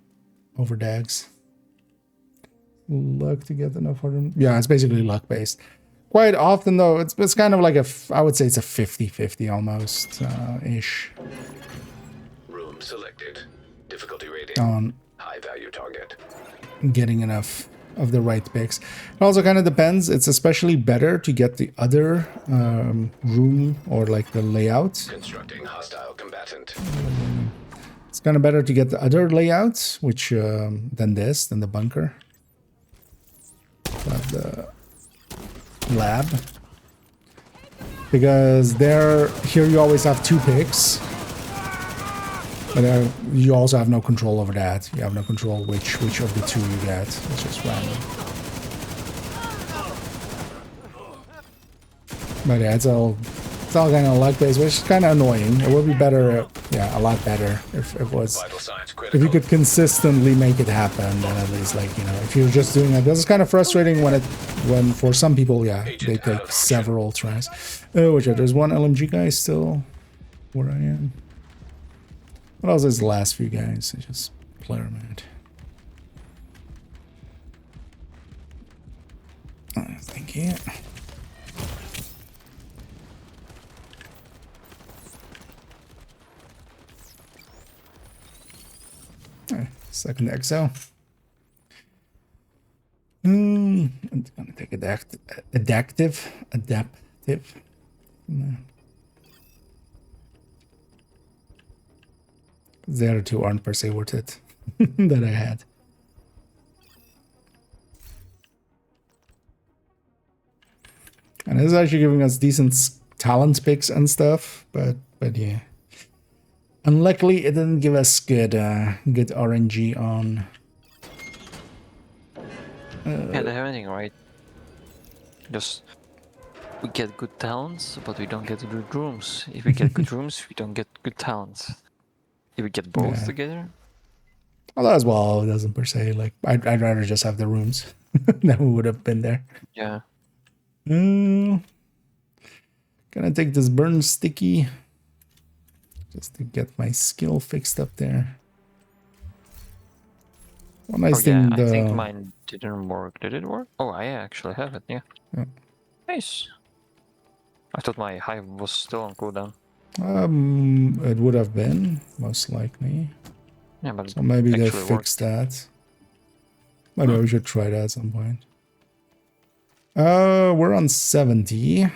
over Dags. Luck to get enough for them. Yeah, it's basically luck-based. Quite often, though, it's kind of like I would say it's a 50-50 almost, ish. Room selected. Difficulty rating. On High value target. getting enough of the right picks. It also kind of depends. It's especially better to get the other room or like the layout. Constructing hostile combatant. It's kind of better to get the other layout, which than the bunker. The lab. Because here you always have 2 picks. But you also have no control over that. You have no control which of the 2 you get. It's just random. But yeah, it's all kind of luck based, which is kind of annoying. It would be better, a lot better if it was. Vital signs If critical. you could consistently make it happen, then at least, like, if you're just doing it, this is kind of frustrating when for some people, they take several tries. Oh, which there's 1 LMG guy still where I am. What else is the last few guys? I just player mad. Thank you. Second XO. I'm gonna take adaptive. No. The other 2 aren't per se worth it that I had. And this is actually giving us decent talent picks and stuff, but yeah. Unluckily, it didn't give us good RNG on. Yeah, they have anything right. Just we get good talents, but we don't get good rooms. If we get good rooms, we don't get good talents. If we get both together. Although as well, it doesn't per se. Like I'd rather just have the rooms than we would have been there. Yeah. Gonna take this burn sticky just to get my skill fixed up there. One nice thing, I think mine didn't work. Did it work? Oh, I actually have it. Yeah. Nice. I thought my hive was still on cooldown. It would have been most likely. Yeah, but So maybe they actually fixed that. Maybe we should try that at some point. We're on 70.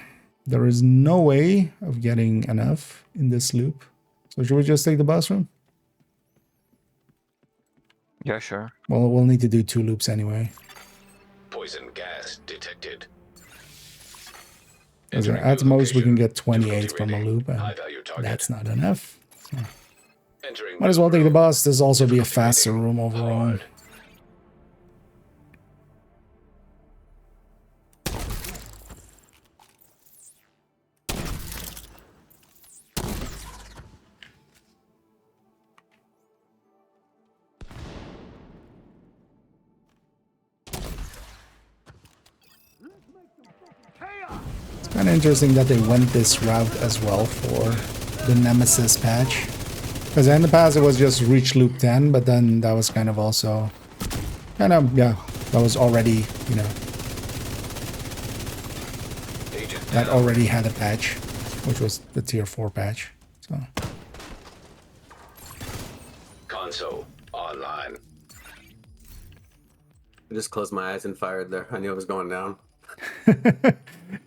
There is no way of getting enough in this loop. So should we just take the boss room? Yeah, sure. Well, we'll need to do 2 loops anyway. Poison gas detected. Because Entering at new most we can location. get 28 Difficulty from a rating. loop, and High value target. that's not enough. So Entering might as new well take the room. boss. This also be a Difficulty faster rating. room overall. Hard. It's kind of interesting that they went this route as well for the Nemesis patch. Because in the past it was just reach loop 10, but then that was kind of also, yeah, that was already, you know, Agent that down. already had a patch, which was the tier 4 patch. So Console online. I just closed my eyes and fired there. I knew it was going down.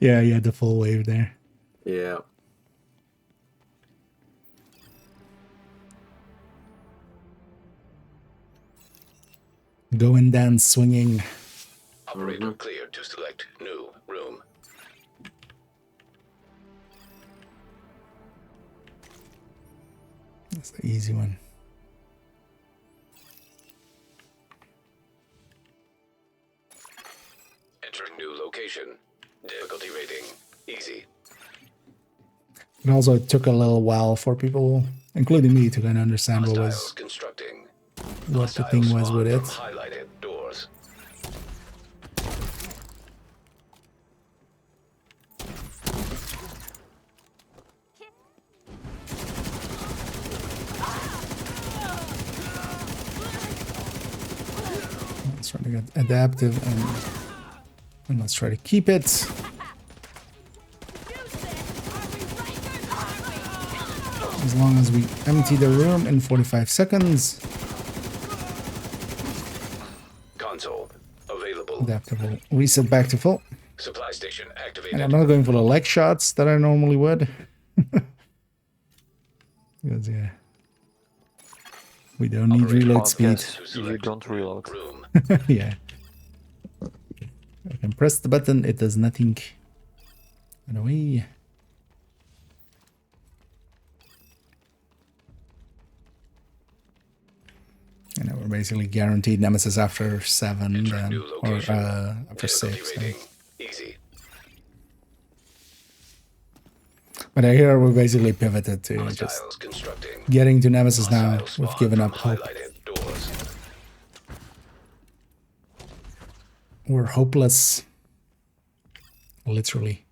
yeah, you had the full wave there. Yeah. Going down swinging. Operator cleared to select new room. That's the easy one. Entering new location. Difficulty rating. Easy. It also took a little while for people, including me, to kind of understand what Hostiles was constructing. what the thing was with it. From highlighted doors. Let's try to get adaptive and let's try to keep it. As long as we empty the room in 45 seconds. Console available. Adaptive will reset back to full. Supply station activated. And I'm not going for the leg shots that I normally would. Because, yeah. We don't need reload speed. Podcast, you don't reload. Room. Yeah. I can press the button, it does nothing. And away. And now we're basically guaranteed Nemesis after 7, Entering then, new or location. after Difficulty 6. rating. Easy. But I hear we basically pivoted to just Hostiles constructing. getting to Nemesis now. Hostiles We've spawn given from up hope. highlighted doors. We're hopeless. Literally.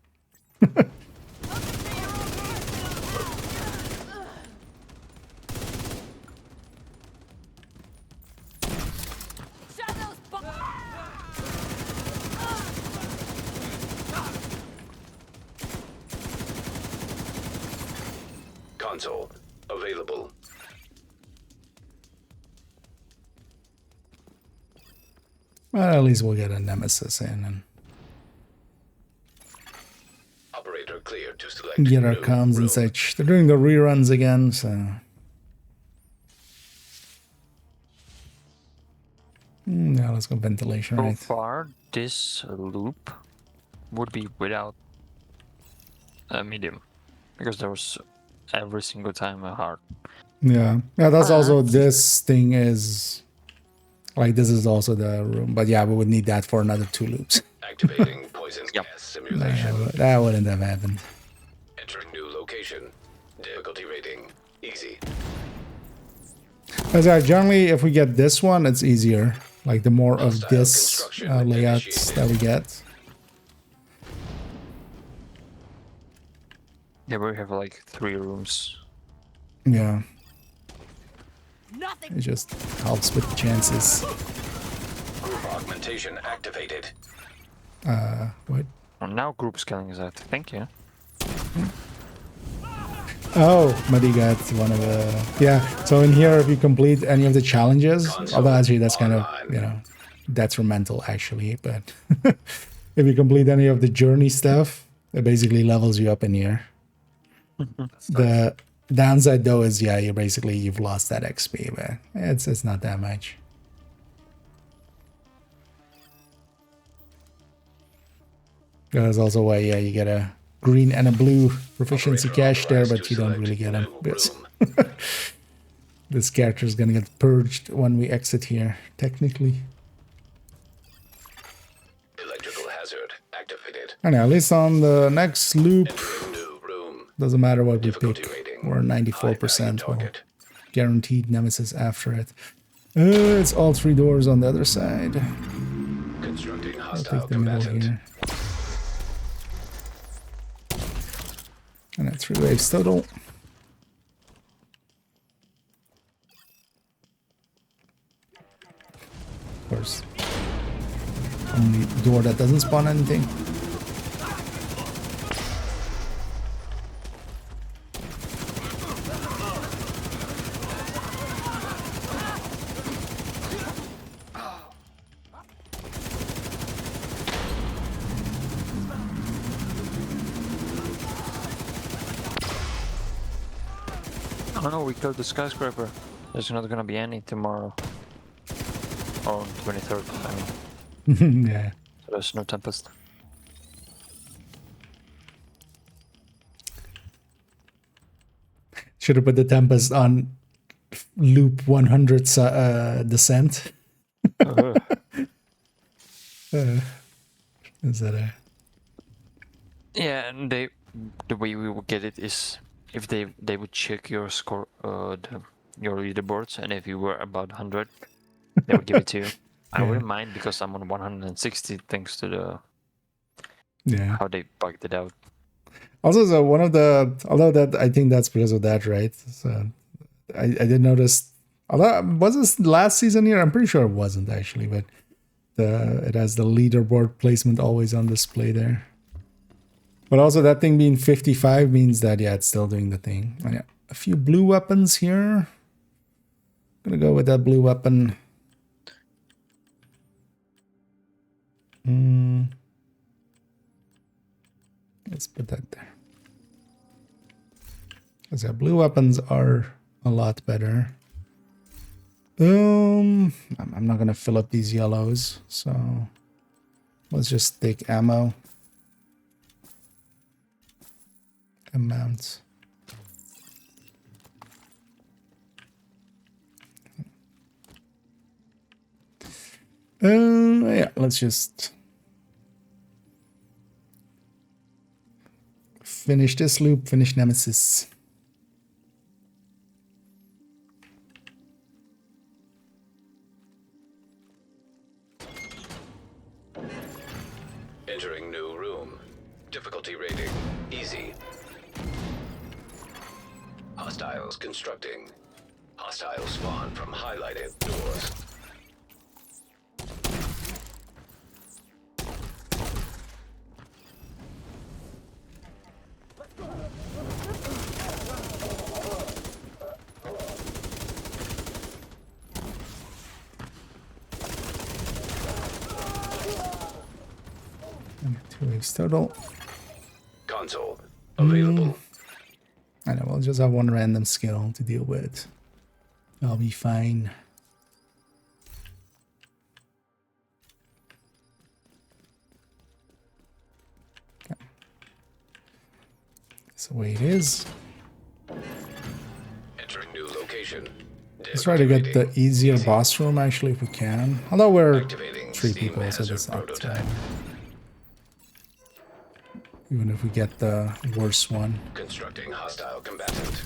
Shadows Console available. Well, at least we'll get a Nemesis in and Operator cleared to select get our new comms room. and such. They're doing the reruns again, so. Now let's go ventilation, So right? far, this loop would be without a medium, because there was every single time a hard. Yeah. Yeah, that's also, this thing is, like, this is also the room. But yeah, we would need that for another 2 loops. Activating poison Yep. gas simulation. That wouldn't have happened. Entering new location. Difficulty rating. Easy. As generally, if we get this one, it's easier. Like, the more of Hostile this construction layouts initiated. that we get. Yeah, we have like 3 rooms. Yeah, Nothing. it just helps with the chances. Group augmentation activated. What? Well, now group scaling is out. Thank you. Oh, Muddy got one of the... Yeah, so in here, if you complete any of the challenges, although actually that's kind of, you know, detrimental actually, but if you complete any of the journey stuff, it basically levels you up in here. The downside though is, yeah, you've lost that XP, but it's not that much. That's also why, yeah, you get a green and a blue proficiency Operator cache there, authorized but to you don't select really get them. new Because room. this character is gonna get purged when we exit here, technically. Electrical hazard activated. And at least on the next loop, Entering new room. doesn't matter what we Difficulty pick. rating. We're High value 94%. Well, target. guaranteed nemesis after it. It's all 3 doors on the other side. Constructing I'll hostile take the middle combatant. here. And a 3-wave total. Of course. Only door that doesn't spawn anything. Oh no, we killed the skyscraper. There's not gonna be any tomorrow. Or 23rd, I mean. Yeah. So there's no Tempest. Should have put the Tempest on loop 100 descent. Is that a... Yeah, and the way we would get it is if they would check your score, your leaderboards, and if you were about 100, they would give it to you. I wouldn't mind because I'm on 160 thanks to the how they bugged it out. Also, so one of the, although that I think that's because of that, right? So I did notice. Although was this last season here? I'm pretty sure it wasn't actually, but it has the leaderboard placement always on display there. But also that thing being 55 means that, yeah, it's still doing the thing. And yeah, a few blue weapons here. Gonna go with that blue weapon. Let's put that there. Because yeah, blue weapons are a lot better. I'm not gonna fill up these yellows, so let's just take ammo. Amounts. Yeah, let's just finish this loop, finish Nemesis. Entering new room. Difficulty rating. Easy. Hostiles constructing. Hostiles spawn from highlighted doors. And 2 weeks total. Console available. I know, we'll just have one random skill to deal with. I'll be fine. Okay. That's the way it is. Entering new location. Let's try to get the easier boss room actually if we can. Although we're Activating 3 steam people, so hazard that's not prototype. even if we get the worst one. Constructing hostile combatant.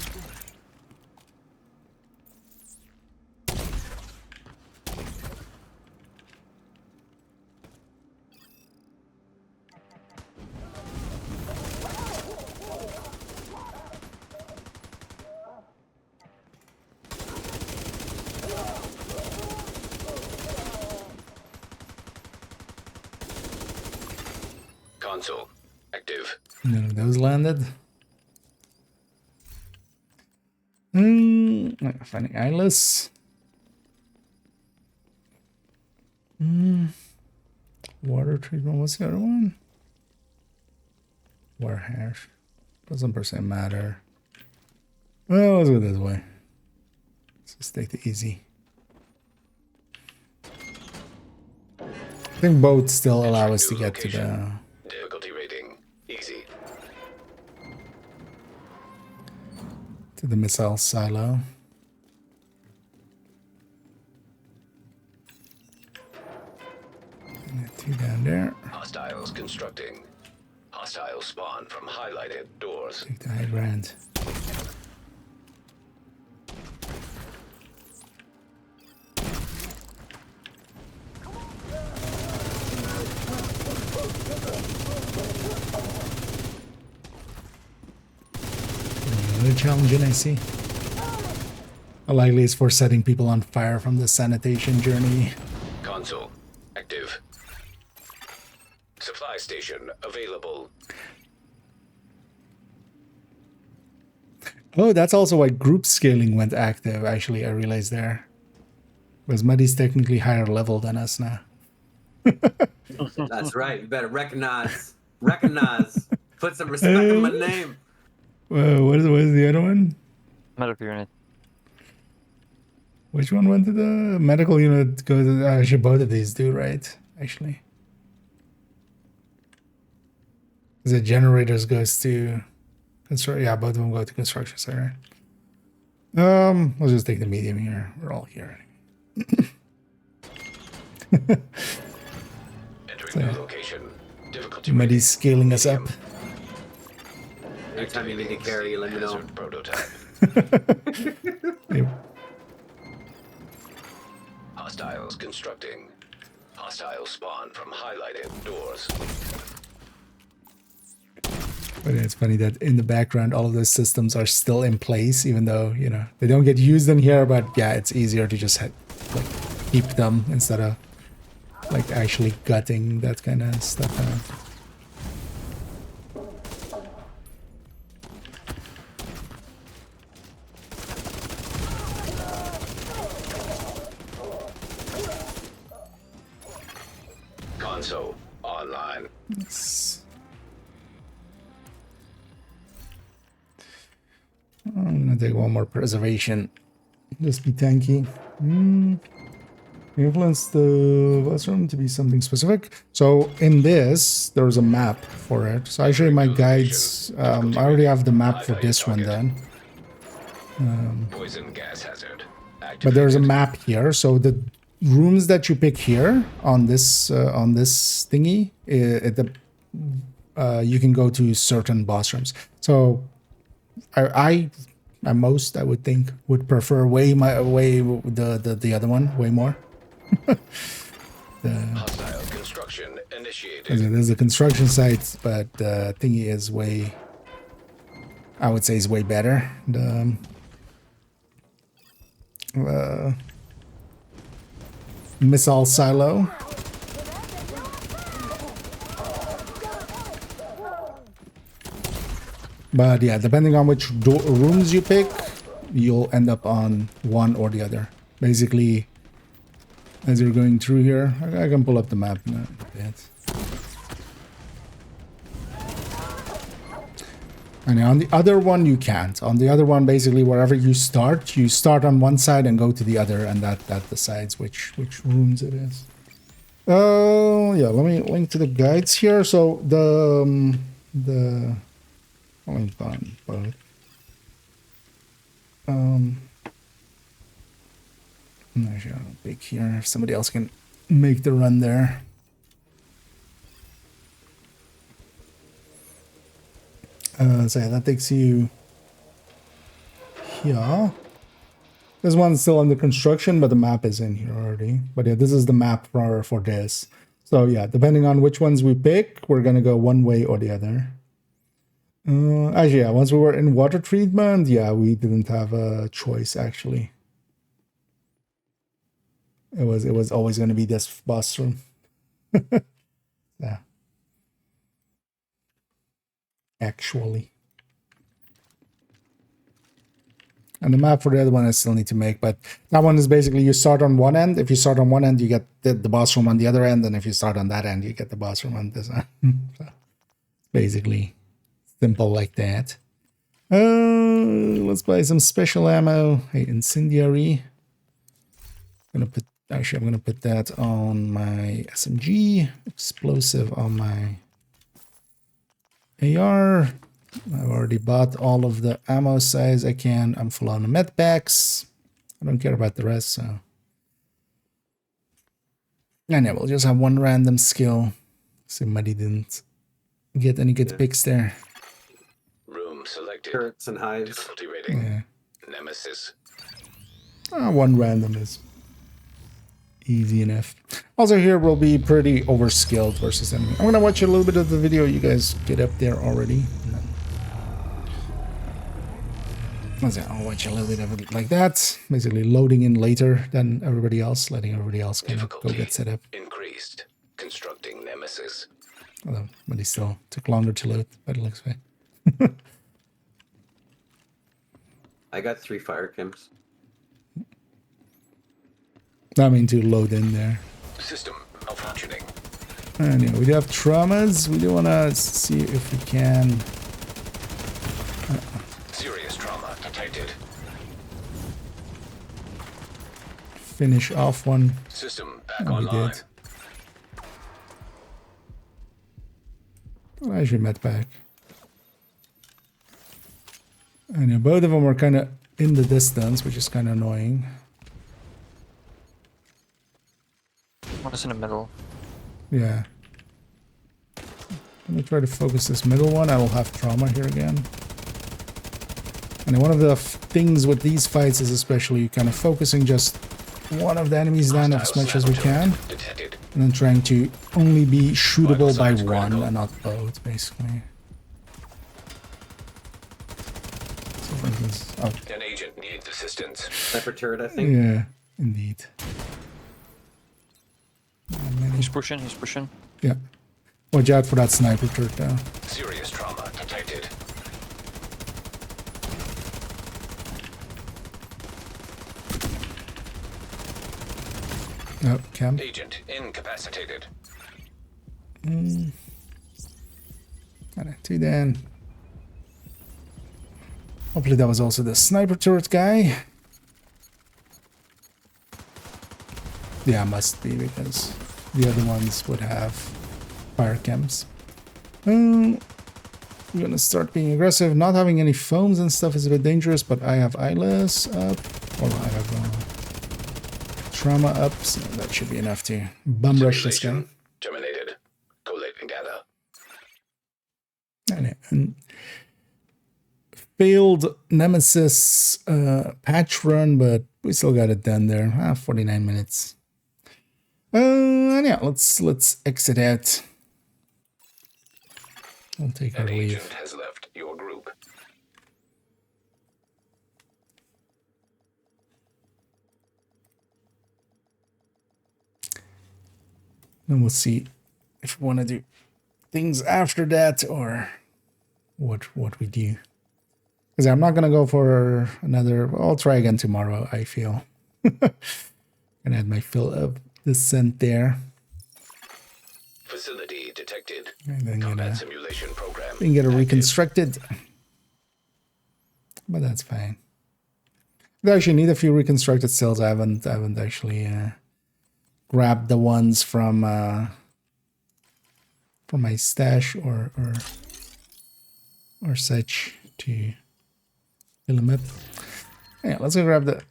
Console active. None of those landed. Finding eyeless. Water treatment. What's the other one? Water hash. Doesn't per se matter. Well, let's go this way. Let's just take the easy. I think both still allow us to get to the Difficulty to the missile silo. And 2 down there. Hostiles constructing. Hostiles spawn from highlighted doors. Take the high ground. Another challenging, I see. How likely is for setting people on fire from the sanitation journey? Console active. Supply station available. Oh, that's also why group scaling went active, actually, I realized there. Because Muddy's technically higher level than us now. That's right. You better recognize. Put some respect on my name. What is the other one? Medical unit. Which one went to the medical unit? Go to actually both of these do, right? Actually, the generators goes to construction. Yeah, both of them go to construction site, right? Let's just take the medium here. We're all here. Entering new location. Difficulty Muddy's scaling us up. Anytime you need to carry, let me know. hazard prototype. Yep. Hostiles constructing. Hostiles spawn from highlighted doors. But it's funny that in the background, all of those systems are still in place, even though, you know, they don't get used in here. But yeah, it's easier to just like keep them instead of like actually gutting that kind of stuff out. Console online. Yes. I'm gonna take one more preservation. Just be tanky. Influence the bathroom to be something specific. So in this, there's a map for it. So actually my guides, I already have the map for this one then. Poison gas hazard. But there's a map here. So the rooms that you pick here on this thingy, you can go to certain boss rooms. So I would think would prefer the other one way more. Hostile construction initiated. There's a construction site, but the thingy is way, I would say, is way better. The missile silo. But yeah, depending on which rooms you pick, you'll end up on one or the other. Basically, as you're going through here, I can pull up the map in a bit. And on the other one, you can't. On the other one, basically, wherever you start on one side and go to the other, and that decides which rooms it is. Oh, yeah, let me link to the guides here. So I'll link on both. Actually, I'll pick here if somebody else can make the run there. So yeah, that takes you here. This one's still under construction, but the map is in here already. But yeah, this is the map for this. So yeah, depending on which ones we pick, we're gonna go one way or the other. Actually, yeah, once we were in water treatment, yeah, we didn't have a choice actually. It was always going to be this boss room. Yeah. Actually. And the map for the other one I still need to make, but that one is basically you start on one end. If you start on one end, you get the boss room on the other end, and if you start on that end, you get the boss room on this end. So, basically simple like that. Let's buy some special ammo. Hey, incendiary. I'm gonna put that on my SMG, explosive on my AR, I've already bought all of the ammo size I can. I'm full on the med packs. I don't care about the rest, so. And yeah, we'll just have one random skill. Somebody didn't get any good picks there. Room selected. Turrets and hives. Difficulty rating. Yeah. Nemesis. One random is easy enough. Also here we'll be pretty overskilled versus enemy. I'm gonna watch a little bit of the video. You guys get up there already. I'll watch a little bit of it like that. Basically loading in later than everybody else, letting everybody else kind of go get set up. Increased. Constructing Nemesis. Although, but it still took longer to load, but it looks fine. I got 3 fire chems. I mean to load in there. System malfunctioning. And yeah, we do have traumas. We do want to see if we can. Serious trauma detected. Finish off one. System back And we online. did. Well, I should met back. And yeah, both of them are kind of in the distance, which is kind of annoying. One is in the middle. Yeah. Let me try to focus this middle one. I will have trauma here again. And one of the things with these fights is especially kind of focusing just one of the enemies down as much as we can. Detected. And then trying to only be shootable by signs one critical. and not both, basically. So for instance, oh, An agent needs assistance. Sniper turret, I think. yeah, indeed. He's pushing, he's pushing. Yeah. Watch out for that sniper turret though. Serious trauma detected. Oh, camp. Agent incapacitated. Two then. Hopefully that was also the sniper turret guy. Yeah, must be because the other ones would have fire chems. I'm gonna start being aggressive. Not having any foams and stuff is a bit dangerous, but I have eyeless up. Or I have trauma up, so that should be enough to bum rush this guy. Simulation terminated. Collate and gather. And failed Nemesis patch run, but we still got it done there. 49 minutes. And yeah, let's exit out. We'll take our An leave. agent has left your group. Then we'll see if we want to do things after that or what we do. Because I'm not gonna go for another. Well, I'll try again tomorrow. I feel. And add my fill of descent there. Facility detected. And then Combat simulation program. we can get it active. reconstructed. But that's fine. I actually need a few reconstructed cells. I haven't actually grabbed the ones from my stash or such to fill them up. Yeah, let's go grab the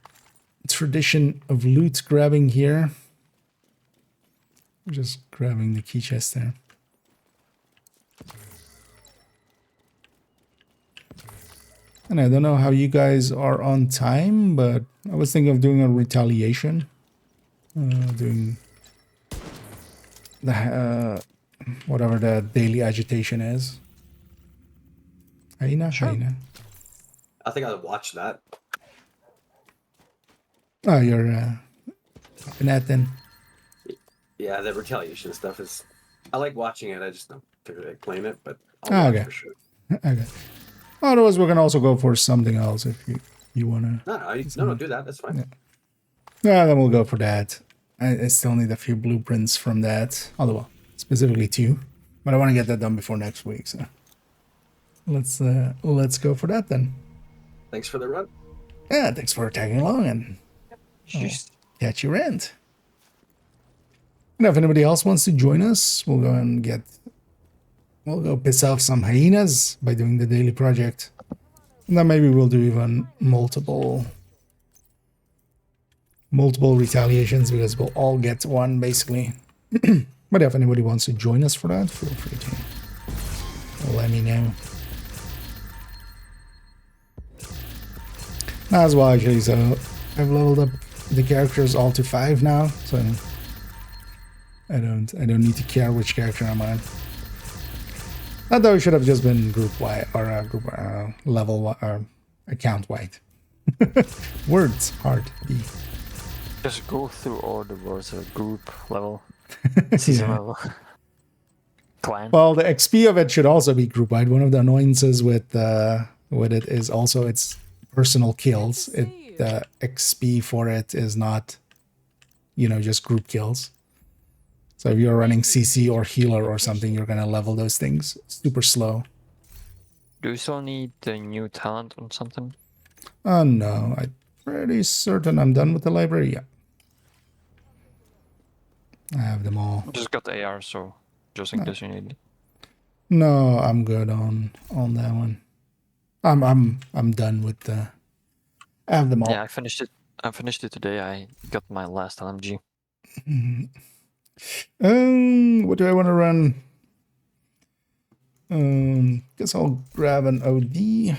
tradition of loot grabbing here. Just grabbing the key chest there. And I don't know how you guys are on time, but I was thinking of doing a retaliation. Doing the whatever the daily agitation is. Aina? Sure. Aina. I think I'll watch that. Oh, you're in that then. Yeah, the retaliation stuff is. I like watching it. I just don't particularly playing it, but I'll Oh, watch okay. for sure. Okay. Otherwise, we can also go for something else if you wanna. No, do that. That's fine. Yeah, then we'll go for that. I still need a few blueprints from that. Although, well, specifically 2. But I want to get that done before next week, so let's go for that then. Thanks for the run. Yeah, thanks for tagging along and Jeez. catch you around. Now, if anybody else wants to join us, we'll go and get We'll go piss off some hyenas by doing the daily project. And then maybe we'll do even multiple retaliations because we'll all get one basically. But if anybody wants to join us for that, feel free to let me know. As well, actually, so I've leveled up the characters all to 5 now, so I don't need to care which character I'm on. Not that it should have just been group wide or group level account wide. Words hard. Just go through all the words of group level, season level, clan. Well, the XP of it should also be group wide. One of the annoyances with it is also its personal kills. The XP for it is not, just group kills. So if you're running CC or healer or something, you're gonna level those things super slow. Do you still need the new talent on something? No, I'm pretty certain I'm done with the library. Yeah, I have them all. Just got the AR, so just in case you need it. No, I'm good on that one. I'm done with the. I have them all. Yeah, I finished it. I finished it today. I got my last LMG. What do I want to run? Guess I'll grab an OD.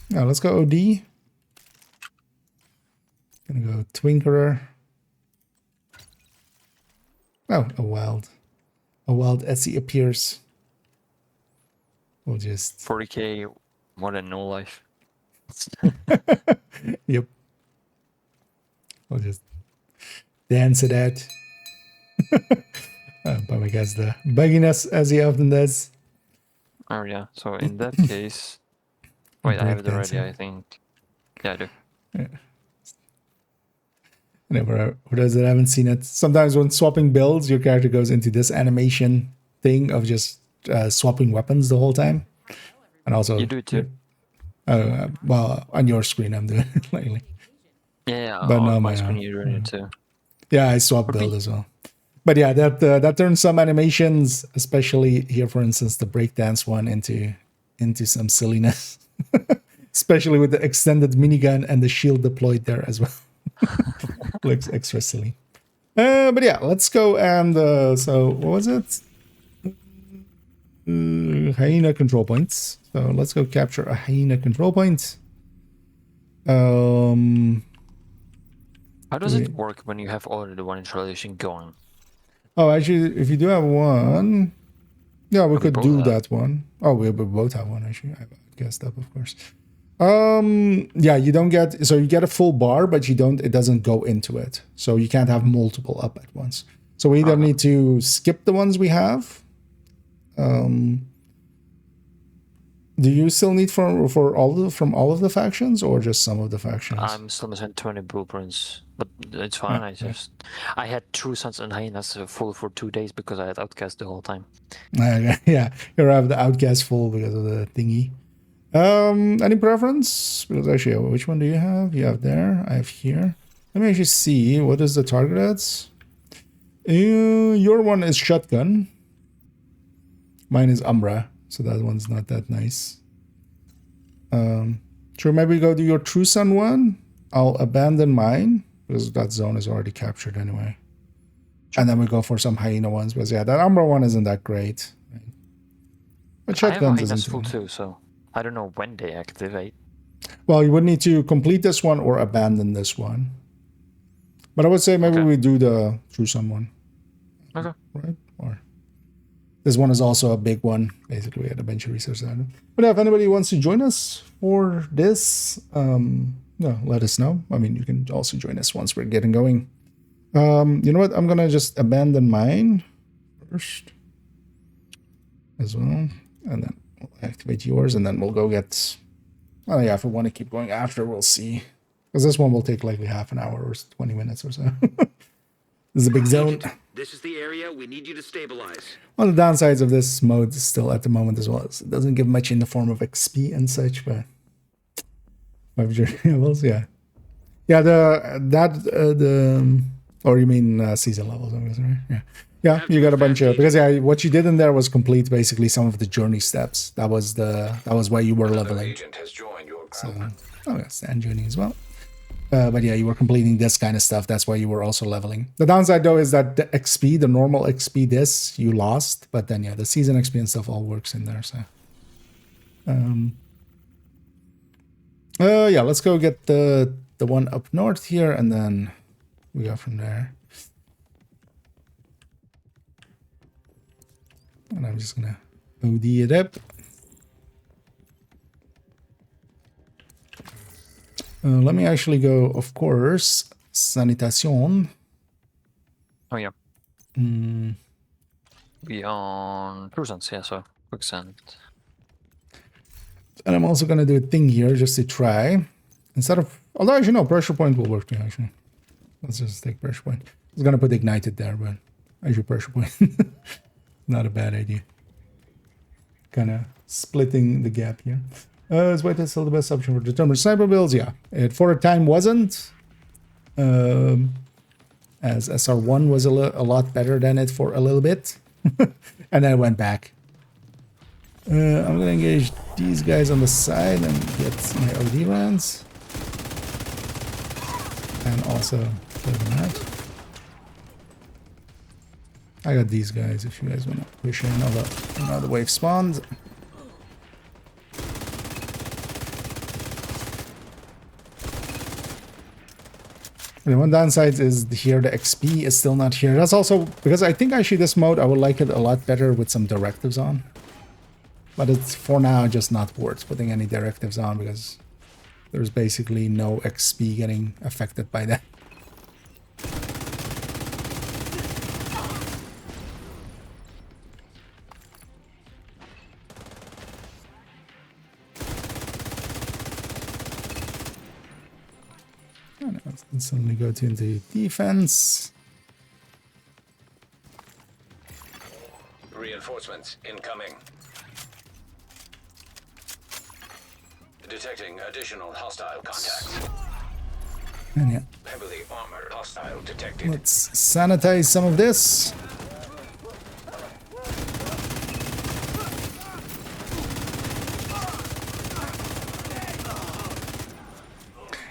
Yeah, let's go OD. Gonna go Twinkerer. Oh, a wild Etsy appears. We'll just 40k, more than no life. Yep. We'll just dance to that. But I guess the bugginess as he often does. Oh yeah. So in that case, wait, I have it already. I think. Yeah, I do. Yeah. Whenever for those that haven't seen it, sometimes when swapping builds, your character goes into this animation thing of just swapping weapons the whole time, and also You do it too. Well, on your screen I'm doing it lately. Yeah, But on no, my my screen you're doing it too. Yeah, I swap build as well. But yeah, that turns some animations, especially here, for instance, the breakdance one, into some silliness. Especially with the extended minigun and the shield deployed there as well. Looks extra silly. But yeah, let's go and so what was it? Hyena control points. So let's go capture a hyena control point. How does it work when you have already one installation going? Oh, actually, if you do have one, yeah, we could both do have. that one. Oh, we both have one actually. I guessed up, of course. Yeah, you don't get, so you get a full bar, but it doesn't go into it. So you can't have multiple up at once. So we either need to skip the ones we have. Do you still need from all of the factions or just some of the factions? I'm still missing 20 blueprints, but it's fine. I had True Sons and Hyenas full for 2 days because I had Outcast the whole time. Yeah, you have the outcast full because of the thingy. Any preference? Because actually, which one do you have? You have there. I have here. Let me actually see. What is the target at? Your one is shotgun. Mine is Umbra, so that one's not that nice. Sure, maybe go do your True Sun one. I'll abandon mine because that zone is already captured anyway. And then we go for some hyena ones because yeah, that Umbra one isn't that great. But I have shotguns Hyenas isn't full too. too, so I don't know when they activate. Well, you would need to complete this one or abandon this one. But I would say maybe we do the True Sun one. Okay. Right? Or this one is also a big one. Basically, we had a bunch of research on it. But if anybody wants to join us for this, let us know. I mean, you can also join us once we're getting going. You know what? I'm gonna just abandon mine first as well, and then we'll activate yours, and then we'll go get. Oh yeah, if we want to keep going after, we'll see. Because this one will take likely half an hour or 20 minutes or so. This is a big zone. This is the area we need you to stabilize. One of the downsides of this mode is still at the moment as well is it doesn't give much in the form of XP and such, but 5 journey levels, yeah. Yeah, Or you mean season levels, I guess, right? Yeah. Yeah, you got a bunch of, because yeah, what you did in there was complete basically some of the journey steps. That was why you were Another leveling. agent has joined your So, group. oh yes, and journey as well. But yeah, you were completing this kind of stuff. That's why you were also leveling. The downside though is that the XP, the normal XP, this you lost. But then yeah, the season XP and stuff all works in there. So, yeah, let's go get the one up north here, and then we go from there. And I'm just gonna OD it up. Let me actually go, of course, sanitation. Oh yeah. Be on cruisants, yeah, so quicksand. And I'm also gonna do a thing here just to try. Instead of, although as you know, pressure point will work too, actually. Let's just take pressure point. I was gonna put ignited there, but as your pressure point. Not a bad idea. Kind of splitting the gap here. Is white still the best option for determined sniper builds? Yeah, it for a time wasn't. As SR1 was a lot better than it for a little bit, and then it went back. I'm gonna engage these guys on the side and get my OD rounds, and also kill them out. I got these guys if you guys want to push in another wave spawned. And one downside is here the XP is still not here. That's also because I think actually this mode I would like it a lot better with some directives on. But it's for now just not worth putting any directives on because there's basically no XP getting affected by that. Let's instantly go to the defense. Reinforcements incoming. Detecting additional hostile contacts. And yeah, Heavily armored hostile detected. let's sanitize some of this.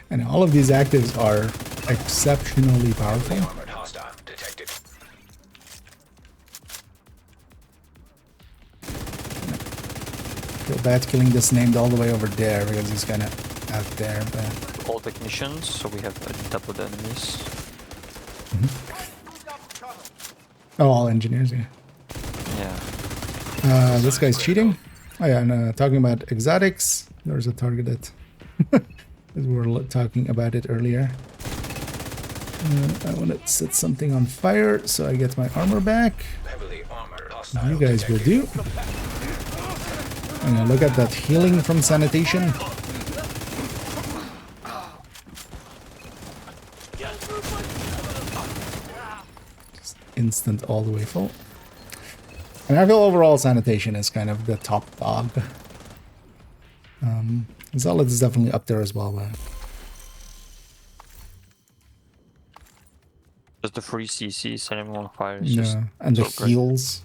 And all of these actives are exceptionally powerful. Armored hostile detected. Feel bad killing this named all the way over there because he's kind of out there, but All technicians, so we have double the enemies. oh, all engineers, yeah. Yeah. This guy's cheating. Oh yeah, and talking about exotics, there's a targeted. We were talking about it earlier. I want to set something on fire so I get my armor back. Heavily armored hostile You guys will do. And look at that healing from sanitation. Just instant all the way full. And I feel overall sanitation is kind of the top dog. Solid is definitely up there as well, but Just the free CC setting him on fire is just yeah, and the so great. heals.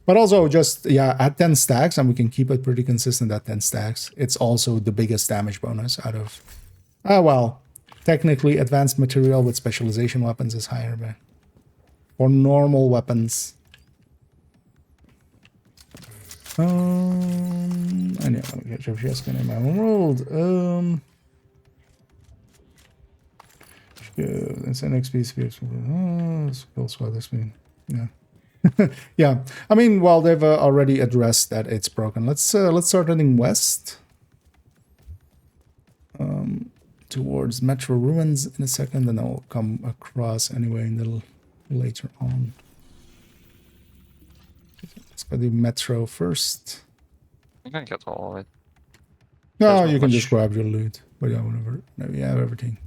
But also just, yeah, at 10 stacks, and we can keep it pretty consistent at 10 stacks. It's also the biggest damage bonus out of, well, technically advanced material with specialization weapons is higher, but for normal weapons. I know, let me get your just in my own world. It's an XP space. Skill squad, this mean, yeah. Yeah, I mean, well, they've already addressed that it's broken. Let's start heading west, towards Metro Ruins in a second, and I'll come across anyway a little later on. Let's go do Metro first. You can get all of it. No, There's not you can much. just grab your loot, but yeah, whatever. No, we have everything.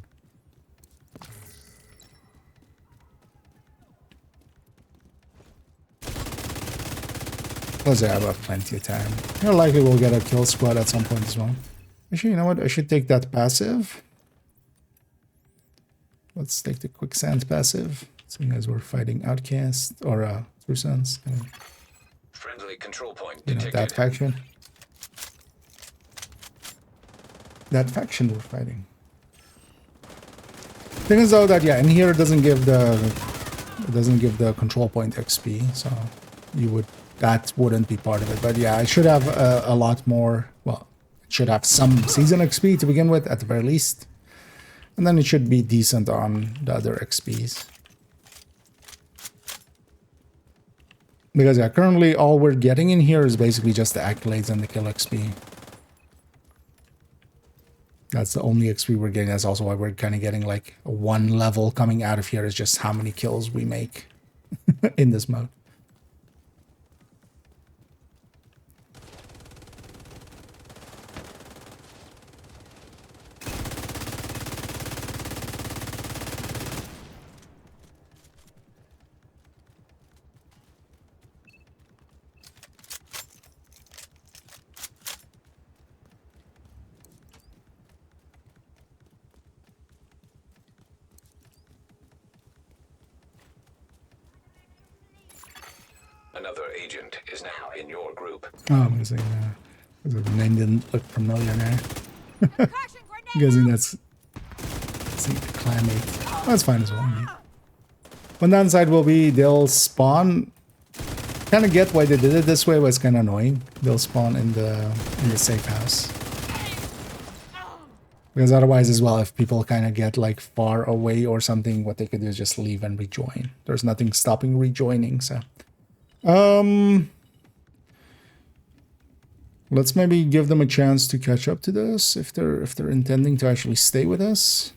Plus, I have plenty of time. More likely we'll get a kill squad at some point as well. Actually, you know what? I should take that passive. let's take the quicksand passive, seeing as we're fighting Outcast or True Sons. Friendly control point You know, detected. that faction. That faction we're fighting. Thing is though that yeah, in here it doesn't give the control point XP, so that wouldn't be part of it. But yeah, I should have a lot more. Well, it should have some season XP to begin with at the very least, and then it should be decent on the other XPs. Because yeah, currently all we're getting in here is basically just the accolades and the kill XP. That's the only XP we're getting. That's also why we're kind of getting like one level coming out of here is just how many kills we make in this mode. Another agent is now in your group. Oh, I'm gonna say the name didn't look familiar there. I'm guessing that's the clanmate. That's fine as well. Yeah. One downside will be they'll spawn. Kind of get why they did it this way, but it's kind of annoying. They'll spawn in the safe house. Because otherwise as well, if people kind of get like far away or something, what they could do is just leave and rejoin. There's nothing stopping rejoining, so. Let's maybe give them a chance to catch up to this if they're intending to actually stay with us.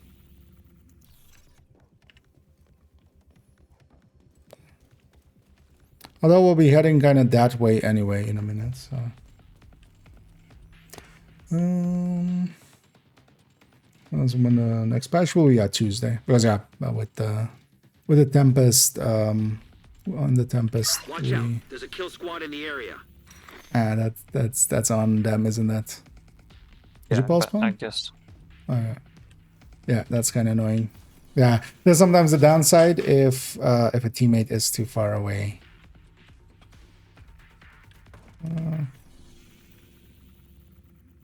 Although we'll be heading kind of that way anyway in a minute, so. That's when the next patch will be Tuesday. Because yeah, with the Tempest, on the Tempest. Watch out! There's a kill squad in the area. That's on them, isn't that? Did you postpone? I guess. Oh, yeah. Yeah, that's kind of annoying. Yeah, there's sometimes a downside if a teammate is too far away.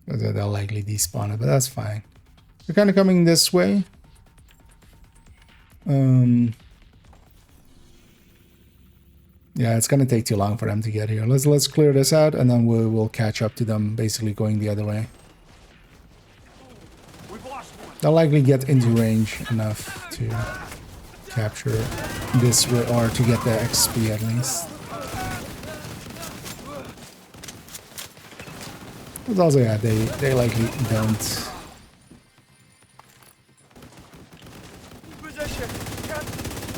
They'll likely despawn it, but that's fine. We're kind of coming this way. Yeah, it's gonna take too long for them to get here. Let's clear this out, and then we'll catch up to them, basically going the other way. They'll likely get into range enough to capture this, or to get the XP at least. But also, yeah, they likely don't.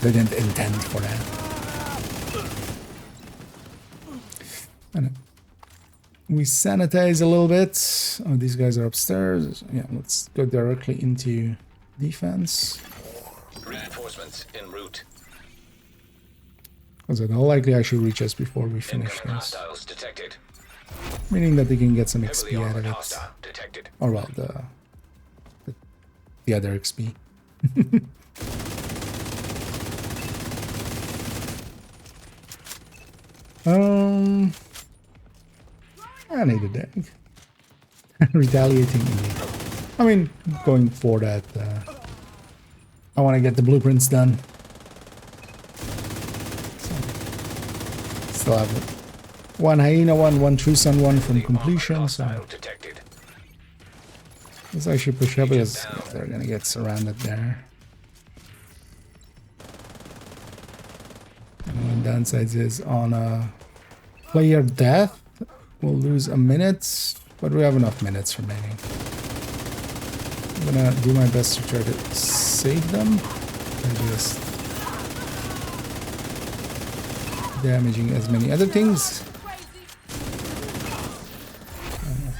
They didn't intend for that. And we sanitize a little bit. Oh, these guys are upstairs. Yeah, let's go directly into defense. Reinforcements en route. Because they'll likely actually reach us before we finish this. Hostiles detected. Meaning that they can get some XP Heavily out of armored it. hostile detected. Or well, the other XP. I need a deck. Retaliating indeed. I mean, going for that. I want to get the blueprints done. So, still have one hyena one True Sun one from completion. So let's actually push up because they're gonna get surrounded there. And one downside is on player death. We'll lose a minute, but we have enough minutes remaining. I'm gonna do my best to try to save them. And just damaging as many other things.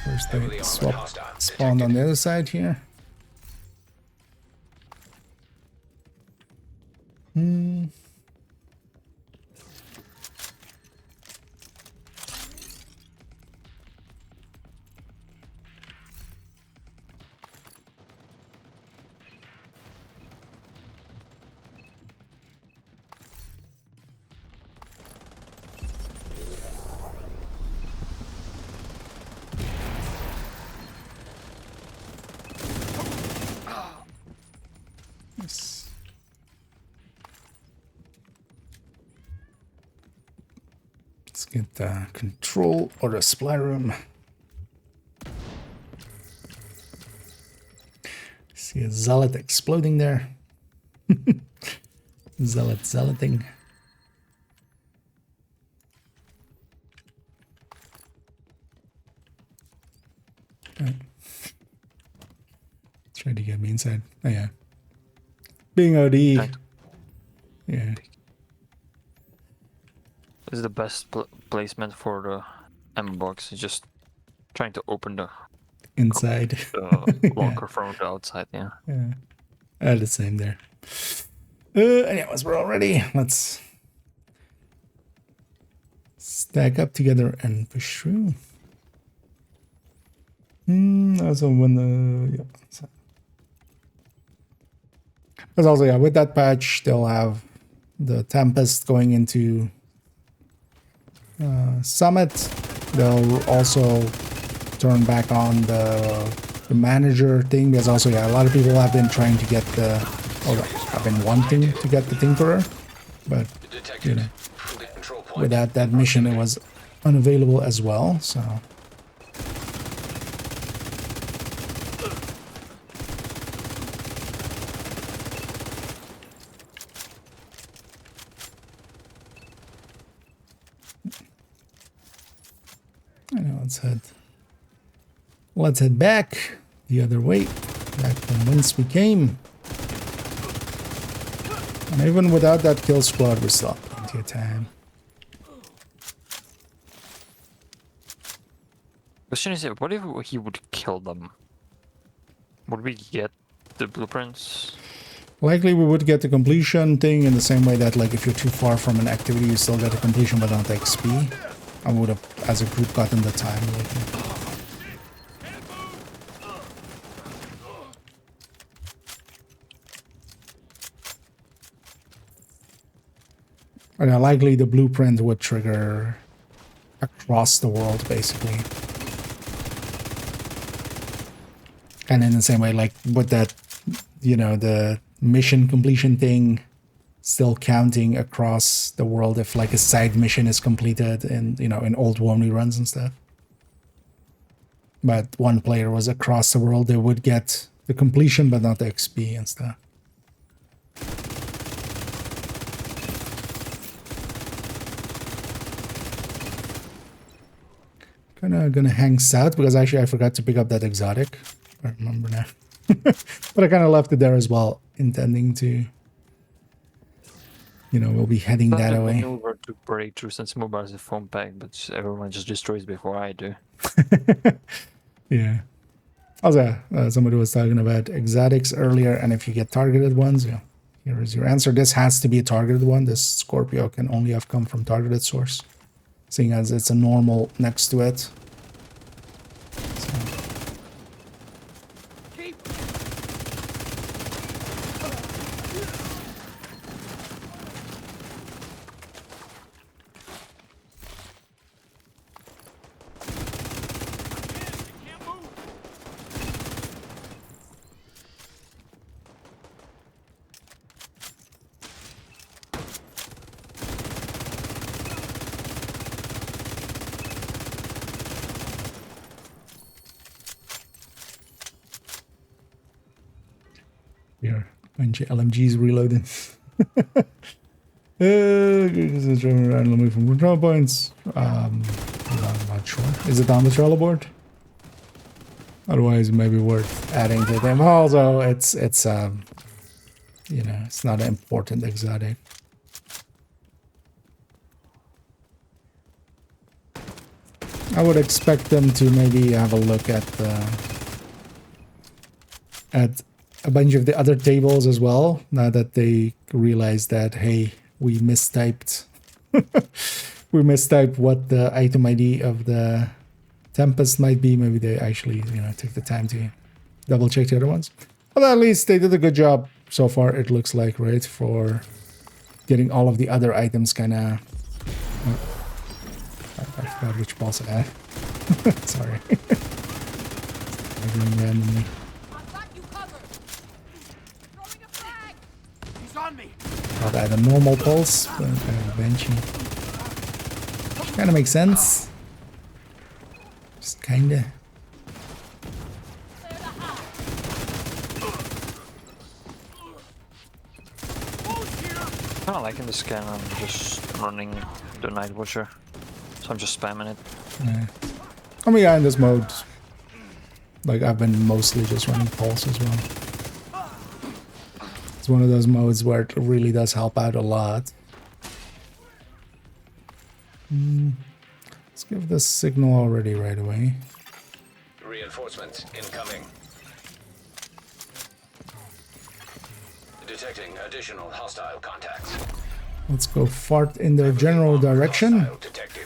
First they spawned on the other side here. Let's get the control or the supply room. See a zealot exploding there. Zealoting. Right. Try to get me inside. Oh yeah. Being OD. Right. Yeah. This is the best placement for the ammo box. It's just trying to open the Inside. locker from the outside. Yeah. Yeah. The same there. Anyways, we're all ready. Let's stack up together and push through. Also when the because also yeah, with that patch they'll have the Tempest going into Summit. They'll also turn back on the manager thing, because also yeah, a lot of people have been trying to get the have been wanting to get the Tinkerer, but you know, without that mission it was unavailable as well, so let's head back the other way, back from whence we came. And even without that kill squad, we still have plenty of time. Question is, what if he would kill them? Would we get the blueprints? Likely we would get the completion thing in the same way that, like, if you're too far from an activity, you still get the completion but not the XP. I would have, as a group, gotten the time. And likely the blueprint would trigger across the world, basically. And in the same way, like with that, you know, the mission completion thing still counting across the world if like a side mission is completed in, you know, in old worm reruns and stuff. But one player was across the world, they would get the completion but not the XP and stuff. Gonna hang south because actually I forgot to pick up that exotic. I remember now. But I kind of left it there as well, intending to, you know, we'll be heading that away. Maneuver to break through since mobile is a phone pack, but everyone just destroys before I do. Yeah. Also, somebody was talking about exotics earlier, and if you get targeted ones, yeah, here is your answer. This has to be a targeted one. This Scorpio can only have come from targeted source, seeing as it's a normal next to it. So. Here, bunch of LMGs reloading. Driving around moving from control points. I'm not sure. Is it on the trello board? Otherwise, it may be worth adding to them. Also, it's you know, it's not an important exotic. I would expect them to maybe have a look at a bunch of the other tables as well, now that they realize that, hey, we mistyped we mistyped what the item ID of the Tempest might be. Maybe they actually, you know, take the time to double check the other ones. But at least they did a good job so far, it looks like, right, for getting all of the other items kind of... I forgot which balls I had. Sorry. Randomly. He's on me. I'll add a normal pulse, but I have a Banshee. Kind of makes sense. Just kinda. Kinda liking the scan, I'm just running the Night Watcher. So I'm just spamming it. Yeah. I mean, yeah, in this mode, like, I've been mostly just running Pulse as well. It's one of those modes where it really does help out a lot. Let's give this signal already right away. Reinforcements incoming. Detecting additional hostile contacts. Let's go fart in their general direction. Hostile detected.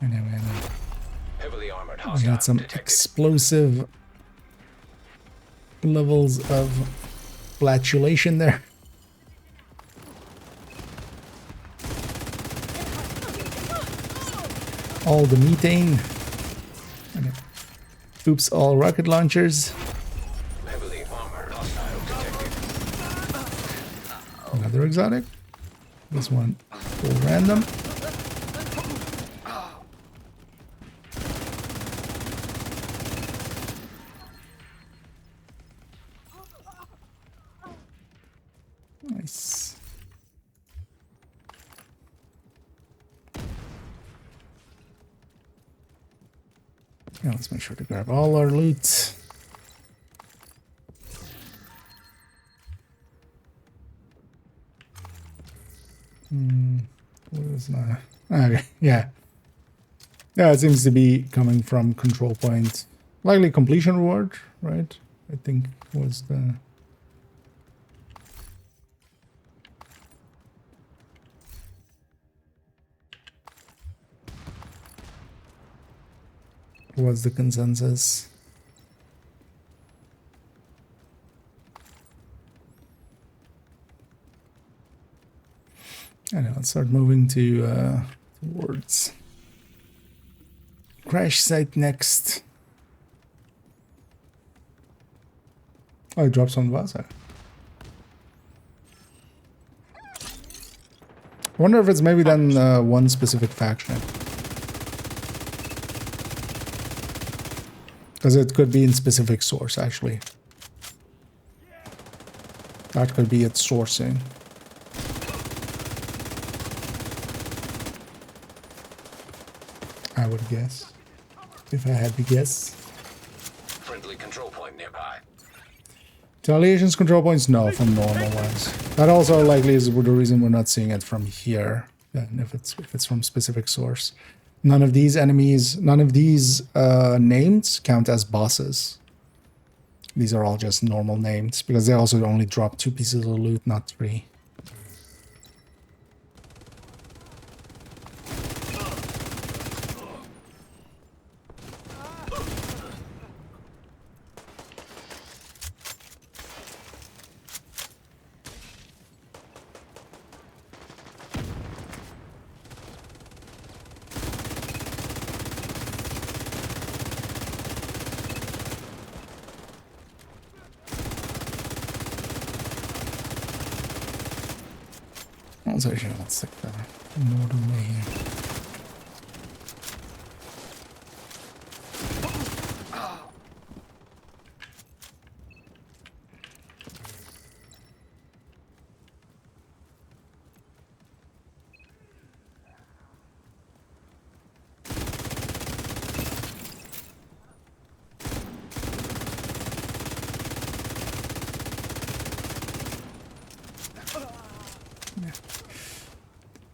Anyway, Heavily armored we hostile got some detected. explosive levels of flatulation there. All the methane. Okay. Oops, all rocket launchers. Heavily armored hostile detected. Another exotic. This one full random. Nice. Yeah, let's make sure to grab all our loot. What is that? Okay, yeah. Yeah, it seems to be coming from control point. Likely completion reward, right? I think was the... was the consensus. I know, let's start moving to towards crash site next. Oh, it drops on Vaza. I wonder if it's maybe then one specific faction. Because it could be in specific source, actually. That could be its sourcing. I would guess. If I had to guess. Friendly control point nearby. Retaliation's control points? No, from normal ones. That also likely is the reason we're not seeing it from here. Then if it's from specific source. None of these enemies, none of these names count as bosses. These are all just normal names because they also only drop 2 pieces of loot, not 3. Also, actually, let's stick the northern way here.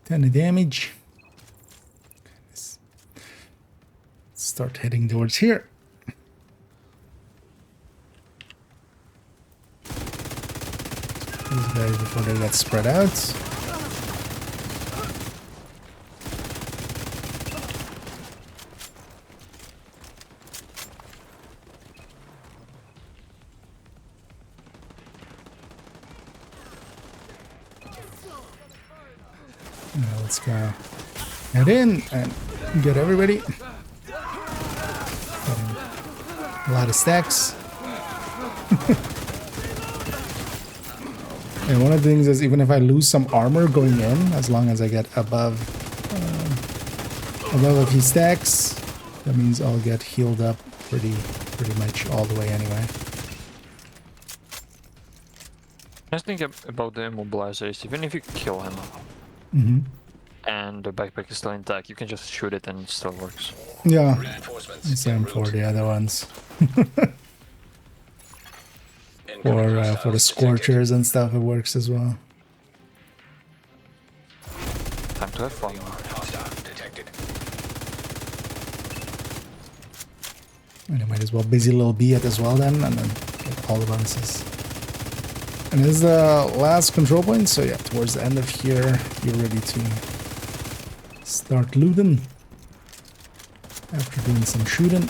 Ton of damage. Let's start heading towards here. These guys before they get spread out. Now let's go head in and get everybody. A lot of stacks. And one of the things is, even if I lose some armor going in, as long as I get above a few stacks, that means I'll get healed up pretty much all the way anyway. I think about the immobilizers. Even if you kill him and the backpack is still intact, you can just shoot it and it still works. Yeah, Reinforcements same en for route. the other ones. Incoming For the hostiles detected. scorchers and stuff, it works as well. Time to have fun. Hostile detected. And I might as well busy little B it as well then, and then get all the bonuses. And this is the last control point, so yeah, towards the end of here, you're ready to start looting. After doing some shooting.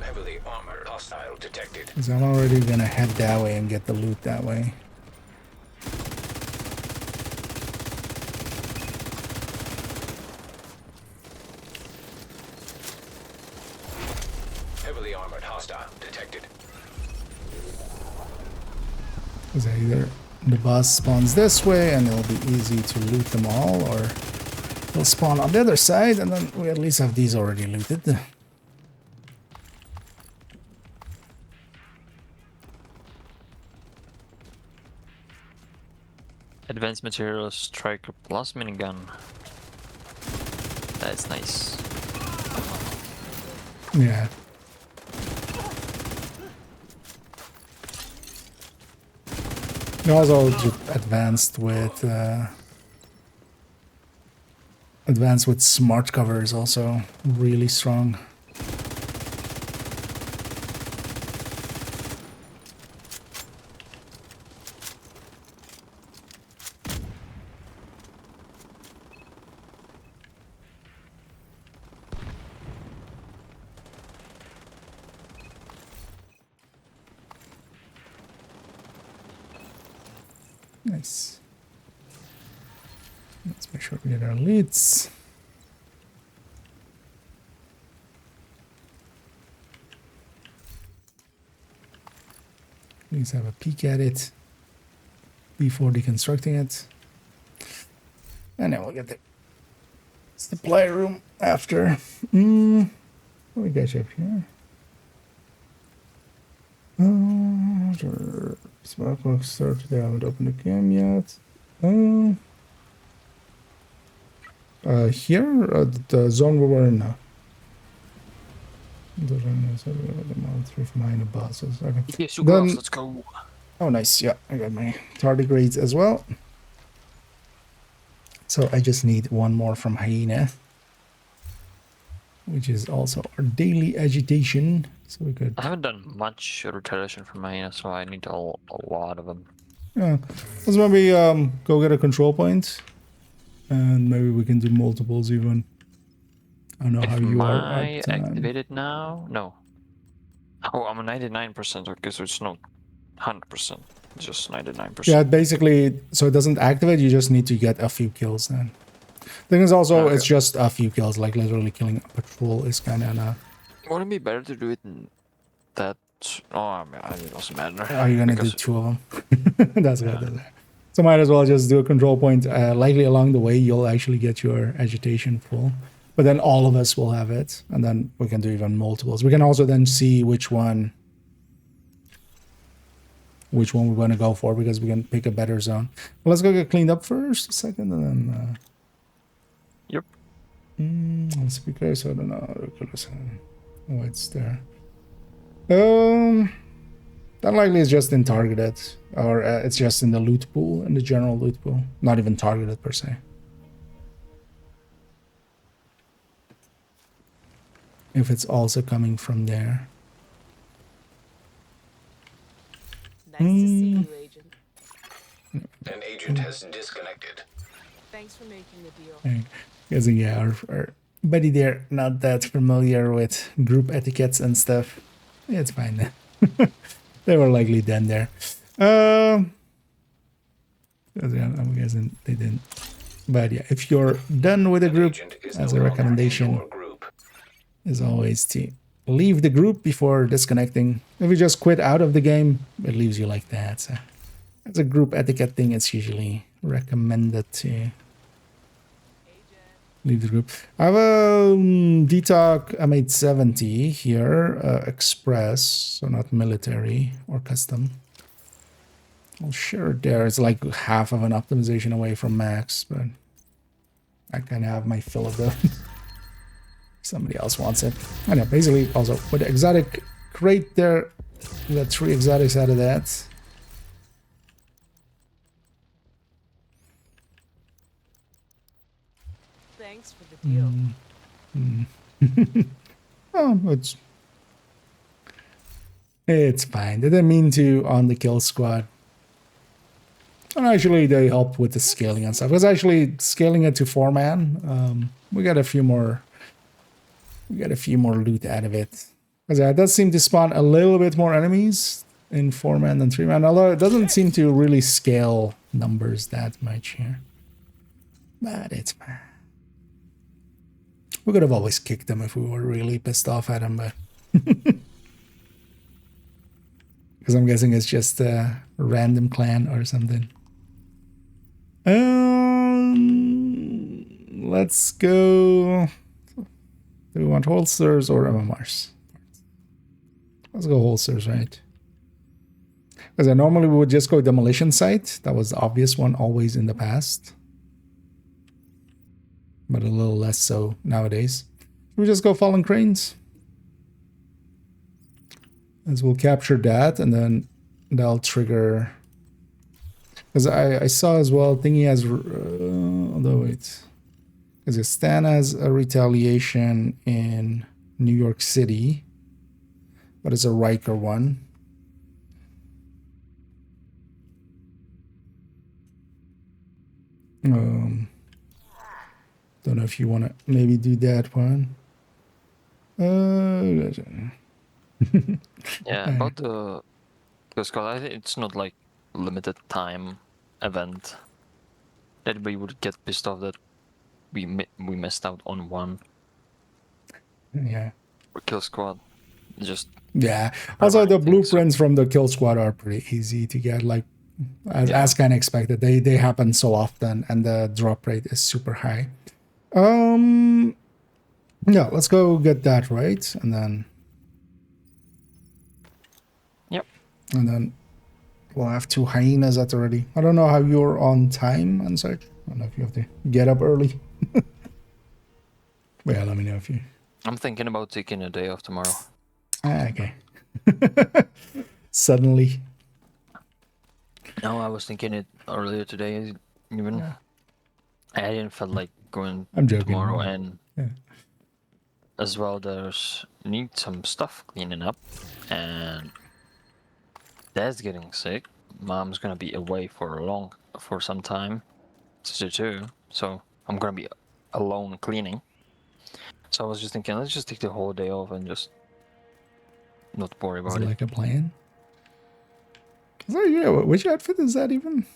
Heavily armored hostile detected. Because I'm already gonna head that way and get the loot that way. Heavily armored hostile detected. Because either the boss spawns this way and it'll be easy to loot them all, or they'll spawn on the other side and then we at least have these already looted. Advanced materials, striker plus minigun. That's nice. Yeah. It was all advanced with smart covers, also really strong. Nice. Let's make sure we get our leads. Please have a peek at it before deconstructing it. And then we'll get the supply room after. What we got up here? Sparkbox search. They haven't opened the game yet. Here, the zone we were in now. The three from behind the bosses. Okay. Yes, you Then- girls, let's go. Oh, nice. Yeah, I got my tardigrades as well. So I just need one more from Hyena, which is also our daily agitation. So we could. I haven't done much retaliation from Hyena, so I need a lot of them. Yeah, let's maybe go get a control point, and maybe we can do multiples even. I don't know how you are Am I at. activated now? No. Oh, I'm a 99%. Okay, so it's not 100%. It's just 99%. Yeah, basically, so it doesn't activate. You just need to get a few kills then. Thing is also, Okay. it's just a few kills. Like literally killing a patrol is kind of. Wouldn't it be better to do it in that? Oh, I mean, it doesn't matter. Are you gonna because do two of them? That's good. So might as well just do a control point. Likely along the way, you'll actually get your agitation full. But then all of us will have it, and then we can do even multiples. We can also then see which one we want to go for, because we can pick a better zone. Well, let's go get cleaned up first, a second, and then. Yep. Let's be clear, so I don't know. Oh, it's there. That likely is just in targeted, or it's just in the loot pool, in the general loot pool, not even targeted per se. If it's also coming from there. Nice to see you, Agent. An agent has disconnected. Thanks for making the deal. Because yeah, our buddy there not that familiar with group etiquettes and stuff. Yeah, it's fine. They were likely done there. I'm guessing they didn't. But yeah, if you're done with a group, Agent is as no a longer in recommendation, your group. is always to leave the group before disconnecting. If you just quit out of the game, it leaves you like that. So as a group etiquette thing, it's usually recommended to leave the group. I have a DTOC M870 here, express, so not military or custom. Well, sure, there it's like half of an optimization away from max, but I kind of have my fill of those. Somebody else wants it. I know, basically, also with the exotic crate there, we got 3 exotics out of that. Thanks for the deal. Oh, it's fine. They didn't mean to on the kill squad. And actually, they help with the scaling and stuff. Because actually, scaling it to 4-man, we got a few more. We got a few more loot out of it. Because it does seem to spawn a little bit more enemies in 4-man than 3-man. Although it doesn't seem to really scale numbers that much here. But it's fine. We could have always kicked them if we were really pissed off at them, but because I'm guessing it's just a random clan or something. Let's go. Do we want holsters or MMRs? Let's go holsters, right? Because I normally would just go demolition site. That was the obvious one always in the past. But a little less so nowadays. We just go fallen cranes. As we'll capture that, and then that'll trigger. Because I saw as well, thingy has. Although wait, because Stan has a retaliation in New York City, but it's a Riker one. Don't know if you want to maybe do that one. Yeah, about the I think it's not like limited time event that we would get pissed off that we missed out on one. Yeah. Or kill squad. Just yeah. Also, the blueprints from the kill squad are pretty easy to get. Like as kind of expected, they happen so often, and the drop rate is super high. Yeah, let's go get that right, and then. Yep. And then we'll have 2 hyenas at the ready. I don't know how you're on time and such. I don't know if you have to get up early. But yeah, let me know if you. I'm thinking about taking a day off tomorrow. Ah, okay. Suddenly. No, I was thinking it earlier today. Even I didn't feel like going I'm joking. tomorrow, and yeah. As well, need some stuff cleaning up, and Dad's getting sick. Mom's gonna be away for some time, sister too. So I'm gonna be alone cleaning. So I was just thinking, let's just take the whole day off and just not worry about it. Like a plan? So yeah, which outfit is that even?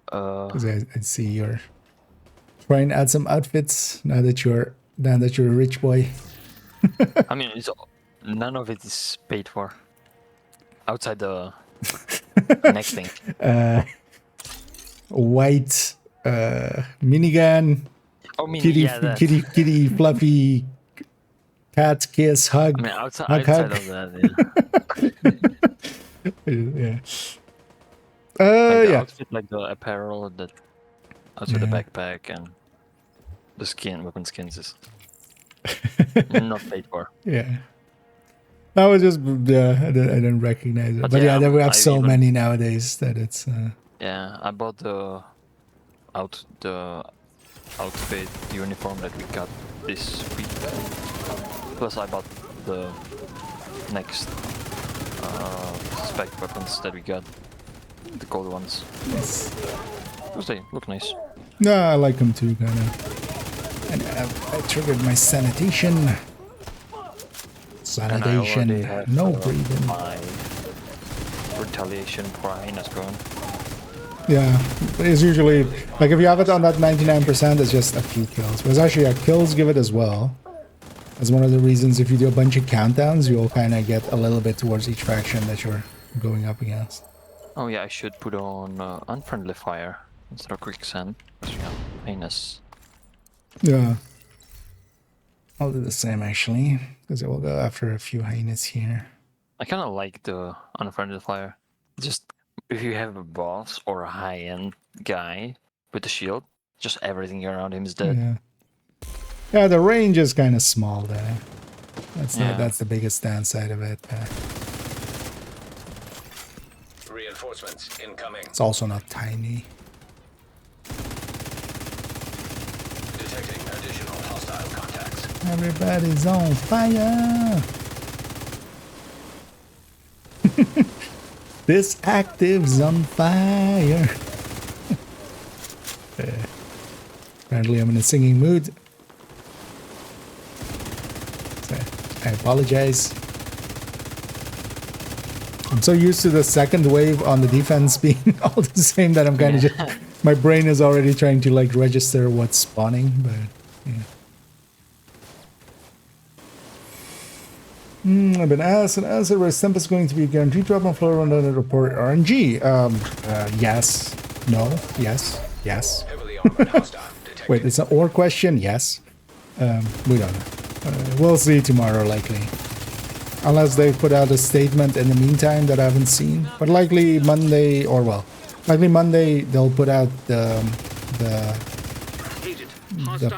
Because I see you're trying to add some outfits now that you're a rich boy. I mean, none of it is paid for. Outside the neck thing. White minigun. Oh, kitty fluffy cat kiss hug. I mean, outside hug. of that, yeah. Like the yeah. outfit, like the apparel, the backpack, and the weapon skins is not paid for. Yeah. That was just I didn't recognize it. But yeah, we have so many nowadays that it's. Yeah, I bought the outfit, the uniform that we got this week. Plus, I bought the next spec weapons that we got, the gold ones. Yes. Because they look nice. No, I like them too, kind of. And I triggered my sanitation. Sanitation, no breathing. My retaliation for hyenas going. Yeah, it's usually like if you have it on that 99%, it's just a few kills. Because actually, kills give it as well. That's one of the reasons if you do a bunch of countdowns, you'll kind of get a little bit towards each faction that you're going up against. Oh yeah, I should put on unfriendly fire instead of quicksand. Because, yeah, heinous. Yeah. I'll do the same actually, because it will go after a few hyenas here. I kind of like the unfriendly fire. Just if you have a boss or a high-end guy with a shield, just everything around him is dead. Yeah. Yeah, the range is kind of small there. Yeah. That's the biggest downside of it. Reinforcements incoming. It's also not tiny. Detecting additional hostile contacts. Everybody's on fire. This active's on fire. Apparently I'm in a singing mood. So, I apologize. I'm so used to the second wave on the defense being all the same that I'm kind of just... My brain is already trying to like register what's spawning, but yeah. I've been asked, and answer was Tempest going to be guaranteed drop on floor on the report RNG? Yes. No. Yes. Yes. Heavily armored hostile detected. Wait, it's an or question? Yes. We don't know. We'll see tomorrow, likely. Unless they put out a statement in the meantime that I haven't seen. But likely Monday, or well, likely Monday they'll put out the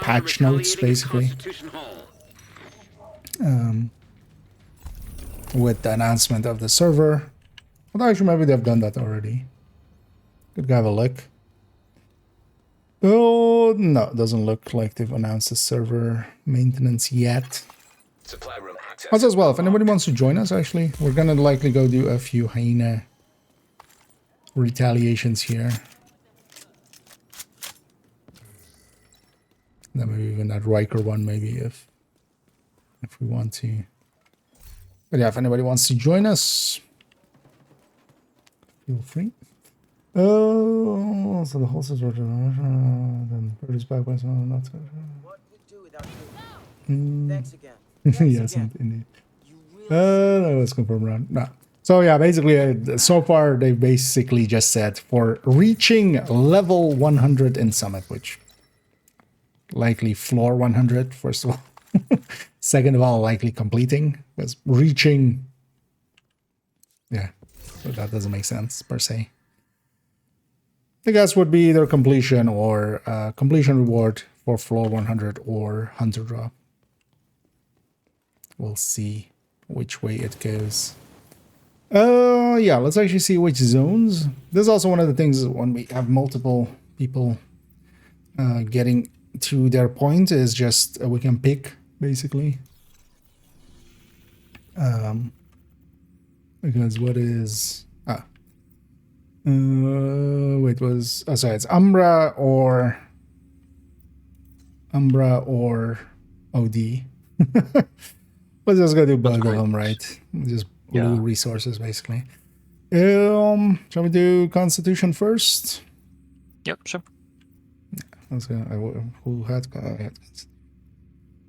patch notes, basically. With the announcement of the server. Well, actually, maybe they've done that already. Could go have a look. Oh, no, it doesn't look like they've announced the server maintenance yet. Supply room access. Also, as well, if anybody wants to join us, actually, we're gonna likely go do a few hyena retaliations here. Then maybe even that Riker one, maybe if we want to. But yeah, if anybody wants to join us, feel free. Oh, so the whole situation then produce back by someone not. What we do without you? Thanks again. Yes, indeed. No, let's confirm around. No. So yeah, basically, so far they've basically just said for reaching level 100 in Summit, which likely floor 100, first of all. Second of all, likely completing, because reaching, yeah, so that doesn't make sense per se. I guess would be either completion or completion reward for floor 100 or hunter drop. We'll see which way it goes. Yeah, let's actually see which zones. This is also one of the things when we have multiple people getting to their point is just we can pick basically. Because what is wait, was sorry, it's Umbra or OD. Let's just go do both of them, right? Just blue resources basically. Shall we do Constitution first? Yep, sure. Let's go.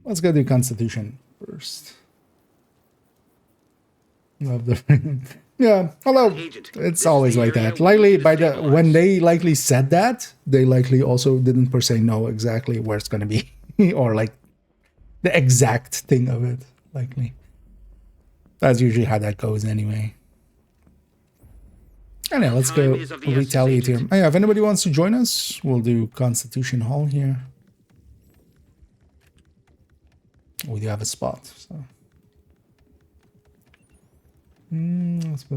Let's go do Constitution first. Love the yeah. Although it's always like that. Likely when they likely said that, they likely also didn't per se know exactly where it's gonna be or like the exact thing of it. Likely. That's usually how that goes anyway. Anyway, let's go retaliate here. Oh, yeah, if anybody wants to join us, we'll do Constitution Hall here. We do have a spot, so. Let's go.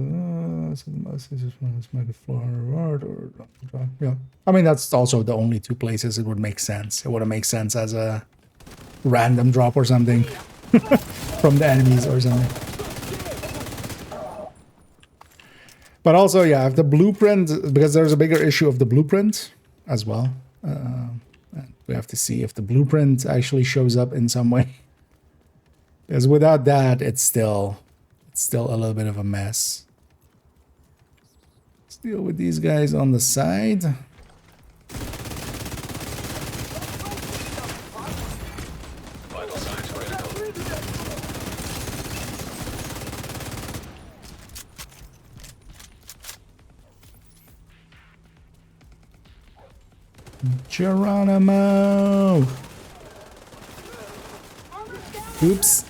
Yeah, I mean that's also the only two places it would make sense. It wouldn't make sense as a random drop or something from the enemies or something. But also, yeah, if the blueprint, because there's a bigger issue of the blueprint as well. We have to see if the blueprint actually shows up in some way. Because without that, it's still a little bit of a mess. Let's deal with these guys on the side. Vital signs critical. Geronimo! Oops.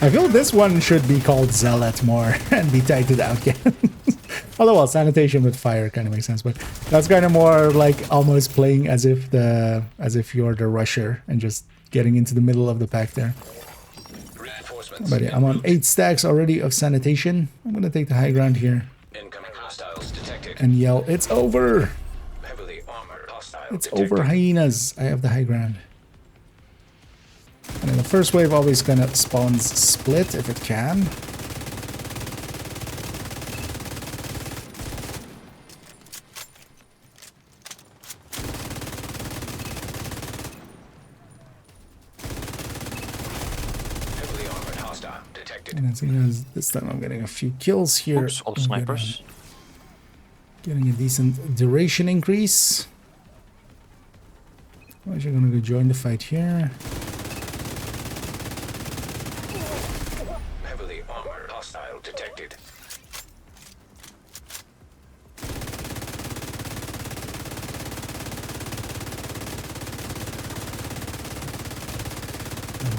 I feel this one should be called Zealot more and be tied to the outcast. Although, well, sanitation with fire kind of makes sense, but that's kind of more like almost playing as if you're the rusher and just getting into the middle of the pack there. But yeah, I'm on 8 stacks already of sanitation. I'm gonna take the high ground here Incoming hostiles detected. and yell, "It's over! Heavily armored hostile It's detected. over, hyenas!" I have the high ground. And then the first wave always kind of spawns split if it can. Heavily armored hostile detected. And then this time I'm getting a few kills here. Oops, all snipers. Getting a decent duration increase. I'm actually gonna go join the fight here. Heavily armored hostile detected.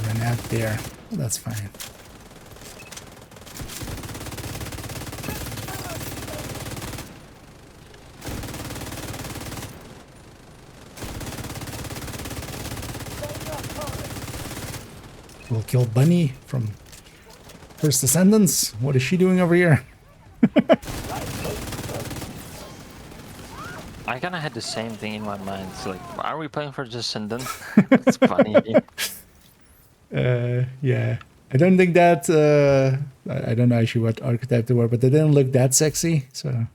Run out there. Well, that's fine. We'll kill Bunny from First Descendants. What is she doing over here? I kind of had the same thing in my mind. It's like, are we playing for Descendant? It's funny. Yeah. I don't think that, I don't know actually what archetype they were, but they didn't look that sexy, so.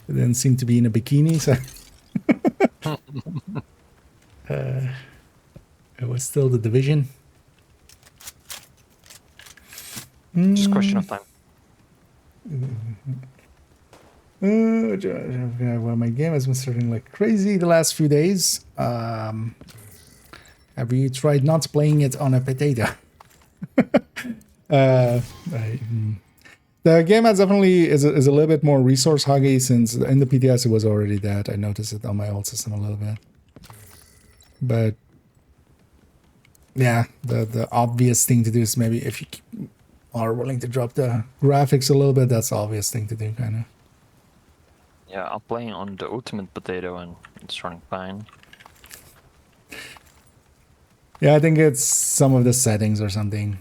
They didn't seem to be in a bikini, so. It was still the division. Just a question of time. Well, my game has been starting like crazy the last few days. Have you tried not playing it on a potato? The game has definitely is a little bit more resource hoggy since in the PTS it was already that. I noticed it on my old system a little bit. But yeah, the obvious thing to do is maybe if you are willing to drop the graphics a little bit, that's the obvious thing to do, kind of. Yeah, I'm playing on the ultimate potato and it's running fine. Yeah, I think it's some of the settings or something.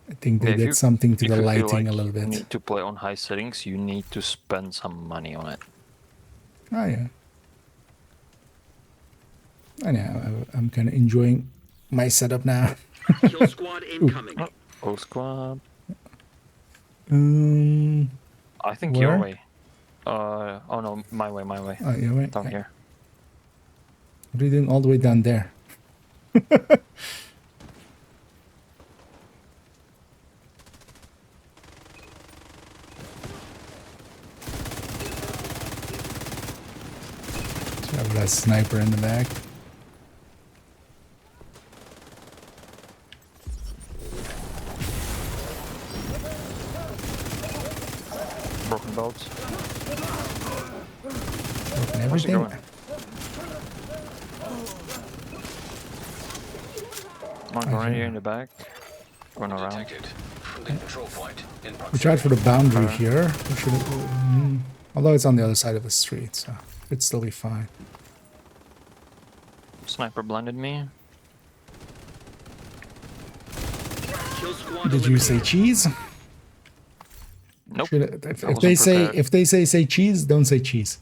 I think they did something to the If you feel lighting like a little you bit. need to play on high settings, you need to spend some money on it. Oh yeah. I know. I'm kind of enjoying my setup now. Kill squad incoming. Oh, squad. I think Where? your way. Oh no, my way. Oh, your way? Down here. What are you doing all the way down there? So I have that sniper in the back. Broken bolts. Broken Where's he everything. going? One right here in the back. Going around. Detected. Friendly control point in We proximity. tried for the boundary here. We should have, although it's on the other side of the street, so it'd still be fine. Sniper blinded me. Kill squad Did you say cheese? Nope. If they say cheese, don't say cheese.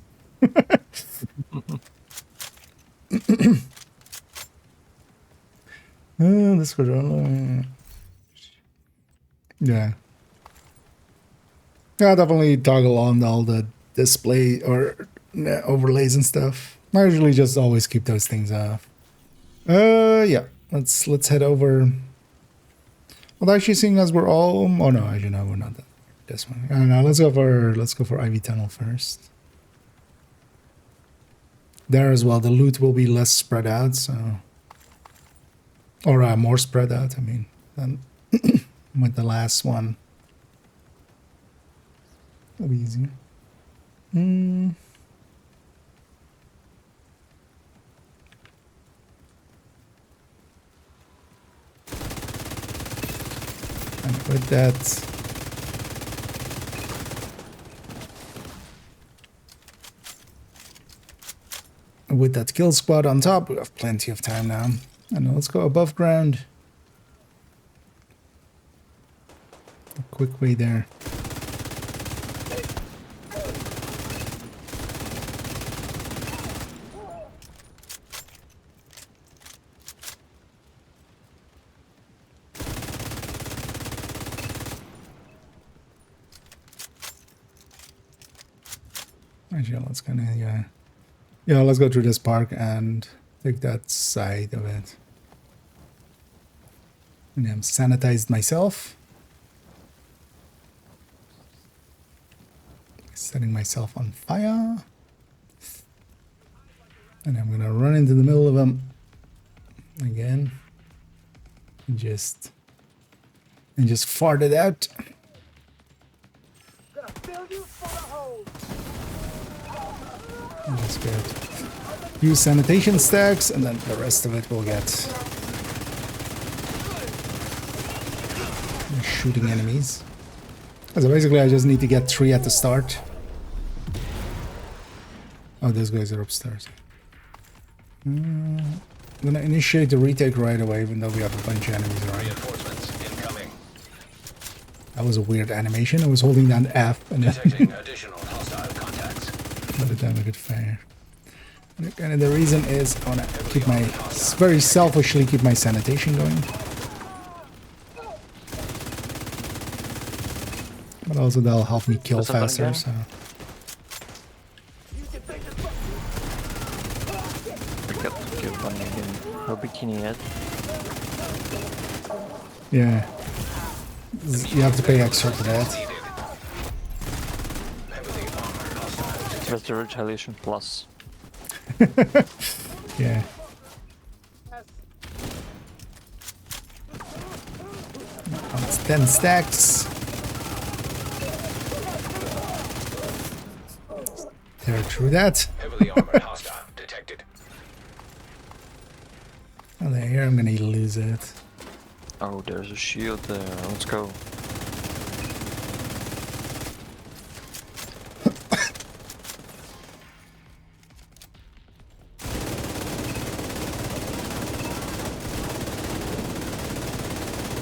This controller. Yeah. Yeah, definitely toggle on all the display or overlays and stuff. I usually just always keep those things off. Yeah. Let's head over. Well, actually, seeing as we're all. Oh no, actually no, we're not done. this one. I don't know. Let's go for Ivy Tunnel first. There as well, the loot will be less spread out, so, or more spread out. I mean, than with the last one. That'll be easier. And with that, kill squad on top, we have plenty of time now. And let's go above ground. A quick way there. Actually, let's kind of, yeah, let's go through this park and take that side of it. And I'm sanitized myself. Setting myself on fire. And I'm gonna run into the middle of them again. And just fart it out. Let's get a few sanitation stacks, and then the rest of it will get shooting enemies. So basically I just need to get 3 at the start. Oh, those guys are upstairs. I'm gonna initiate the retake right away, even though we have a bunch of enemies around. Reinforcements incoming. That was a weird animation. I was holding down F and Detecting additional hostile contacts. by the time I could fire. And the reason is I want to keep very selfishly keep my sanitation going. But also that'll help me kill faster, so. We got to kill one again. No bikini yet. Yeah. You have to pay extra for that. That's the retaliation plus. Yeah. It's 10 stacks. Tear through that. Heavily armored hostile detected. Oh, there, I'm gonna lose it. Oh, there's a shield there. Let's go.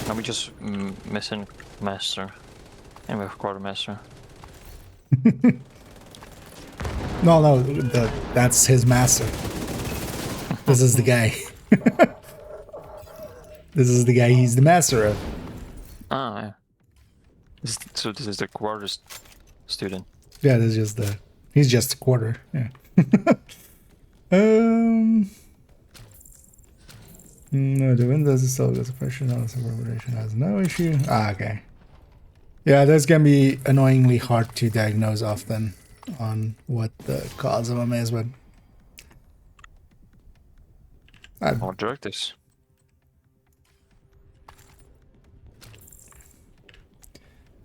Are we just missing master? And we have quartermaster. No, that's his master. This is the guy. This is the guy he's the master of. Ah, yeah. So this is the quarter student. Yeah, this is just he's just a quarter. Yeah. No, the Windows is still good suppression. Reverberation has no issue. Ah, okay. Yeah, that's gonna be annoyingly hard to diagnose often on what the cause of them is, but More directives.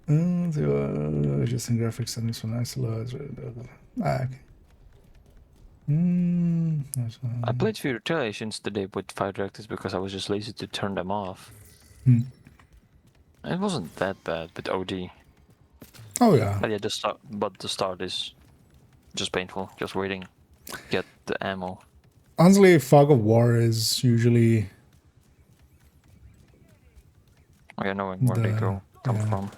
Just in graphics settings for nice low. Ah, okay. I played few retaliations today with fire directives because I was just lazy to turn them off. It wasn't that bad with OD. Oh yeah. But yeah, the start is just painful. Just waiting, get the ammo. Honestly, Fog of War is usually. Yeah, knowing where they come from.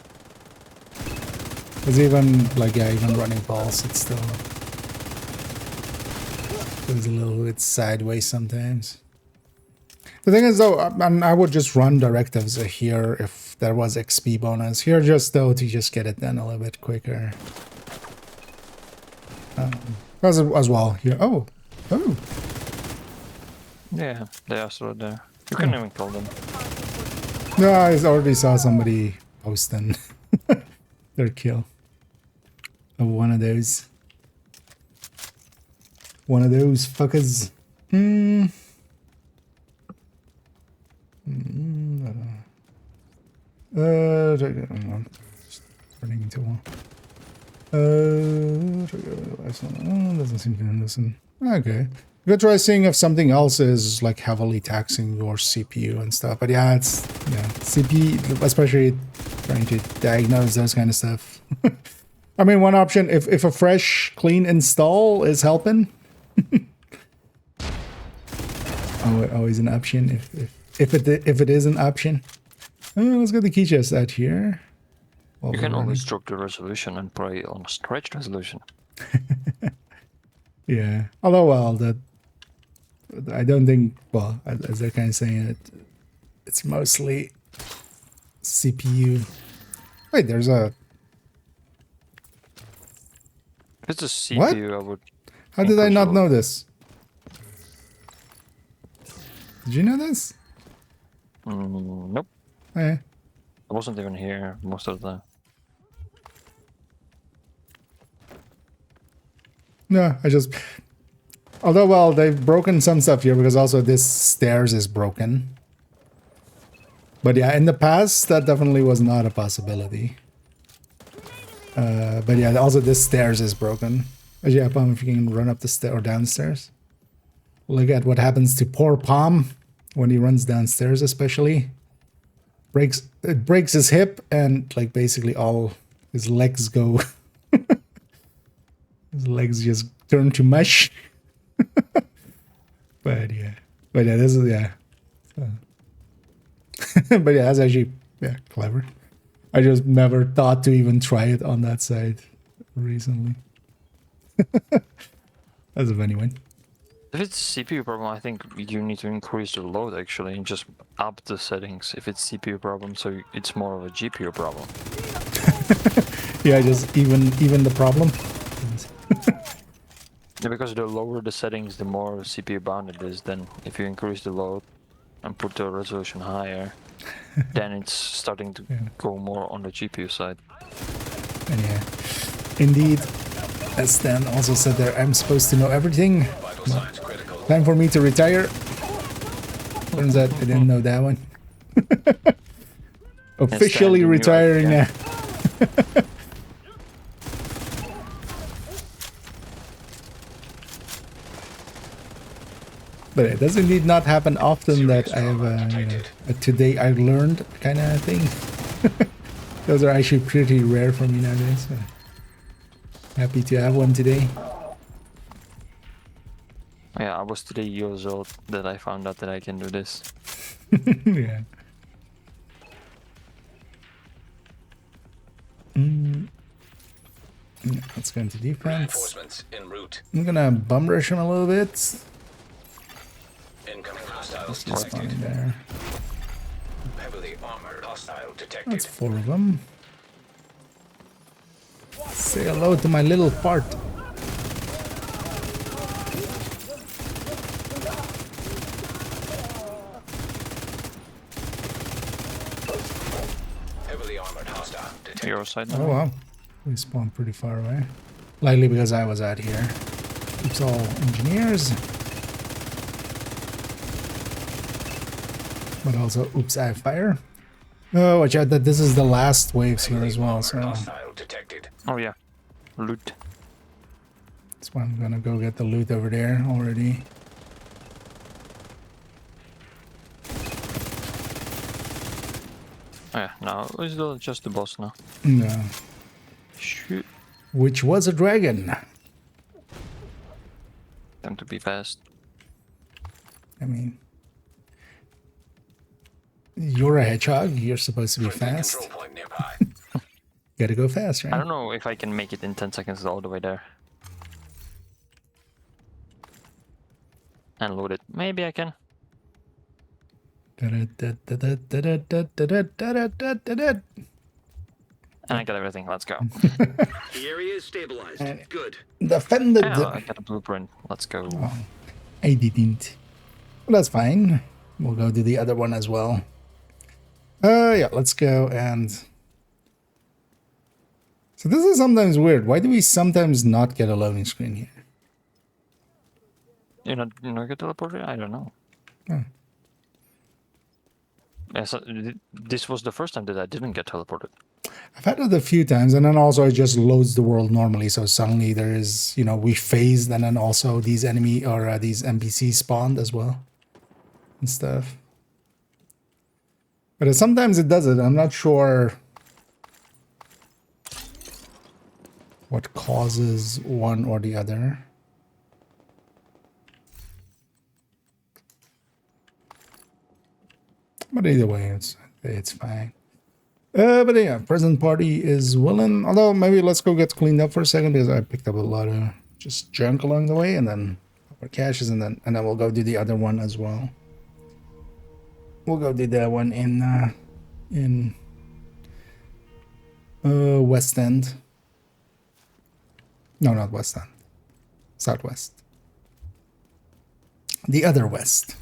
It's even like even running balls, it's still goes a little bit sideways sometimes. The thing is though, I would just run directives here if there was XP bonus. Here just though to just get it done a little bit quicker. As well here. Oh. Yeah, they are still there. You can even kill them. No, I already saw somebody posting. Third kill of one of those. One of those fuckers. I don't know. Turning into one. Doesn't seem to listen. Okay. You could try seeing if something else is like heavily taxing your CPU and stuff. But yeah, it's CPU, especially trying to diagnose those kind of stuff. I mean, one option if a fresh, clean install is helping. Always an option if it is an option. Let's get the key chest out here. You can always drop the resolution and play on a stretched resolution. Yeah. Although, well, that I don't think. Well, as they're kind of saying it, it's mostly CPU. Wait, there's a. If it's a CPU, What? I would. How did I not know this? Did you know this? Nope. Yeah. I wasn't even here most of the time. No, I just. Although, well, they've broken some stuff here because also this stairs is broken. But yeah, in the past, that definitely was not a possibility. But yeah, also this stairs is broken. Yeah, Palm, if you can run up the stair or downstairs. Look at what happens to poor Palm when he runs downstairs, especially. It breaks his hip and like basically all his legs go. His legs just turn to mush. But yeah, this is but yeah, that's actually clever. I just never thought to even try it on that side recently. That's a funny one. If it's CPU problem, I think you need to increase the load actually and just up the settings if it's CPU problem, so it's more of a GPU problem. Yeah, just even the problem. Yeah, because the lower the settings, the more CPU bound it is. Then if you increase the load and put the resolution higher, then it's starting to go more on the GPU side. And yeah, indeed, as Stan also said there, I'm supposed to know everything. Time for me to retire. Turns out I didn't know that one. Officially retiring now. But it does indeed not happen often that I have a today I learned kind of thing. Those are actually pretty rare for me nowadays. So happy to have one today. Yeah, I was 3 years old that I found out that I can do this. Yeah. Let's go into defense. Reinforcements en route. I'm gonna bum rush him a little bit. Incoming hostiles Just detected. there. Heavily armored hostile detected. That's 4 of them. Say hello to my little fart. Heavily armored hostile detected. Your side now. Oh wow. We spawned pretty far away. Likely because I was out here. It's all engineers. But also, oops, I have fire. Oh, watch out that this is the last waves here as well, so Hostile detected. Oh yeah, loot. that's why I'm gonna go get the loot over there already. Oh yeah, now it's just the boss now. No. Shoot. Which was a dragon. Time to be fast. I mean, you're a hedgehog. You're supposed to be fast. Control point nearby. Gotta go fast, I right? don't know if I can make it in 10 seconds all the way there. And load it. Maybe I can. And I got everything. Let's go. The area is stabilized. Good. Defended. Yeah, I got a blueprint. Let's go. Oh, I didn't. Well, that's fine. We'll go do the other one as well. Yeah, let's go and So this is sometimes weird. Why do we sometimes not get a loading screen here? You know, get teleported? I don't know. Oh. Yeah, so this was the first time that I didn't get teleported. I've had it a few times, and then also it just loads the world normally. So suddenly there is, you know, we phased, and then also these enemy or these NPCs spawned as well and stuff. But sometimes it does it. I'm not sure what causes one or the other. But either way, it's fine. But yeah, present party is willing. Although maybe let's go get cleaned up for a second because I picked up a lot of just junk along the way, and then our caches, and then we'll go do the other one as well. We'll go do that one in West End. No, not West End. Southwest. The other West.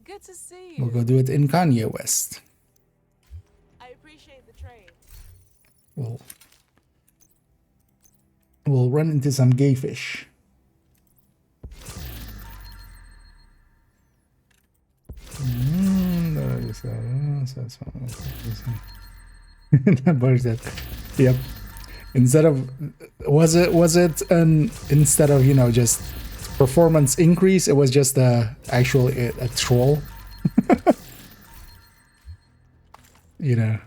Good to see We'll you. go do it in Kanye West. I appreciate the trade. We'll run into some gay fish. Yep. Instead of instead of, you know, just performance increase, it was just a troll. You know,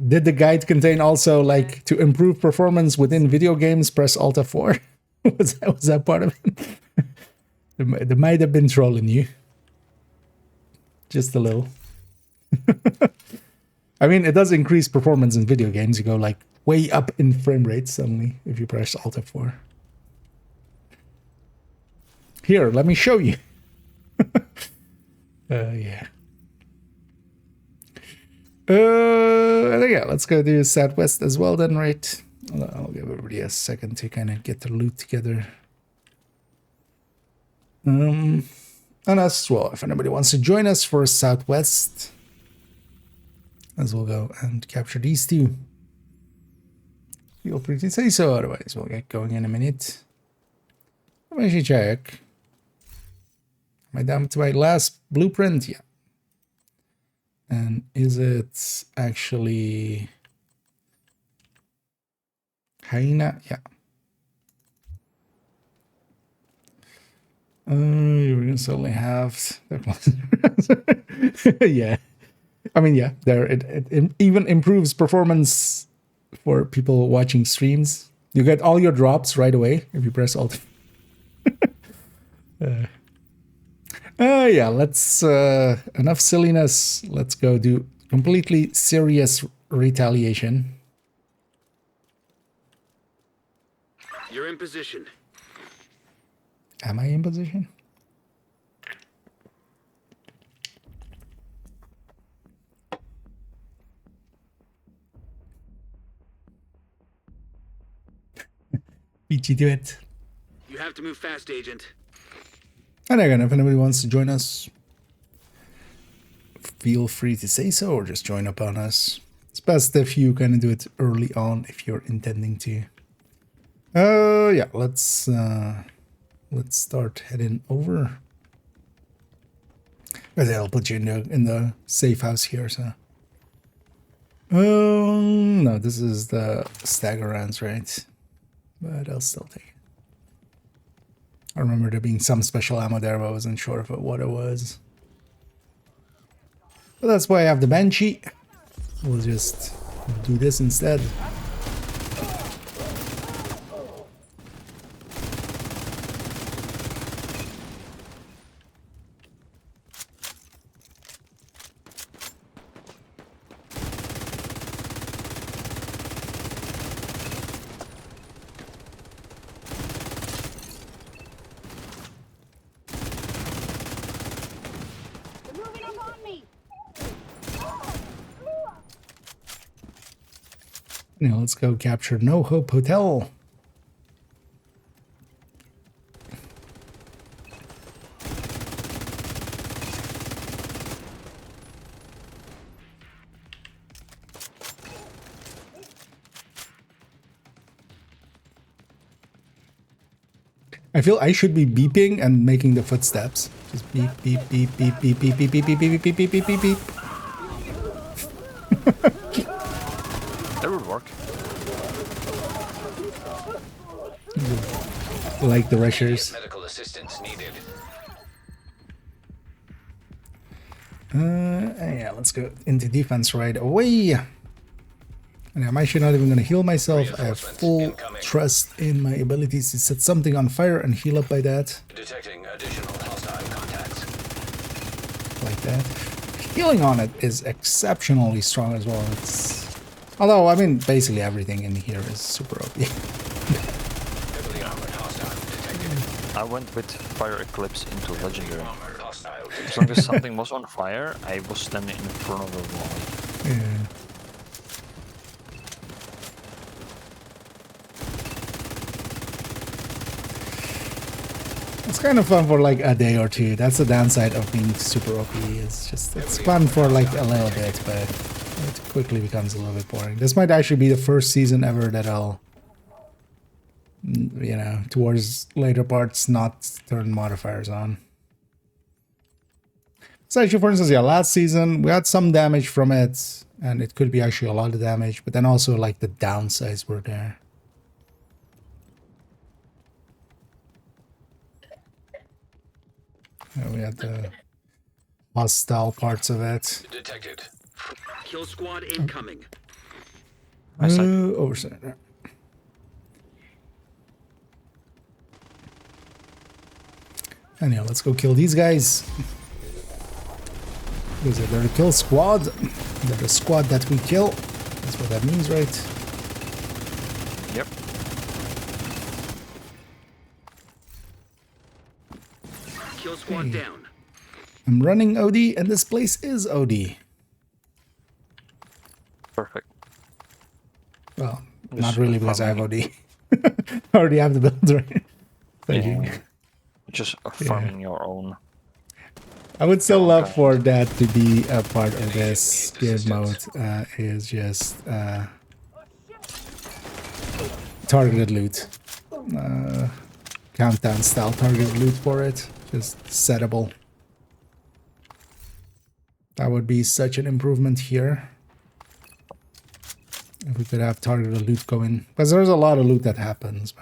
did the guide contain also like to improve performance within video games, press Alt F4? was that part of it? They might have been trolling you. Just a little. I mean, it does increase performance in video games. You go like way up in frame rate suddenly if you press Alt F4. Here, let me show you. Yeah. Yeah, let's go do Southwest as well then, right? I'll give everybody a second to kind of get the loot together. And as well, if anybody wants to join us for Southwest, as we'll go and capture these two, feel free to say so, otherwise we'll get going in a minute. Let me actually check. Am I down to my last blueprint? Yeah. And is it actually hyena? Yeah. We're gonna certainly have. Yeah. I mean, yeah. There, it even improves performance for people watching streams. You get all your drops right away if you press Alt. Yeah, let's enough silliness. Let's go do completely serious retaliation. You're in position. Am I in position? Beat you to it. You have to move fast, Agent. And again, if anybody wants to join us, feel free to say so or just join up on us. It's best if you kind of do it early on if you're intending to. Yeah, let's start heading over. But I'll put you in the safe house here, so. No, this is the stagger rounds, right? But I'll still take it. I remember there being some special ammo there, but I wasn't sure of what it was. But that's why I have the Banshee. We'll just do this instead. Now let's go capture No Hope Hotel. I feel I should be beeping and making the footsteps. Just beep, beep, beep, beep, beep, beep, beep, beep, beep, beep, beep, beep, beep, beep, beep. That would work. Like the rushers. Medical assistance needed. Yeah, let's go into defense right away. And I'm actually not even going to heal myself. I have full trust in my abilities to set something on fire and heal up by that. Detecting additional hostile contacts. Like that. Healing on it is exceptionally strong as well. Although, I mean, basically everything in here is super OP. Heavily armored hostile detected. I went with Fire Eclipse into Legendary. As long as something was on fire, I was standing in front of the wall. Yeah. It's kind of fun for like a day or two. That's the downside of being super OP. It's fun for like a little bit, but it quickly becomes a little bit boring. This might actually be the first season ever that I'll, you know, towards later parts not turn modifiers on. So actually, for instance, yeah, last season we had some damage from it, and it could be actually a lot of damage, but then also like the downsides were there. We had the hostile parts of it. Detected. Kill squad incoming. Oversight. Anyhow, let's go kill these guys. Because they're the kill squad. They're the squad that we kill. That's what that means, right? Yep. Kill squad down. I'm running OD, and this place is OD. Perfect. Well, Just not really because I have farming. OD. I already have the build, right? Yeah. Just farming your own. I would still love for that to be a part of this game mode. Is just targeted loot. Countdown style targeted loot for it. Just settable. That would be such an improvement here. If we could have targeted loot going. Because there's a lot of loot that happens.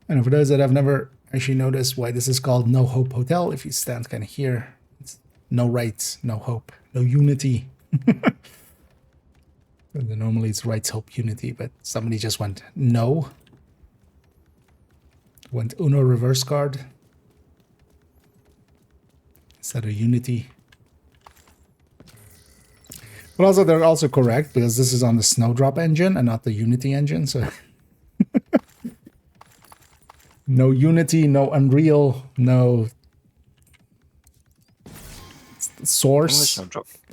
And for those that have never actually noticed why this is called No Hope Hotel, if you stand kind of here, it's no rights, no hope, no unity. Normally it's rights, hope, unity, but somebody just went no. Went Uno reverse card. Instead of unity. But also they're also correct because this is on the Snowdrop engine and not the Unity engine, so no Unity, no Unreal, no Source.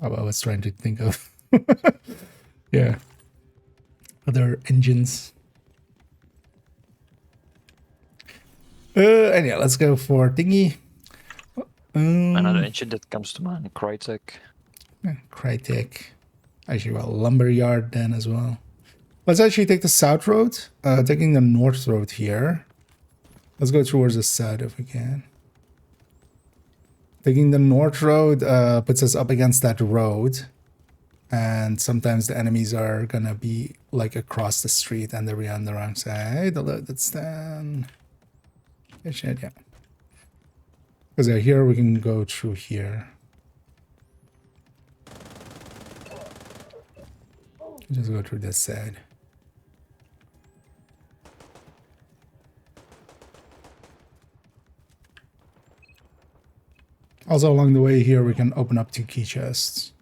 Oh, I was trying to think of yeah, other engines. And yeah, let's go for thingy. Another engine that comes to mind, Crytek. Crytek. Actually, well, Lumberyard then as well. Let's actually take the south road. Taking the north road here. Let's go towards the south if we can. Taking the north road puts us up against that road. And sometimes the enemies are gonna be like across the street and they're on the wrong side. The loaded stand. Yeah, shit, yeah. Because here we can go through here. Just go through this side. Also along the way here we can open up 2 key chests.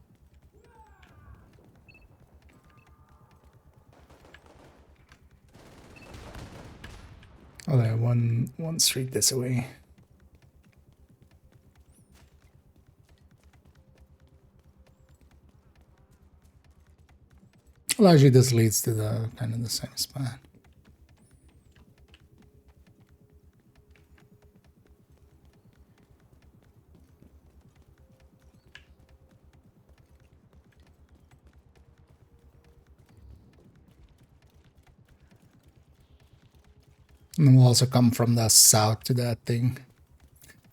Oh, there, one street this way. Well, actually, this leads to the kind of the same spot. And we'll also come from the south to that thing.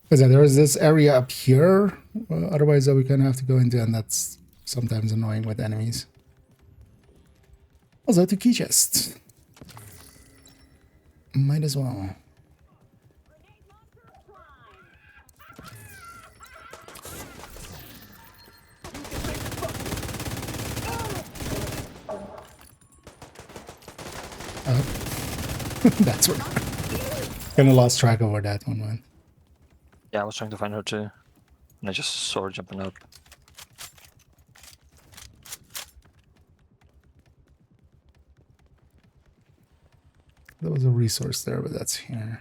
Because there is this area up here, otherwise we kind of have to go into, and that's sometimes annoying with enemies. Also, to key chest. Might as well. That's what. Kind of lost track of where that one went. Yeah, I was trying to find her too. And I just saw her jumping up. There was a resource there, but that's here.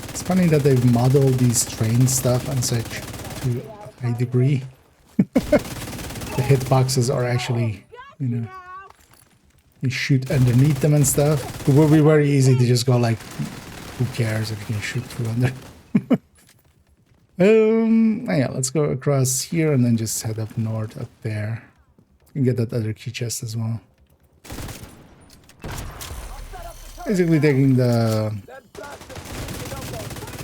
It's funny that they've modeled these train stuff and such to a high degree. The hitboxes are actually, you know, you shoot underneath them and stuff. It would be very easy to just go like, who cares if you can shoot through under. Yeah, let's go across here and then just head up north up there. And get that other key chest as well. Basically taking the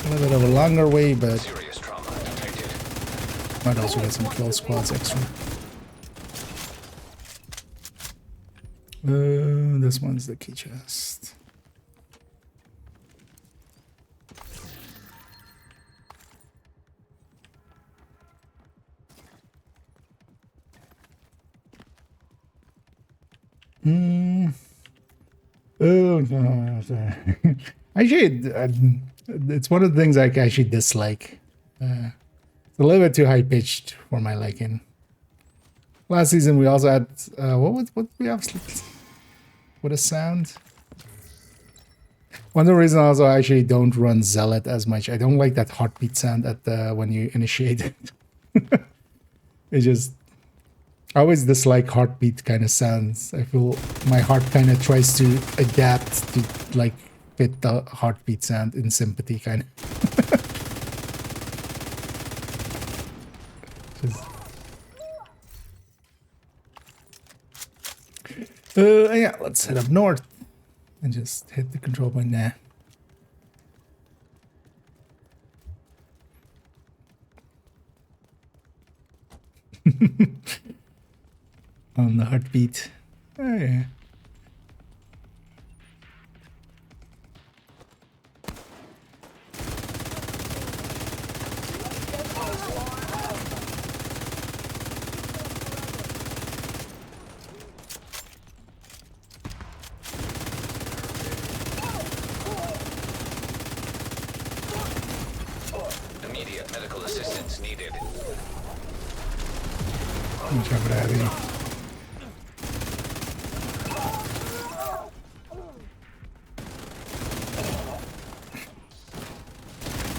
a little bit of a longer way, but Serious trauma detected. might also get some kill squads extra. This one's the key chest. Oh no! Actually, it's one of the things I actually dislike. It's a little bit too high pitched for my liking. Last season we also had what we have with a sound. One of the reasons also I actually don't run Zealot as much. I don't like that heartbeat sound at the when you initiate it. It just I always dislike heartbeat kind of sounds. I feel my heart kind of tries to adapt to like fit the heartbeat sound in sympathy kind of. Yeah, let's head up north and just hit the control point there. On the heartbeat. Oh yeah. Immediate medical assistance needed. Let me jump it out of here.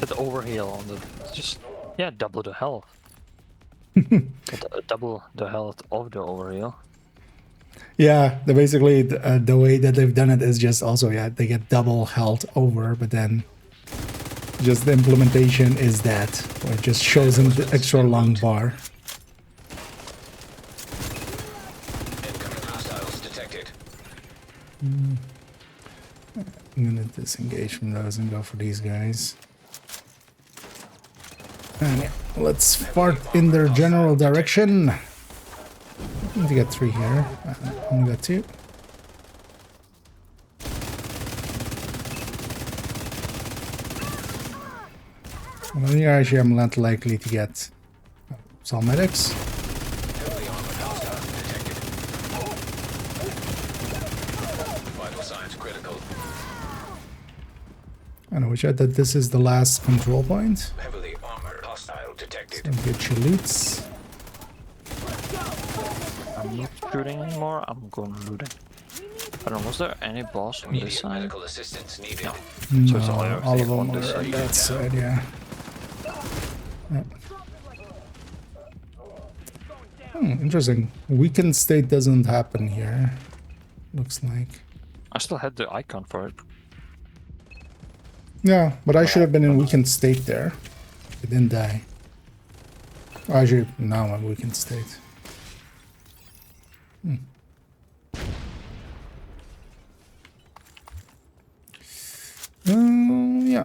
The overheal on the just double the health. Double the health of the overheal. Yeah, they basically the way that they've done it is just also they get double health over, but then just the implementation is that where it just shows them the extra long bar. Incoming hostiles detected. I'm gonna disengage from those and go for these guys. And yeah, let's fart in their general direction. I need to get 3 here. Only got 2. Well, here actually I'm not likely to get some medics. Heavily armored hostile detected. Vital signs critical. I know, which I thought this is the last control point. Heavily armored hostile detected. Some good chaloots. I'm not shooting anymore, I'm going looting. I don't know, was there any boss on this Immediate side? medical assistance needed. No, So it's all all of them on are this on side. that side, yeah. Interesting. Weakened state doesn't happen here. Looks like. I still had the icon for it. Yeah, but I should have been in weakened state there. I didn't die. Actually, now I'm weakened state. Yeah.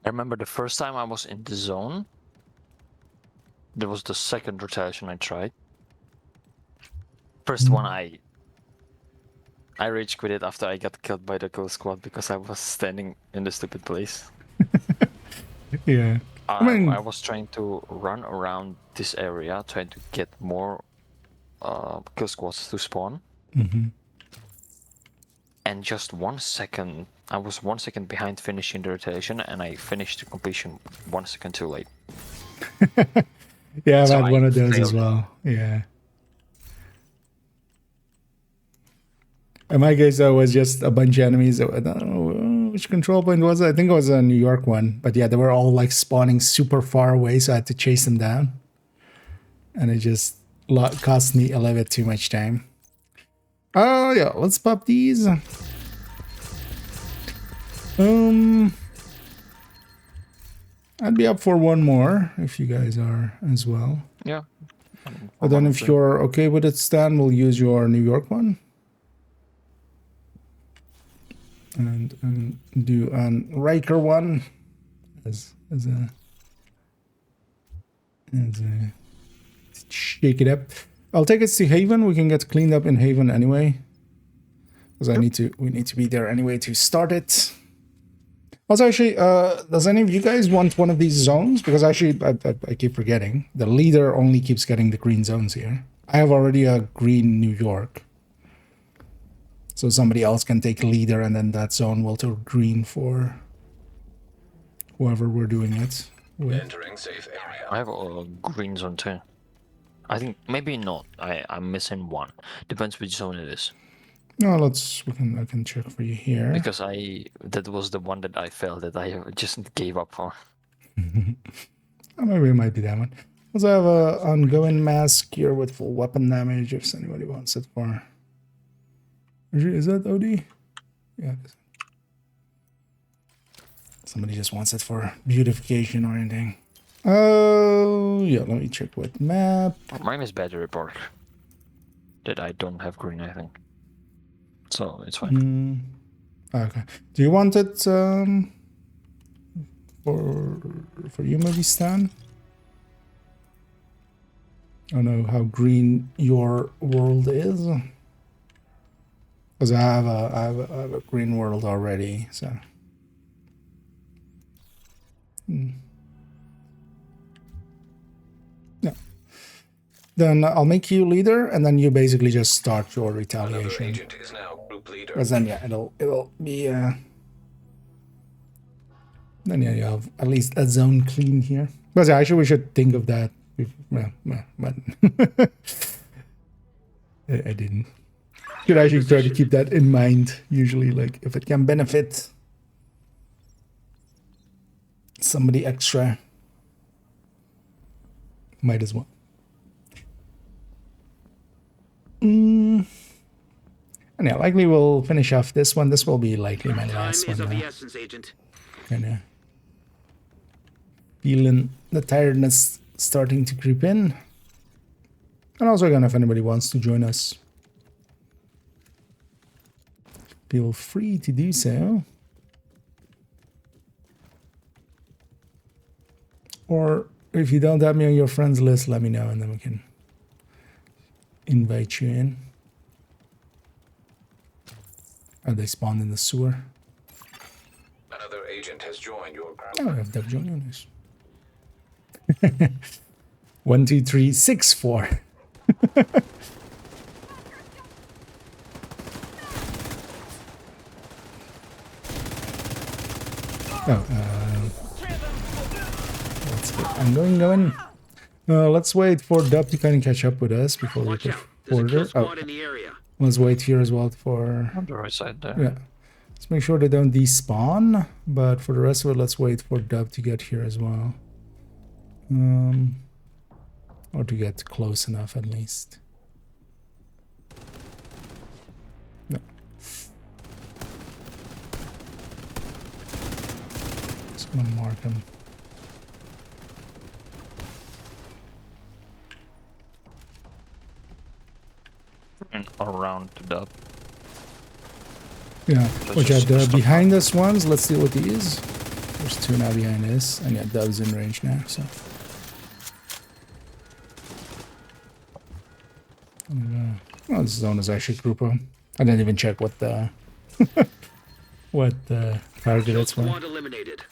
I remember the first time I was in the zone. There was the second rotation I tried. First one I rage quit it after I got killed by the kill squad because I was standing in the stupid place. Yeah. I mean, I was trying to run around this area, trying to get more kill squads to spawn. And just 1 second, I was 1 second behind finishing the rotation, and I finished the completion 1 second too late. yeah, I've So had I one of those as failed. well. Yeah. In my case, though, was just a bunch of enemies. I don't know which control point was it. I think it was a New York one. But yeah, they were all like spawning super far away, so I had to chase them down. And it just cost me a little bit too much time. Oh, yeah, let's pop these. I'd be up for one more if you guys are as well. Yeah. But then if you're okay with it, Stan, we'll use your New York one. And do an Riker one as a shake it up. I'll take us to Haven. We can get cleaned up in Haven anyway, because we need to be there anyway to start it. Also, actually, does any of you guys want one of these zones? Because actually, I keep forgetting the leader only keeps getting the green zones here. I have already a green New York. So somebody else can take leader, and then that zone will turn green for whoever we're doing it with. Entering safe area. I have a green zone too. I think maybe not. I'm missing one. Depends which zone it is. No, I can check for you here. Because that was the one that I felt that I just gave up for. Oh, maybe it might be that one. Also, I have a ongoing mask here with full weapon damage if anybody wants it for. Is that OD? Yeah. Somebody just wants it for beautification or anything. Oh, yeah, let me check what map. Mine is battery park. That I don't have green, I think. So, it's fine. Okay. Do you want it for you, maybe, Stan? I don't know how green your world is. Because I have a green world already, so. Yeah. Then I'll make you leader, and then you basically just start your retaliation. Agent is now group leader. Because then yeah, it'll be then yeah, you have at least a zone clean here. But yeah, actually we should think of that. Well, but I didn't. Should actually try to keep that in mind. Usually, like if it can benefit somebody extra, might as well. And yeah, likely we'll finish off this one. This will be likely my last one. Time is of the essence, Agent. And feeling the tiredness starting to creep in. And also again, if anybody wants to join us, feel free to do so. Or if you don't have me on your friends list, let me know and then we can invite you in. Are they spawned in the sewer? Another agent has joined your group. Oh, I have Doug joining us. 1, 2, 3, 6, 4. Let's get going. Let's wait for Dub to kind of catch up with us before we push forward. Oh, let's wait here as well for... On the right side there. Yeah. Let's make sure they don't despawn, but for the rest of it, let's wait for Dub to get here as well. Or to get close enough at least. No. Just gonna mark him. And around the dub. Yeah, Let's which just are the stop behind us ones. Let's deal with these. There's two now behind us. And yeah, Dub's in range now, so. Well, this zone is actually grouper. I didn't even check what the what the target is for. Squad eliminated.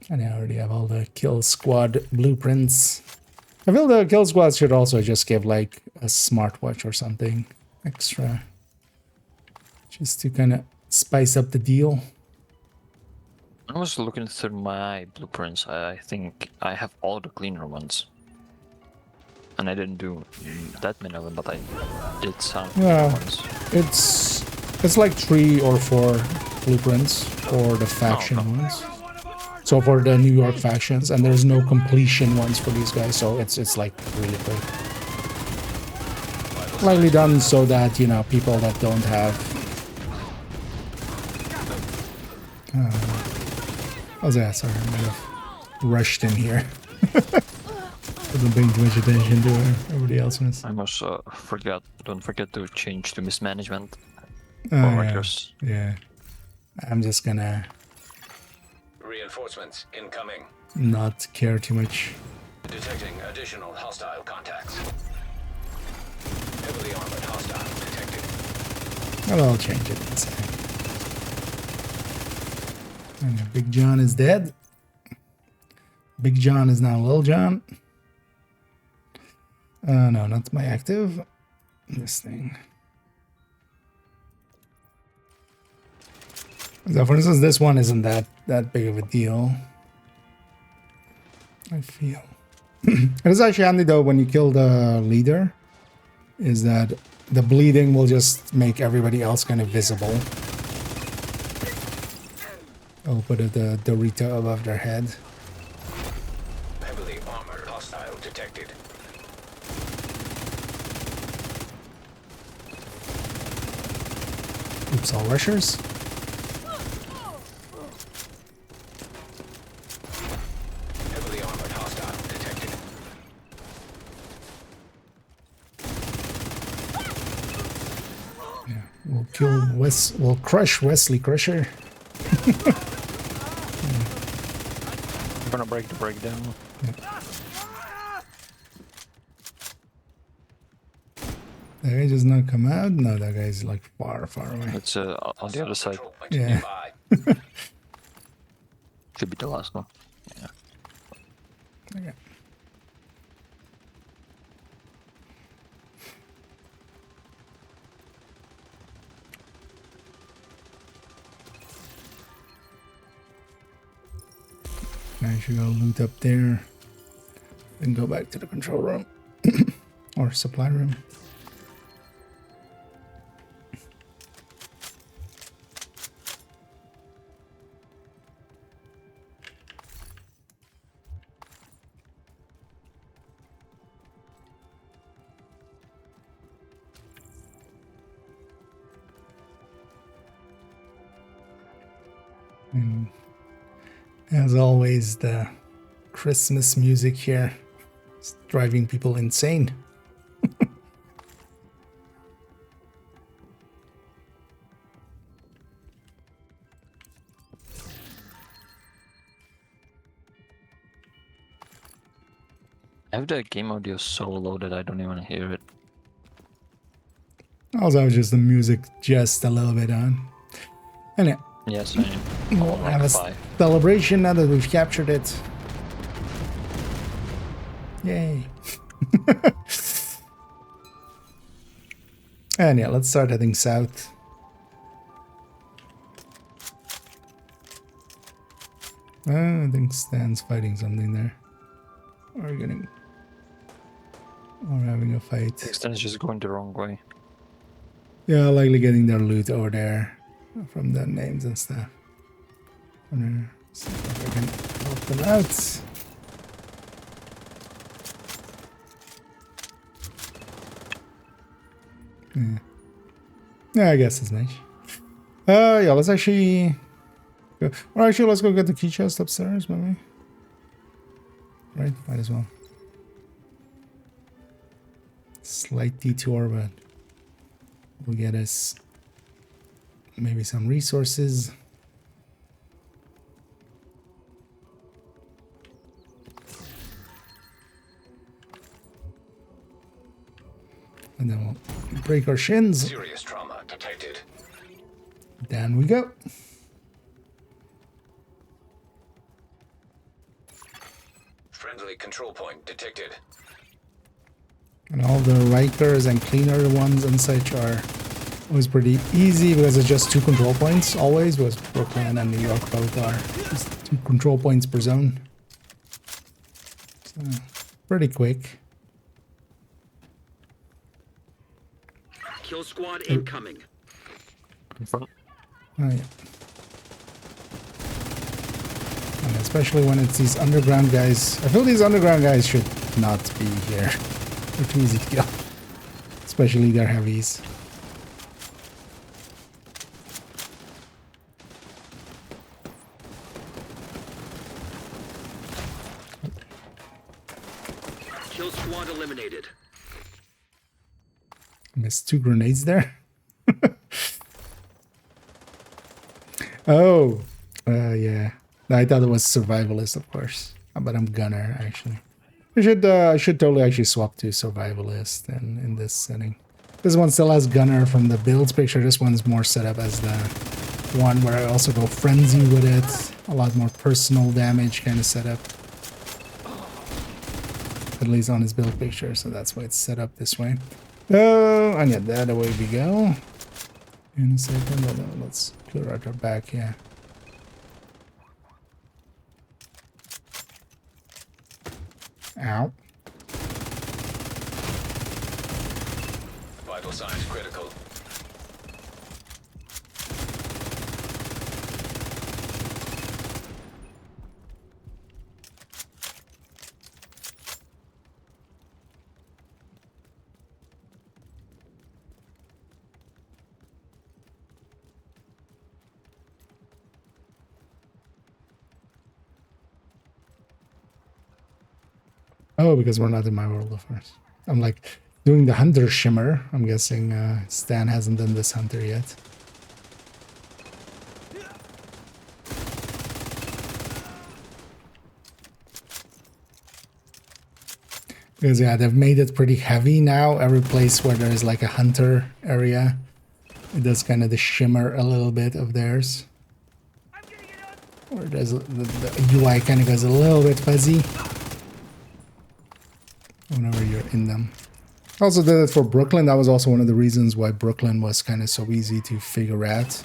And I already have all the kill squad blueprints. I feel the kill squad should also just give like a smartwatch or something extra. Just to kind of spice up the deal. I was looking through my blueprints. I think I have all the cleaner ones. And I didn't do that many of them, but I did some Yeah, ones. it's like 3 or 4 blueprints for the faction ones. So for the New York factions, and there's no completion ones for these guys, so it's like really quick. Slightly done so that, you know, people that don't have oh yeah, sorry, I might have rushed in here. Wasn't paying too much attention to everybody else was. I must don't forget to change to mismanagement for Yeah. workers. Yeah. I'm just gonna Reinforcements incoming. not care too much. Detecting additional hostile contacts. Heavily armored hostile detected. Well, I'll change it in a second. And Big John is dead. Big John is now Lil John. No, not my active. This thing. So for instance, this one isn't that big of a deal. I feel. It is actually handy though when you kill the leader, is that the bleeding will just make everybody else kind of visible. I'll put the Dorito above their head. Heavily armored hostile detected. Oops, all rushers. Heavily armored hostile detected. Yeah, we'll kill we'll crush Wesley Crusher. I'm gonna break the breakdown. That guy does not come out? No, that guy's like far away. It's on the other side. Control point Yeah. nearby. Should be the last one. Yeah. Okay. I should go loot up there and go back to the control room or supply room. And as always, the Christmas music here is driving people insane. I have the game audio so low that I don't even hear it. Also, just the music just a little bit on. And yeah, Yes, I we'll have a 5. celebration now that we've captured it. Yay. And yeah, let's start heading south. I think Stan's fighting something there. Or getting... Or having a fight. Extend is just going the wrong way. Yeah, likely getting their loot over there. From the names and stuff. From there. See if I can help them out. Yeah, I guess it's nice. Yeah, let's actually go. Or actually, let's go get the key chest upstairs, maybe. Right, might as well. Slight detour, but will get us maybe some resources. And then we'll break our shins. Serious trauma detected. Down we go. Friendly control point detected. And all the Rikers and cleaner ones and such are always pretty easy because it's just 2 control points always, because Brooklyn and New York both are just 2 control points per zone. So, pretty quick. Kill squad incoming. Oh, yeah. And especially when it's these underground guys. I feel these underground guys should not be here. They're too easy to kill. Especially their heavies. Kill squad eliminated. Missed 2 grenades there. Oh, yeah. I thought it was survivalist, of course, but I'm gunner actually. I should totally actually swap to survivalist in this setting. This one still has gunner from the builds picture. This one's more set up as the one where I also go frenzy with it. A lot more personal damage kind of setup. At least on his build picture, so that's why it's set up this way. Oh, and yeah, that away we go. In a second, let's clear out our back, yeah. Ow. Vital signs critical. Oh, because we're not in my world, of course. I'm like doing the hunter shimmer. I'm guessing Stan hasn't done this hunter yet. Because yeah, they've made it pretty heavy now. Every place where there is like a hunter area, it does kind of the shimmer a little bit of theirs. Or does the UI kind of goes a little bit fuzzy whenever you're in them. Also did it for Brooklyn. That was also one of the reasons why Brooklyn was kind of so easy to figure out.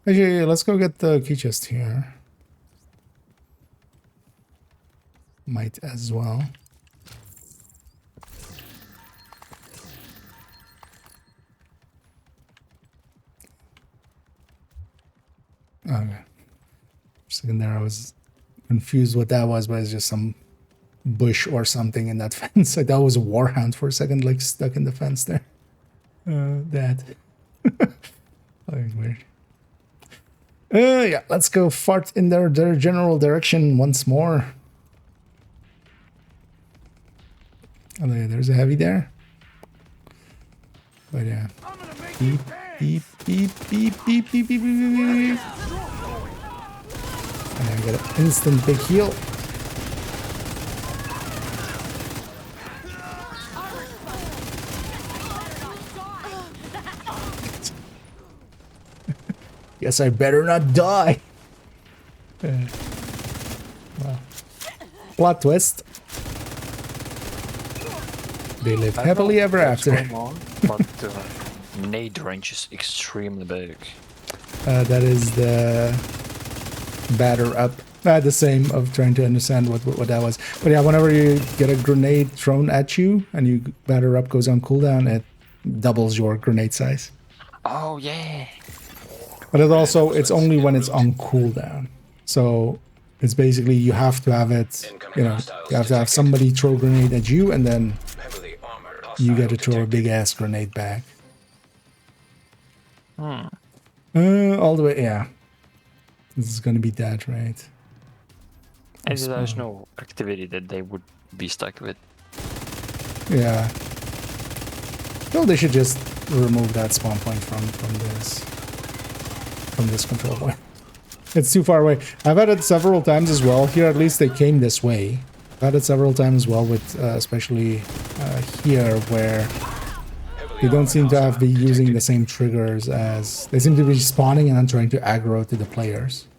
Actually, let's go get the key chest here. Might as well. Okay. For a second there I was confused what that was, but it's just some bush or something in that fence. I thought it was a warhound for a second, like stuck in the fence there. That. Oh, weird. Yeah, let's go fart in their general direction once more. Oh, there's a heavy there. But yeah. Beep, beep, beep, beep, beep, beep, beep, beep, beep. And I get an instant big heal. Guess I better not die. Well, plot twist. They live happily ever after. But the nade range is extremely big. That is the batter up. The same of trying to understand what that was. But yeah, whenever you get a grenade thrown at you and you batter up goes on cooldown, it doubles your grenade size. Oh yeah. But it also, it's only when it's on cooldown. So it's basically you have to have it, you know, you have to have somebody throw a grenade at you, and then Heavily armored you get hostile to throw a detected. big ass grenade back. Hmm. All the way, yeah. This is gonna be that, right? And there's no activity that they would be stuck with. Yeah. Well, they should just remove that spawn point from this control point. It's too far away. I've had it several times as well. Here, at least they came this way. I've had it several times as well with, especially here, where they don't seem to have be using the same triggers as... They seem to be spawning and then trying to aggro to the players.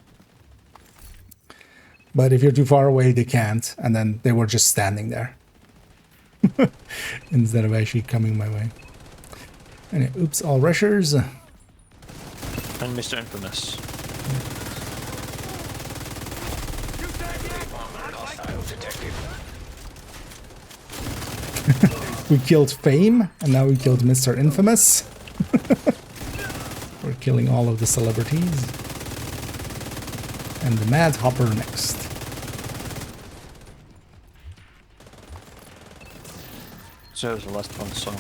But if you're too far away, they can't. And then they were just standing there. Instead of actually coming my way. Anyway, oops, all rushers. And Mr. Infamous. Hostile detected. We killed Fame, and now we killed Mr. Infamous. We're killing all of the celebrities. And the Mad Hopper next. So there's the last one, so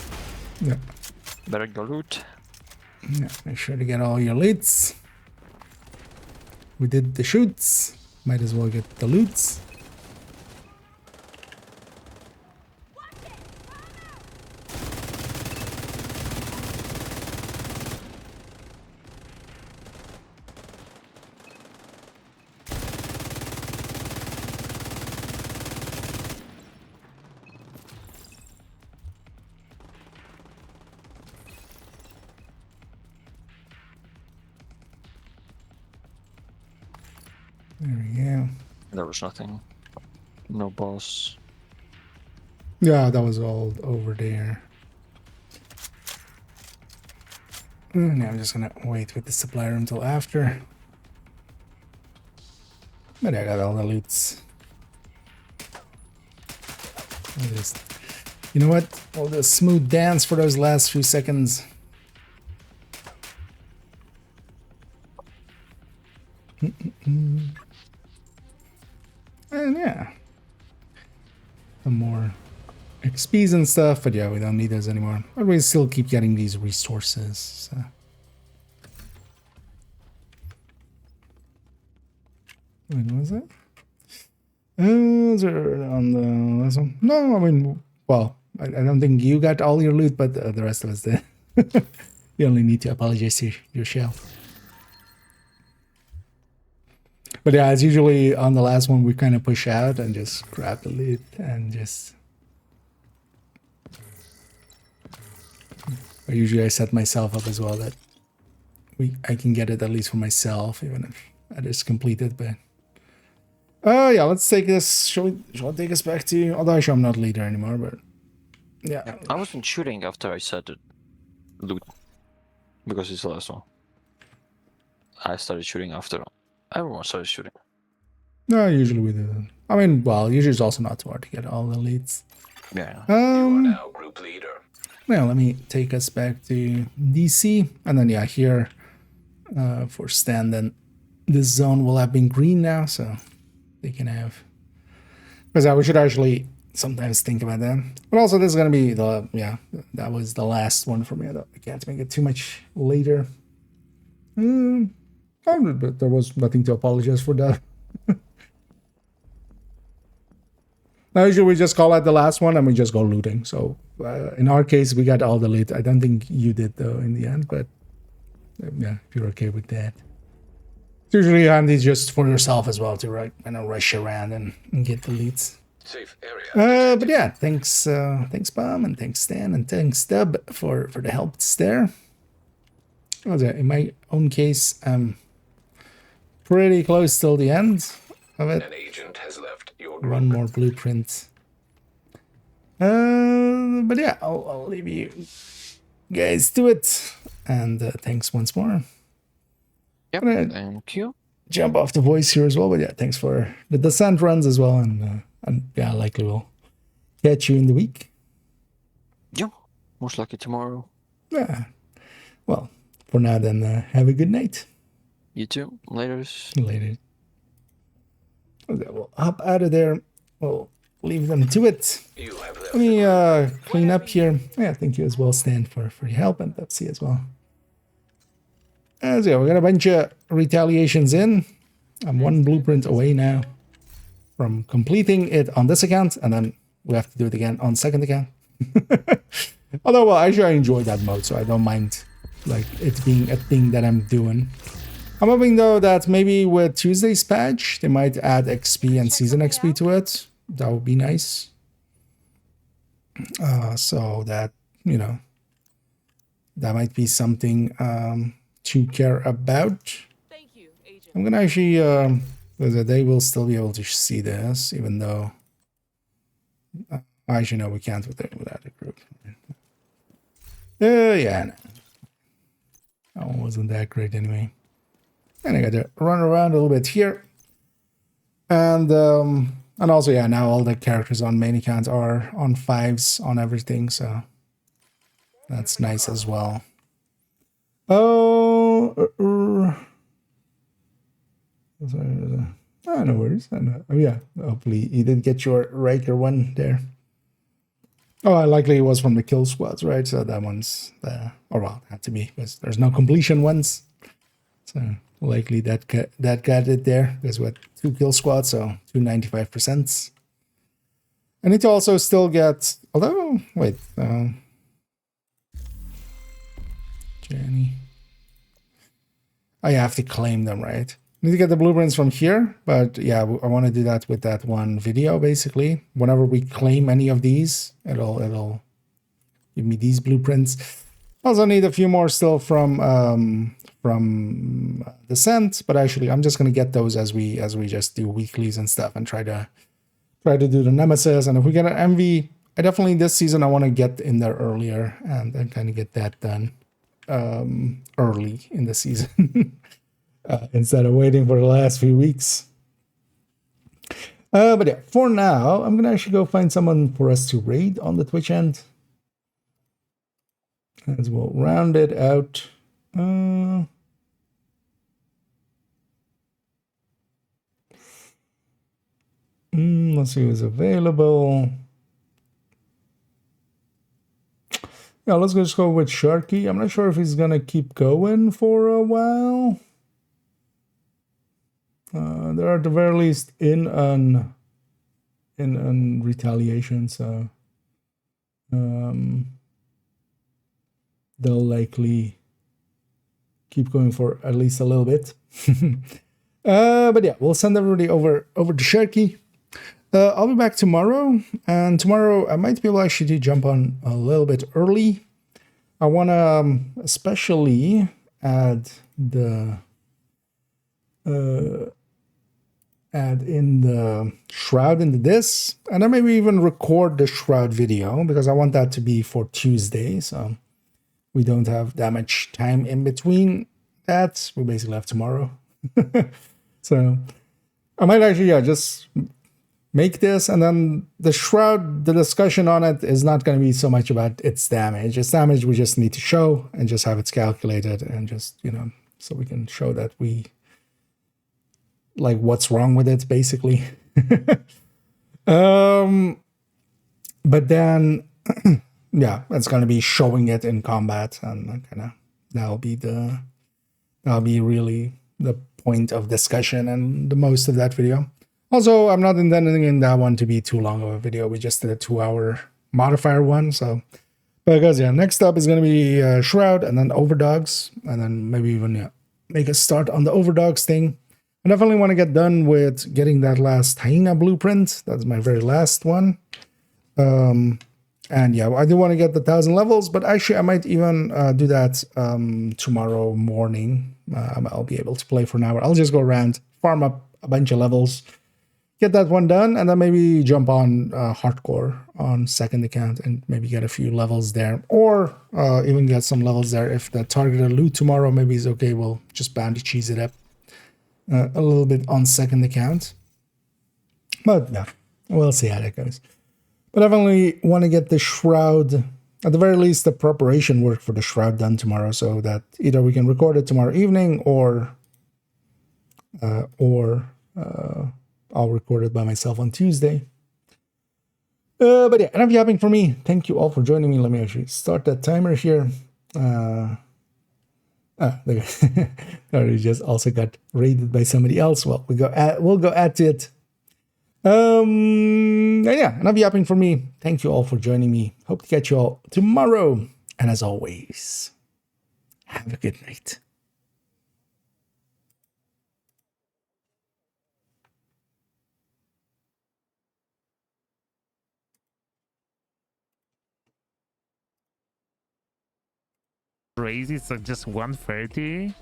Yep. better go loot. Yeah, make sure to get all your loots. We did the shoots. Might as well get the loots. There we go. There was nothing. No boss. Yeah, that was all over there. Now I'm just gonna wait with the supply room until after. But I got all the loots. I'll just, you know what? I'll do a smooth dance for those last few seconds. And yeah. Some more XPs and stuff, but yeah, we don't need those anymore. But we still keep getting these resources. So. When was it? Is it on the last one? No, I mean, well, I don't think you got all your loot, but the rest of us did. You only need to apologize to yourself. But yeah, it's usually on the last one we kind of push out and just grab the loot and just... Or usually I set myself up as well that I can get it at least for myself, even if that is completed, but... yeah, let's take this. Shall I take us back to... Although I show I'm not leader anymore, but... Yeah. I wasn't shooting after I said it. Loot. Because it's the last one. I started shooting after. Everyone started shooting. No, usually we do that. I mean, well, usually it's also not too hard to get all the leads. Yeah. You are now group leader. Well, let me take us back to DC. And then, yeah, here for Stan, then this zone will have been green now, so they can have... Because we should actually sometimes think about that. But also, this is going to be the... Yeah, that was the last one for me. I can't make it too much later. But there was nothing to apologize for that. Now, usually we just call out the last one and we just go looting. So in our case, we got all the loot. I don't think you did though in the end, but yeah, if you're okay with that. It's usually handy just for yourself as well to rush around and get the leads. Safe area. But yeah, thanks Bomb, and thanks Stan, and thanks Dub for the help there. In my own case, pretty close till the end of it. An agent has left your group. One more blueprint. But yeah, I'll leave you guys to it. And thanks once more. Yep, thank you. Jump off the voice here as well. But yeah, thanks for the descent runs as well. And yeah, likely we'll catch you in the week. Yeah, most likely tomorrow. Yeah. Well, for now then, have a good night. You too. Later. Later. Okay, we'll hop out of there. We'll leave them to it. You have left Let me clean up here. Yeah, thank you as well, Stan, for your help, and Pepsi as well. So yeah, we got a bunch of retaliations in. I'm one blueprint away now from completing it on this account, and then we have to do it again on second account. Although, well, actually I enjoy that mode, so I don't mind like it being a thing that I'm doing. I'm hoping though that maybe with Tuesday's patch, they might add XP and season XP to it. That would be nice. So that, you know, that might be something to care about. Thank you, Agent. I'm gonna actually, they will still be able to see this, even though, actually no, we can't without a group. Yeah, no. That one wasn't that great anyway. And I got to run around a little bit here. And also, yeah, now all the characters on main account are on 5s on everything, so that's nice as well. Oh, no worries. Oh, yeah, hopefully you did get your Riker one there. Oh, likely it was from the kill squads, right? So that one's the, or well, had to be, because there's no completion ones. So likely that got it there. There's what, 2 kill squads, so 295%. I need to also still get, although, wait, Jenny. I have to claim them, right? I need to get the blueprints from here, but yeah, I want to do that with that one video, basically. Whenever we claim any of these, it'll give me these blueprints. Also need a few more still from Descent, but actually I'm just gonna get those as we just do weeklies and stuff and try to do the Nemesis. And if we get an MV, I definitely this season I want to get in there earlier and then kind of get that done early in the season instead of waiting for the last few weeks. But yeah, for now I'm gonna actually go find someone for us to raid on the Twitch end. As we'll round it out. Let's see who's available. Yeah, let's just go with Sharky. I'm not sure if he's gonna keep going for a while. They're at the very least in retaliation, so they'll likely keep going for at least a little bit. But yeah, we'll send everybody over to Sharky. I'll be back tomorrow, and tomorrow I might be able actually to jump on a little bit early. I want to especially add the add in the Shroud into this, and then maybe even record the Shroud video, because I want that to be for Tuesday, so we don't have that much time in between that. We basically have tomorrow. So I might actually, yeah, just make this, and then the Shroud, the discussion on it is not going to be so much about its damage. Its damage we just need to show and just have it calculated, and just, you know, so we can show that we, like, what's wrong with it, basically. But then, yeah, it's going to be showing it in combat, and kind of that'll be really the point of discussion and the most of that video. Also, I'm not intending in that one to be too long of a video. We just did a 2-hour modifier one, so because yeah, next up is going to be Shroud, and then Overdogs, and then maybe even make a start on the Overdogs thing. I definitely want to get done with getting that last Hyena blueprint. That's my very last one. And yeah, I do want to get the 1,000 levels, but actually I might even do that tomorrow morning. I'll be able to play for an hour. I'll just go around, farm up a bunch of levels, get that one done, and then maybe jump on hardcore on second account and maybe get a few levels there, or even get some levels there. If the targeted loot tomorrow maybe is okay, we'll just bounty cheese it up a little bit on second account. But yeah, we'll see how that goes. But I definitely want to get the Shroud, at the very least the preparation work for the Shroud done tomorrow, so that either we can record it tomorrow evening, or I'll record it by myself on Tuesday. But yeah, enough yapping for me. Thank you all for joining me. Let me actually start that timer here. The guy already just also got raided by somebody else. Well, we'll go add to it. Yeah, enough yapping for me. Thank you all for joining me. Hope to catch you all tomorrow. And as always, have a good night. Crazy, so just 130?